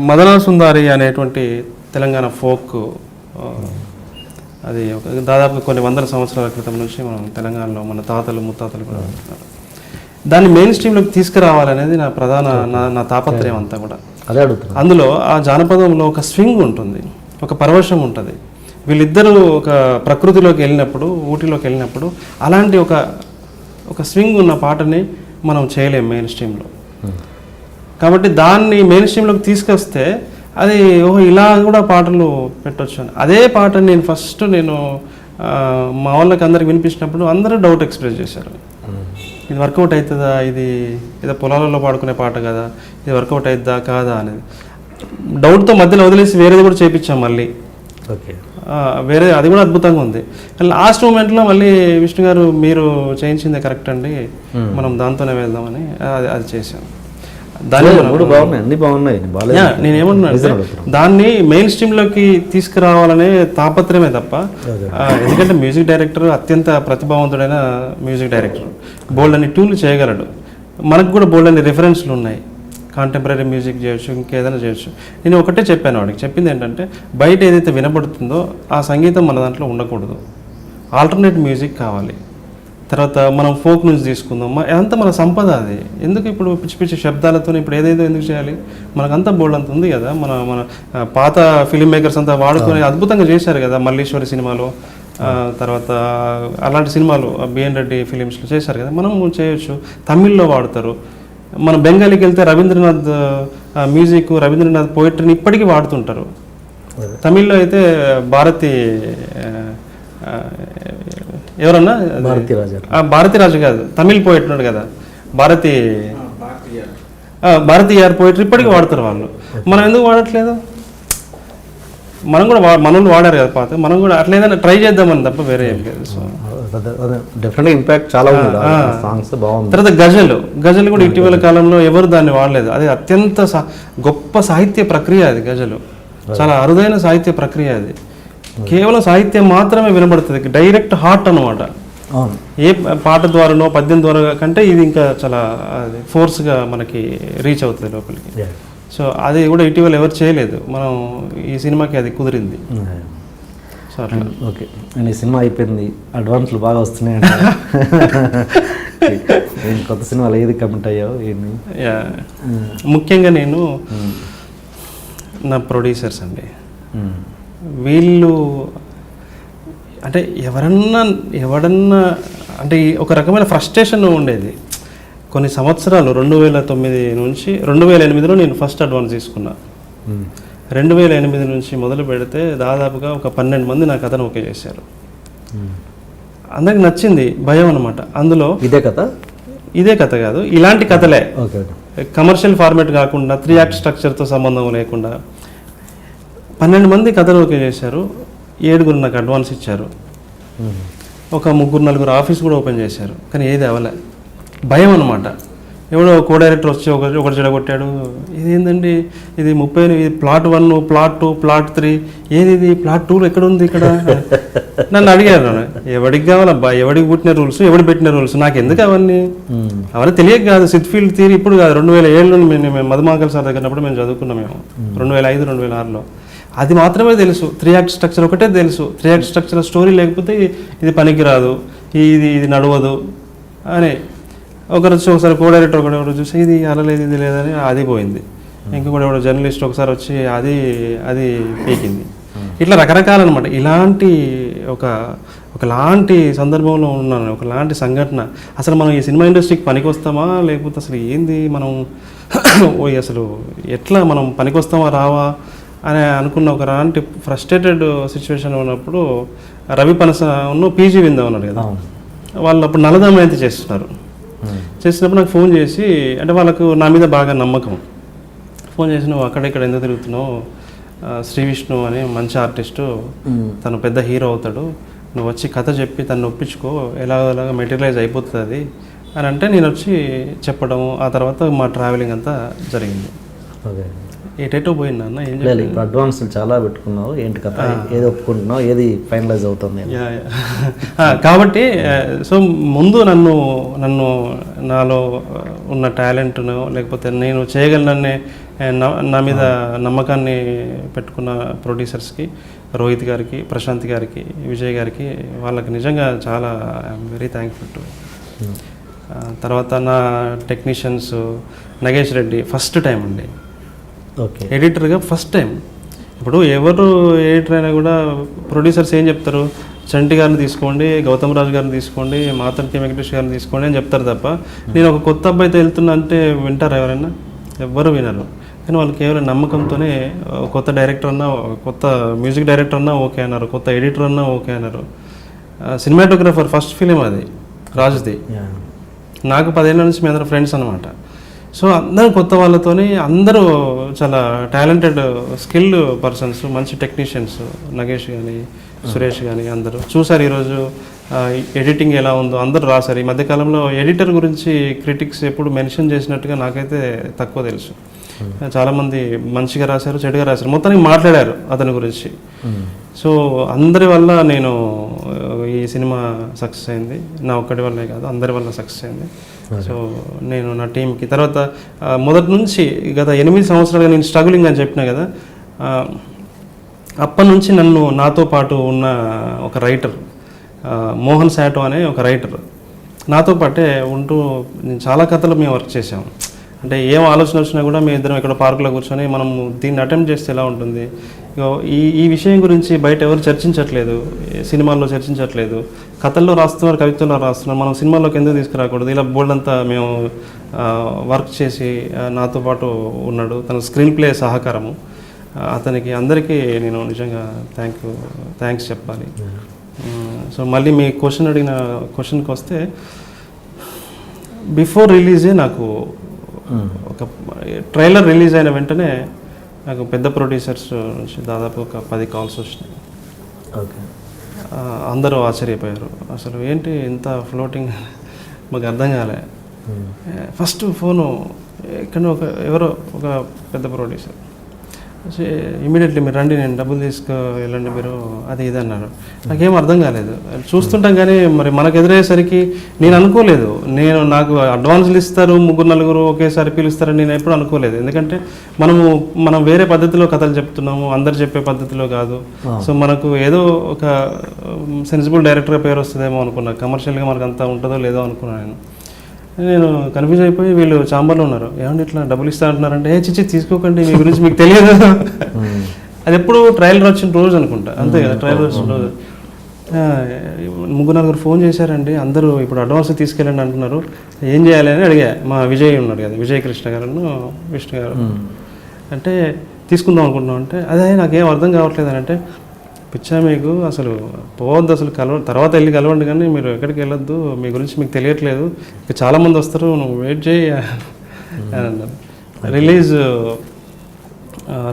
మదనా సుందారి అనేటువంటి తెలంగాణ ఫోక్, అది దాదాపు కొన్ని వందల సంవత్సరాల క్రితం నుంచి మనం తెలంగాణలో మన తాతలు ముత్తాతలు కూడా దాన్ని మెయిన్ స్ట్రీమ్లోకి తీసుకురావాలనేది నా ప్రధాన నా తాపత్రయం అంతా కూడా. అదే అడుగుతున్నా. అందులో ఆ జానపదంలో ఒక స్వింగ్ ఉంటుంది, ఒక పరవశం ఉంటుంది. వీళ్ళిద్దరూ ఒక ప్రకృతిలోకి వెళ్ళినప్పుడు, ఊటీలోకి వెళ్ళినప్పుడు అలాంటి ఒక స్వింగ్ ఉన్న పాటని మనం చేయలేం మెయిన్ స్ట్రీమ్లో. కాబట్టి దాన్ని మెయిన్ స్ట్రీమ్లోకి తీసుకొస్తే అది ఇలా కూడా పాటలు పెట్టొచ్చు అని. అదే పాటని నేను మా వాళ్ళకి అందరికి వినిపించినప్పుడు అందరూ డౌట్ ఎక్స్ప్రెస్ చేశారు. ఇది వర్కౌట్ అవుతుందా, ఇది ఏదో పొలాలలో పాడుకునే పాట కదా, ఇది వర్కౌట్ అవుతుందా కాదా అనేది డౌట్తో మధ్యలో వదిలేసి వేరేది కూడా చేయించాం మళ్ళీ. ఓకే. వేరే అది కూడా అద్భుతంగా ఉంది. లాస్ట్ మూమెంట్లో మళ్ళీ విష్ణు గారు మీరు చేయించిందే కరెక్ట్ అండి, మనం దాంతోనే వెళ్దామని అది చేశాను. నేనేమంటున్నాను దాన్ని మెయిన్ స్ట్రీమ్లోకి తీసుకురావాలనే తాపత్రమే తప్ప, ఎందుకంటే మ్యూజిక్ డైరెక్టర్ అత్యంత ప్రతిభావంతుడైన మ్యూజిక్ డైరెక్టర్, బోల్డ్ అని ట్యూన్లు చేయగలడు. మనకు కూడా బోల్డ్ అని రిఫరెన్స్లు ఉన్నాయి, కాంటెంపరీ మ్యూజిక్ చేయొచ్చు, ఇంకేదైనా చేయొచ్చు. నేను ఒకటే చెప్పాను వాడికి, చెప్పింది ఏంటంటే బయట ఏదైతే వినబడుతుందో ఆ సంగీతం మన దాంట్లో ఉండకూడదు, ఆల్టర్నేట్ మ్యూజిక్ కావాలి. తర్వాత మనం ఫోక్ నుంచి తీసుకుందాం, అంతా మన సంపద అది. ఎందుకు ఇప్పుడు పిచ్చి పిచ్చి శబ్దాలతో ఇప్పుడు ఏదైతే ఎందుకు చేయాలి? మనకంతా బోల్డ్ అంత ఉంది కదా. మన పాత ఫిలిం మేకర్స్ అంతా వాడుకొని అద్భుతంగా చేశారు కదా, మల్లీశ్వరి సినిమాలో, తర్వాత అలాంటి సినిమాలు బిఎన్ రెడ్డి ఫిలిమ్స్లో చేశారు కదా, మనం చేయొచ్చు. తమిళ్లో వాడతారు. మన బెంగాలీకి వెళ్తే రవీంద్రనాథ్ మ్యూజిక్, రవీంద్రనాథ్ పోయిటరీని ఇప్పటికీ వాడుతుంటారు. తమిళ్లో అయితే భారతి ఎవరన్నా భారతీరాజు కాదు, తమిళ్ పోయిట్ ఉన్నాడు కదా, భారతీయార్ పోయిటరీ ఇప్పటికీ వాడతారు వాళ్ళు. మనం ఎందుకు వాడట్లేదు? మనం కూడా మనోళ్ళు వాడారు కదా పాత, మనం కూడా అట్లా ఏదైనా ట్రై చేద్దామని తప్ప వేరే ఏం లేదు. సో డెఫినెట్గా ఇంపాక్ట్ చాలా ఉంది, సాంగ్స్ బాగుంది. తర్వాత గజలు కూడా ఇటీవల కాలంలో ఎవరు దాన్ని వాడలేదు. అది అత్యంత గొప్ప సాహిత్య ప్రక్రియ అది. గజలు చాలా అరుదైన సాహిత్య ప్రక్రియ అది. కేవలం సాహిత్యం మాత్రమే వినబడుతుంది, డైరెక్ట్ హార్ట్ అనమాట. ఏ పాట ద్వారానో పద్యం ద్వారా కంటే ఇది ఇంకా చాలా ఫోర్స్గా మనకి రీచ్ అవుతుంది లోపలికి. సో అది కూడా ఇటీవల ఎవరు చేయలేదు, మనం ఈ సినిమాకి అది కుదిరింది. సో అట్లా. ఓకే, అండ్ ఈ సినిమా అయిపోయింది, అడ్వాన్స్లు బాగా వస్తున్నాయి. కొత్త సినిమాలు ఏది కమిట్ అయ్యావు? ముఖ్యంగా నేను నా ప్రొడ్యూసర్స్ అండి, వీళ్ళు అంటే ఎవడన్నా అంటే ఒక రకమైన ఫ్రస్ట్రేషన్ ఉండేది కొన్ని సంవత్సరాలు. 2009 నుంచి 2008లో నేను ఫస్ట్ అడ్వాన్స్ తీసుకున్నా. 2008 నుంచి మొదలు పెడితే దాదాపుగా ఒక 12 మంది నా కథను ఓకే చేశారు. అందరికి నచ్చింది, భయం అనమాట. అందులో ఇదే కథ కాదు, ఇలాంటి కథలే, కమర్షియల్ ఫార్మేట్ కాకుండా 3 యాక్ట్ స్ట్రక్చర్తో సంబంధం లేకుండా 12 మంది కథలు ఓకే చేశారు. 7 నాకు అడ్వాన్స్ ఇచ్చారు. ఒక 3-4 ఆఫీస్ కూడా ఓపెన్ చేశారు. కానీ ఏది అవ్వలే, భయం అనమాట. ఎవడో కో డైరెక్టర్ వచ్చి ఒకటి చెడగొట్టాడు. ఇదేంటండి, ఇది 30, ఇది ప్లాట్ 1, ప్లాట్ 2, ప్లాట్ 3, ఏది ఇది ప్లాట్ 2 ఎక్కడ ఉంది ఇక్కడ? నన్ను అడిగారు, ఎవడికి కావాలబ్బా, ఎవడికి పుట్టిన రూల్స్, ఎవడు పెట్టిన రూల్స్, నాకు ఎందుకు అవన్నీ తెలియక కాదు. సిద్ఫీల్డ్ థియరీ ఇప్పుడు కాదు, 2007లో మేము మధుమాకల్ సార్ దగ్గరప్పుడు మేము చదువుకున్నాం. మేము 2005, 2006లో అది మాత్రమే తెలుసు. 3 యాక్ట్ స్ట్రక్చర్ ఒకటే తెలుసు. 3 యాక్ట్ స్ట్రక్చర్ స్టోరీ లేకపోతే ఇది పనికిరాదు, ఇది నడవదు అని. ఒకసారి కో డైరెక్టర్ ఒకటి చూసి ఇది అలలేదు, ఇది లేదని అది పోయింది. ఇంకొకటి ఎవడో జర్నలిస్ట్ ఒకసారి వచ్చి అది పీకింది. ఇట్లా రకరకాలన్నమాట. ఇలాంటి ఒకలాంటి సందర్భంలో ఉన్నాను, ఒకలాంటి సంఘటన. అసలు మనం ఈ సినిమా ఇండస్ట్రీకి పనికి వస్తామా, లేకపోతే అసలు ఏంది మనం అసలు ఎట్లా మనం పనికి వస్తామా రావా అని అనుకున్న ఒక అలాంటి ఫ్రస్ట్రేటెడ్ సిచ్యువేషన్ ఉన్నప్పుడు రవి పనస పీజీ విందా ఉన్నాడు కదా, వాళ్ళు అప్పుడు నల్లదమయంతి చేస్తున్నారు. చేసినప్పుడు నాకు ఫోన్ చేసి, అంటే వాళ్ళకు నా మీద బాగా నమ్మకం, ఫోన్ చేసి నువ్వు అక్కడెక్కడ ఎందుకు తిరుగుతున్నావు, శ్రీ విష్ణు అని మంచి ఆర్టిస్టు, తను పెద్ద హీరో అవుతాడు, నువ్వు వచ్చి కథ చెప్పి తను ఒప్పించుకో, ఎలాగోలాగా మెటీరియలైజ్ అయిపోతుంది అది అని అంటే నేను వచ్చి చెప్పడము. ఆ తర్వాత మా ట్రావెలింగ్ అంతా జరిగింది. ఓకే, ఏటేటో పోయింది అన్న, ఏం లేదు ఇప్పుడు అడ్వాన్సులు చాలా పెట్టుకున్నావు, ఏంటి కథ, ఏది ఒప్పుకుంటున్నావు, ఏది ఫైనలైజ్ అవుతుంది? కాబట్టి సో ముందు నన్ను నాలో ఉన్న టాలెంట్ను లేకపోతే నేను చేయగలననే నా మీద నమ్మకాన్ని పెట్టుకున్న ప్రొడ్యూసర్స్కి, రోహిత్ గారికి, ప్రశాంత్ గారికి, విజయ్ గారికి, వాళ్ళకి నిజంగా చాలా ఐఎమ్ వెరీ థ్యాంక్ఫుల్ టు. తర్వాత నా technicians Nagesh Reddy first time అండి ఓకే, ఎడిటర్గా ఫస్ట్ టైం. ఇప్పుడు ఎవరు ఎడిటర్ అయినా కూడా ప్రొడ్యూసర్స్ ఏం చెప్తారు, చంటి గారిని తీసుకోండి, గౌతమ్ రాజు గారిని తీసుకోండి, మాతంకి వెంకటేష్ గారిని తీసుకోండి అని చెప్తారు తప్ప, నేను ఒక కొత్త అబ్బాయితో వెళ్తున్నా అంటే వింటారు ఎవరైనా? ఎవ్వరు వినరు. కానీ వాళ్ళు కేవలం నమ్మకంతోనే కొత్త డైరెక్టర్ అన్నా, కొత్త మ్యూజిక్ డైరెక్టర్ అన్నా ఓకే అన్నారు, కొత్త ఎడిటర్ అన్నా ఓకే అన్నారు. సినిమాటోగ్రఫర్ ఫస్ట్ ఫిలిం అది రాజుది. నాకు 10 ఏళ్ళ నుంచి మీ అందరూ ఫ్రెండ్స్ అనమాట. సో అందరూ కొత్త వాళ్ళతోని, అందరూ చాలా టాలెంటెడ్ స్కిల్డ్ పర్సన్స్, మంచి టెక్నీషియన్స్, నగేష్ కానీ సురేష్ కానీ అందరూ చూసారు. ఈరోజు ఎడిటింగ్ ఎలా ఉందో అందరూ రాశారు. ఈ మధ్యకాలంలో ఎడిటర్ గురించి క్రిటిక్స్ ఎప్పుడు మెన్షన్ చేసినట్టుగా నాకైతే తక్కువ తెలుసు. చాలామంది మంచిగా రాశారు, చెడుగా రాశారు, మొత్తానికి మాట్లాడారు అతని గురించి. సో అందరి వల్ల నేను ఈ సినిమా సక్సెస్ అయింది, నా ఒక్కడి వల్లే కాదు అందరి వల్ల సక్సెస్ అయింది. సో నేను నా టీంకి తర్వాత మొదటి నుంచి గత 8 సంవత్సరాలుగా నేను స్ట్రగులింగ్ అని చెప్పినా కదా, అప్పటి నుంచి నాతో పాటు ఉన్న ఒక రైటర్ మోహన్ శాటో అనే ఒక రైటర్ నాతో పాటే ఉంటూ నేను చాలా కథలు మేము వర్క్ చేసాము. అంటే ఏం ఆలోచన వచ్చినా కూడా మేము ఇద్దరం ఇక్కడ పార్కులో కూర్చొని మనం దీన్ని అటెంప్ట్ చేస్తే ఎలా ఉంటుంది, ఈ విషయం గురించి బయట ఎవరు చర్చించట్లేదు, సినిమాల్లో చర్చించట్లేదు, కథల్లో రాస్తున్నారు, కవితల్లో రాస్తున్నారు, మనం సినిమాల్లోకి ఎందుకు తీసుకురాకూడదు, ఇలా బోల్డ్ అంతా మేము వర్క్ చేసి నాతో పాటు ఉన్నాడు. తన స్క్రీన్ ప్లే సహకారము, అతనికి అందరికీ నేను నిజంగా థ్యాంక్స్ చెప్పాలి. సో మళ్ళీ మీ అడిగిన క్వశ్చన్కి వస్తే, బిఫోర్ రిలీజే నాకు ఒక ట్రైలర్ రిలీజ్ అయిన వెంటనే నాకు పెద్ద ప్రొడ్యూసర్స్ నుంచి దాదాపు ఒక 10 కాల్స్ వచ్చినాయి. ఓకే, అందరూ ఆశ్చర్యపోయారు, అసలు ఏంటి ఇంత ఫ్లోటింగ్, మాకు అర్థం కాలే. ఫస్ట్ ఫోను ఎక్కడో ఎవరో ఒక పెద్ద ప్రొడ్యూసర్ ఇమీడియట్లీ మీరు రండి, నేను డబ్బులు వెళ్ళండి మీరు, అది ఇది అన్నారు. నాకేం అర్థం కాలేదు. చూస్తుంటాం కానీ మరి మనకు ఎదురయ్యేసరికి నేను అనుకోలేదు, నాకు అడ్వాన్సులు ఇస్తారు 3-4 ఒకేసారి పిలుస్తారని నేను ఎప్పుడు అనుకోలేదు. ఎందుకంటే మనం వేరే పద్ధతిలో కథలు చెప్తున్నాము, అందరు చెప్పే పద్ధతిలో కాదు. సో మనకు ఏదో ఒక సెన్సిబుల్ డైరెక్టర్ పేరు వస్తుందేమో అనుకున్నా, కమర్షియల్గా మనకు అంతా ఉంటుందో లేదో అనుకున్నాను. నేను కన్ఫ్యూజ్ అయిపోయి, వీళ్ళు చాంబర్లో ఉన్నారు, ఏమంటే ఇట్లా డబ్బులు ఇస్తా అంటున్నారంటే, చిచ్చి తీసుకోకండి, మీ గురించి మీకు తెలియదు. అది ఎప్పుడు ట్రయలర్ వచ్చిన రోజు అనుకుంటా, అంతే కదా, ట్రయలర్ వచ్చిన రోజు 3-4 ఫోన్ చేశారండి, అందరూ ఇప్పుడు అడ్వాన్స్ తీసుకెళ్ళండి అంటున్నారు, ఏం చేయాలి అని అడిగా. మా విజయ్ ఉన్నాడు కదా, విజయ్ కృష్ణ గారు, విష్ణు గారు, అంటే తీసుకుందాం అనుకుంటున్నాం అంటే, అదే నాకేం అర్థం కావట్లేదు అని అంటే, పిచ్చా మీకు అసలు పోవద్దు, అసలు తర్వాత వెళ్ళి కలవండి, కానీ మీరు ఎక్కడికి వెళ్ళొద్దు, మీ గురించి మీకు తెలియట్లేదు, ఇక చాలామంది వస్తారు, నువ్వు వెయిట్ చేయి అని అన్నారు. రిలీజ్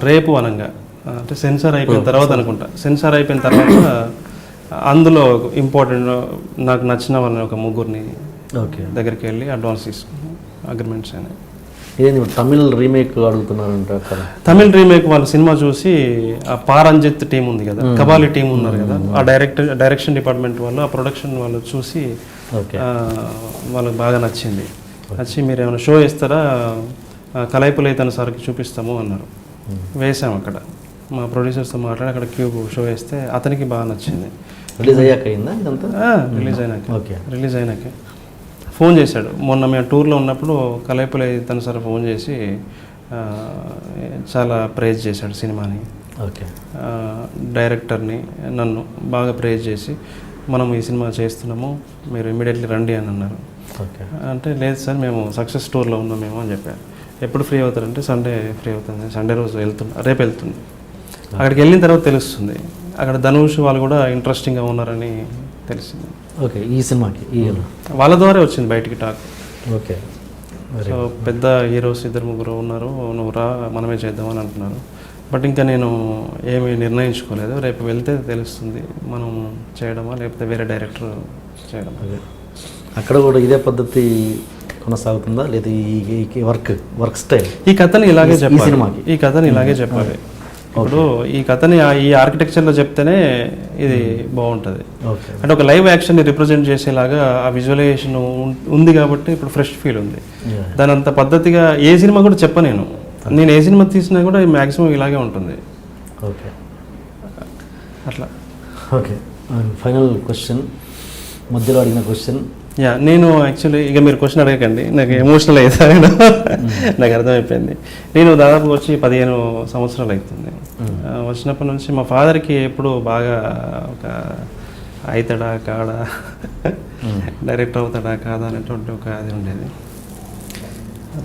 రేపు అనంగా, అంటే సెన్సార్ అయిపోయిన తర్వాత అనుకుంటా, సెన్సార్ అయిపోయిన తర్వాత అందులో ఇంపార్టెంట్ నాకు నచ్చిన వాళ్ళని ఒక 3 ఓకే దగ్గరికి వెళ్ళి అడ్వాన్స్ తీసుకున్నాను, అగ్రిమెంట్స్ అయినాయి. ఇదేంటి తమిళ్ రీమేక్ అడుగుతున్నారంట కదా? తమిళ్ రీమేక్ వాళ్ళ సినిమా చూసి ఆ పారంజిత్ టీం ఉంది కదా, కబాలి టీం ఉన్నారు కదా, ఆ డైరెక్షన్ డిపార్ట్మెంట్ వాళ్ళు, ఆ ప్రొడక్షన్ వాళ్ళు చూసి వాళ్ళకి బాగా నచ్చింది. నచ్చి మీరు ఏమైనా షో ఇస్తారా, కలైపులైతన సార్కి చూపిస్తాము అన్నారు. వేసాం అక్కడ, మా ప్రొడ్యూసర్స్తో మాట్లాడి అక్కడ క్యూబ్ షో వేస్తే అతనికి బాగా నచ్చింది. రిలీజ్ అయ్యాక అయిందా ఇదంతా? రిలీజ్ అయినాక ఫోన్ చేశాడు. మొన్న మేము టూర్లో ఉన్నప్పుడు కలైపులై తన సార్ ఫోన్ చేసి చాలా ప్రైజ్ చేశాడు సినిమాని. ఓకే, డైరెక్టర్ని నన్ను బాగా ప్రైజ్ చేసి, మనం ఈ సినిమా చేస్తున్నాము, మీరు ఇమీడియట్లీ రండి అని అన్నారు. ఓకే, అంటే లేదు సార్ మేము సక్సెస్ టూర్లో ఉన్నాం మేము అని చెప్పారు. ఎప్పుడు ఫ్రీ అవుతారంటే సండే ఫ్రీ అవుతుంది, సండే రోజు రేపు వెళ్తుంది. అక్కడికి వెళ్ళిన తర్వాత తెలుస్తుంది. అక్కడ ధనుష్ వాళ్ళు కూడా ఇంట్రెస్టింగ్గా ఉన్నారని తెలిసింది. ఓకే, ఈ సినిమాకి వాళ్ళ ద్వారా వచ్చింది బయటికి టాక్. ఓకే, సో పెద్ద హీరోస్ 2-3 ఉన్నారు, నువ్వు రా మనమే చేద్దామని అంటున్నారు. బట్ ఇంకా నేను ఏమీ నిర్ణయించుకోలేదు. రేపు వెళ్తే తెలుస్తుంది మనం చేయడమా లేకపోతే వేరే డైరెక్టర్ చేయడమా. అక్కడ కూడా ఇదే పద్ధతి కొనసాగుతుందా లేదా ఈ వర్క్ స్టైల్? ఈ కథని ఇలాగే చెప్పాలి, సినిమాకి ఈ కథని ఇలాగే చెప్పాలి. ఇప్పుడు ఈ కథని ఈ ఆర్కిటెక్చర్లో చెప్తేనే ఇది బాగుంటుంది. ఓకే, అంటే ఒక లైవ్ యాక్షన్ని రిప్రజెంట్ చేసేలాగా ఆ విజువలైజేషన్ ఉంది కాబట్టి ఇప్పుడు ఫ్రెష్ ఫీల్ ఉంది. దాని అంత పద్ధతిగా ఏ సినిమా కూడా చెప్పను నేను ఏ సినిమా తీసినా కూడా మ్యాక్సిమం ఇలాగే ఉంటుంది. ఓకే, అట్లా. ఓకే, ఫైనల్ క్వశ్చన్, మధ్యలో అడిగిన క్వశ్చన్. నేను యాక్చువల్లీ ఇక మీరు క్వశ్చన్ అడగకండి, నాకు ఎమోషనల్ అవుతాను. నాకు అర్థమైపోయింది. నేను దాదాపు వచ్చి 15 సంవత్సరాలు అవుతుంది. వచ్చినప్పటి నుంచి మా ఫాదర్కి ఎప్పుడు బాగా ఒక అవుతాడా కాడా, డైరెక్టర్ అవుతాడా కాదా అనేటువంటి ఒక అది ఉండేది.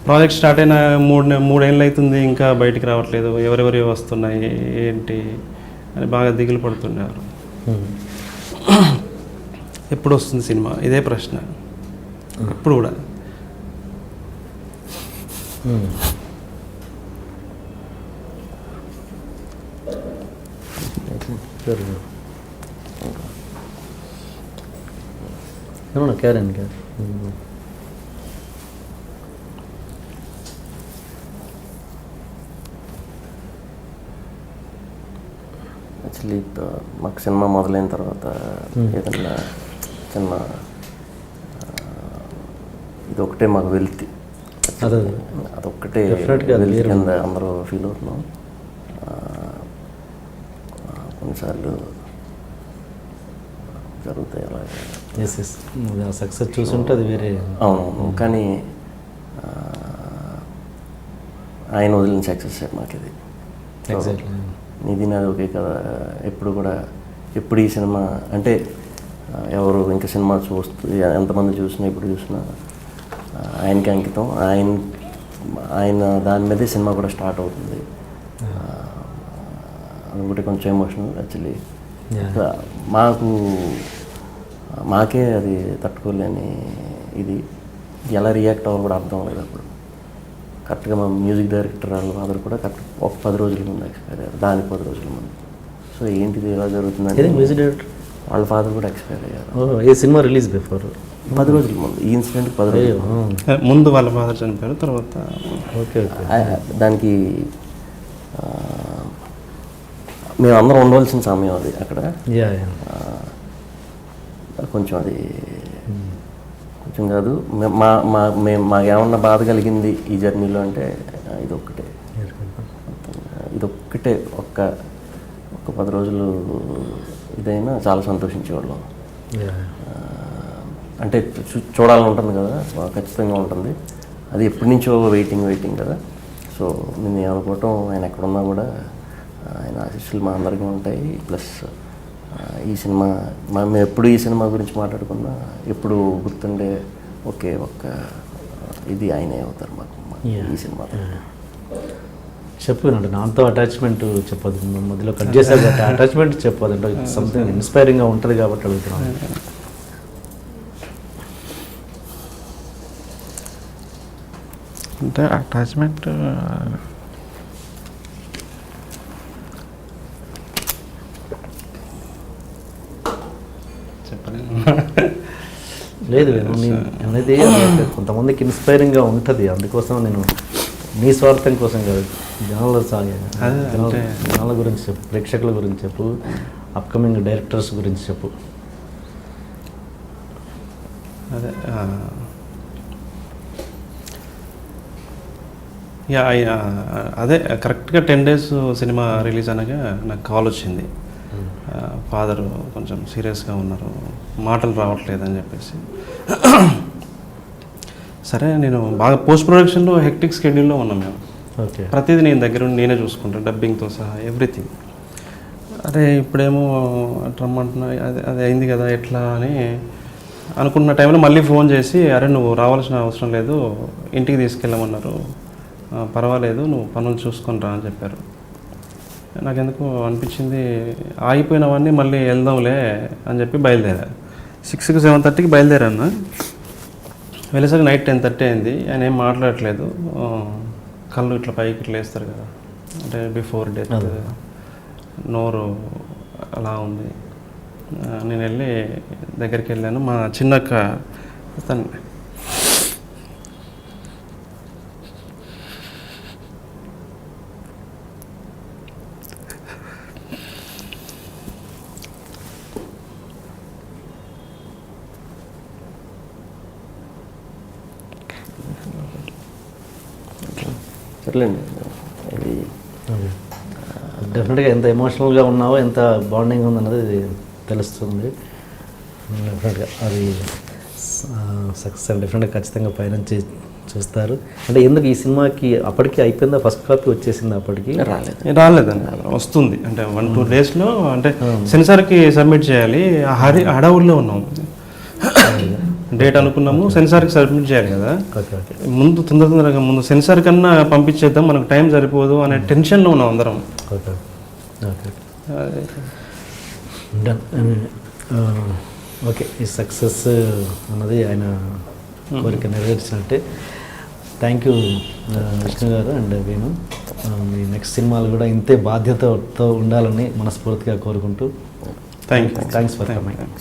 ప్రాజెక్ట్ స్టార్ట్ అయిన 3 ఏళ్ళు అవుతుంది, ఇంకా బయటికి రావట్లేదు, ఎవరెవరి వస్తున్నాయి ఏంటి అని బాగా దిగులు పడుతున్నారు. ఎప్పుడు వస్తుంది సినిమా, ఇదే ప్రశ్న ఇప్పుడు కూడా. క్యారెన్ యాక్చువల్లీ మాకు సినిమా మొదలైన తర్వాత ఏదన్నా చిన్న ఇదొక్కటే మాకు వెళ్తి, అదొక్కటే కింద అందరూ ఫీల్ అవుతున్నాం. కొన్నిసార్లు జరుగుతాయి అలాగే, సక్సెస్ చూసుంటే అది వేరే. అవునవును, కానీ ఆయన వదిలిన సక్సెస్ మాకు ఇది. ఇది నాది ఒకే కదా. ఎప్పుడు కూడా ఎప్పుడు ఈ సినిమా అంటే ఎవరు ఇంకా సినిమా చూస్తూ ఎంతమంది చూసినా ఎప్పుడు చూసినా ఆయనకి అంకితం. ఆయన దాని మీదే సినిమా కూడా స్టార్ట్ అవుతుంది. అది కొంచెం ఎమోషనల్ యాక్చువల్లీ. మాకే అది తట్టుకోలేని ఇది, ఎలా రియాక్ట్ అవ్వాలి కూడా అర్థం లేదు అప్పుడు. కరెక్ట్గా మా మ్యూజిక్ డైరెక్టర్ వాళ్ళు కూడా కరెక్ట్ ఒక 10 రోజుల ముందు ఎక్స్పైర్ అయ్యారు, దానికి 10 రోజుల ముందు. సో ఏంటిది ఎలా జరుగుతుందని మ్యూజిక్ డైరెక్టర్ వాళ్ళ ఫాదర్ కూడా ఎక్స్పైర్ అయ్యారు. ఏ సినిమా రిలీజ్ బిఫోర్ 10 రోజుల ముందు, ఈ ఇన్సిడెంట్ 10 రోజుల ముందు వాళ్ళ ఫాదర్ చనిపోయారు, తర్వాత ఓకే దానికి మేము అందరం ఉండవలసిన సమయం అది అక్కడ. కొంచెం అది కొంచెం కాదు, మాకేమన్నా బాధ కలిగింది ఈ జర్నీలో అంటే ఇదొక్కటే ఒక్క 10 రోజులు ఇదైనా చాలా సంతోషించేవాళ్ళం. అంటే చూడాలని ఉంటుంది కదా, ఖచ్చితంగా ఉంటుంది. అది ఎప్పటి నుంచో వెయిటింగ్ కదా. సో నేను ఏమనుకోవటం, ఆయన ఎక్కడున్నా కూడా ఆయన ఆశీస్సులు మా అందరికీ ఉంటాయి. ప్లస్ ఈ సినిమా మేము ఎప్పుడు ఈ సినిమా గురించి మాట్లాడుకున్నా ఎప్పుడు గుర్తుండే ఒకే ఒక్క ఇది ఆయనే అవుతారు మాకు ఈ సినిమా. చెప్పానండి, నాతో అటాచ్మెంట్ చెప్పదు, మధ్యలో కట్ చేశారు. అటాచ్మెంట్ చెప్పదంటే సంథింగ్ ఇన్స్పైరింగ్గా ఉంటుంది కాబట్టి అడుగుతున్నాను. అంటే అటాచ్మెంట్ లేదు అనేది కొంతమందికి ఇన్స్పైరింగ్గా ఉంటుంది. అందుకోసం నేను నీ స్వార్థం కోసం కాదు, జనాల గురించి చెప్పు, ప్రేక్షకుల గురించి చెప్పు, అప్కమింగ్ డైరెక్టర్స్ గురించి చెప్పు. అదే కరెక్ట్గా 10 days సినిమా రిలీజ్ అనగా నాకు కాల్ వచ్చింది. ఫాదర్ కొంచెం సీరియస్గా ఉన్నారు, మాటలు రావట్లేదు అని చెప్పేసి. సరే, నేను బాగా పోస్ట్ ప్రొడక్షన్లో హెక్టిక్ స్కెడ్యూల్లో ఉన్నాం మేము. ఓకే, ప్రతిదీ నేను దగ్గర నేనే చూసుకుంటాను, డబ్బింగ్తో సహా ఎవ్రీథింగ్. అరే ఇప్పుడేమో రమ్మంటున్నా, అది అయింది కదా ఎట్లా అని అనుకుంటున్న టైంలో మళ్ళీ ఫోన్ చేసి, అరే నువ్వు రావాల్సిన అవసరం లేదు, ఇంటికి తీసుకెళ్ళమన్నారు, పర్వాలేదు నువ్వు పనులు చూసుకొని రా అని చెప్పారు. నాకెందుకు అనిపించింది ఆగిపోయినవన్నీ మళ్ళీ వెళ్దాంలే అని చెప్పి బయలుదేరా. 6కి 7:30కి బయలుదేరాను. వెళ్ళేసరికి నైట్ 10:30 అయింది. ఆయన ఏం మాట్లాడట్లేదు. కళ్ళు ఇట్లా పైకి ఇట్లా వేస్తారు కదా, అంటే బిఫోర్ డెత్ నోరు అలా ఉంది. నేను వెళ్ళి దగ్గరికి వెళ్ళాను. మా చిన్నక్క తను సర్లేండి. అది డెఫినెట్గా ఎంత ఎమోషనల్గా ఉన్నావో, ఎంత బాండింగ్ ఉందన్నది తెలుస్తుంది. డెఫినెట్గా అది సక్సెస్ డెఫినెట్గా ఖచ్చితంగా పైనుంచి చూస్తారు. అంటే ఎందుకు ఈ సినిమాకి అప్పటికి అయిపోయిందా, ఫస్ట్ కాపీ వచ్చేసింది అప్పటికి? రాలేదండి, వస్తుంది. అంటే 1-2 డేస్లో అంటే సెన్సార్కి సబ్మిట్ చేయాలి. హడావుల్లో ఉన్నాము. డేట్ అనుకున్నాము, సెన్సార్కి సబ్మిట్ చేయాలి కదా. ముందు తొందరగా ముందు సెన్సార్ కన్నా పంపించేద్దాం, మనకు టైం సరిపోదు అనే టెన్షన్లో ఉన్నాం అందరం. ఓకే, ఈ సక్సెస్ అన్నది ఆయన కోరిక నెరవేర్చినట్టే. థ్యాంక్ యూ విష్ణు గారు అండ్ వేణు. మీ నెక్స్ట్ సినిమాలు కూడా ఇంతే బాధ్యతతో ఉండాలని మనస్ఫూర్తిగా కోరుకుంటూ థ్యాంక్స్ ఫర్ కమింగ్.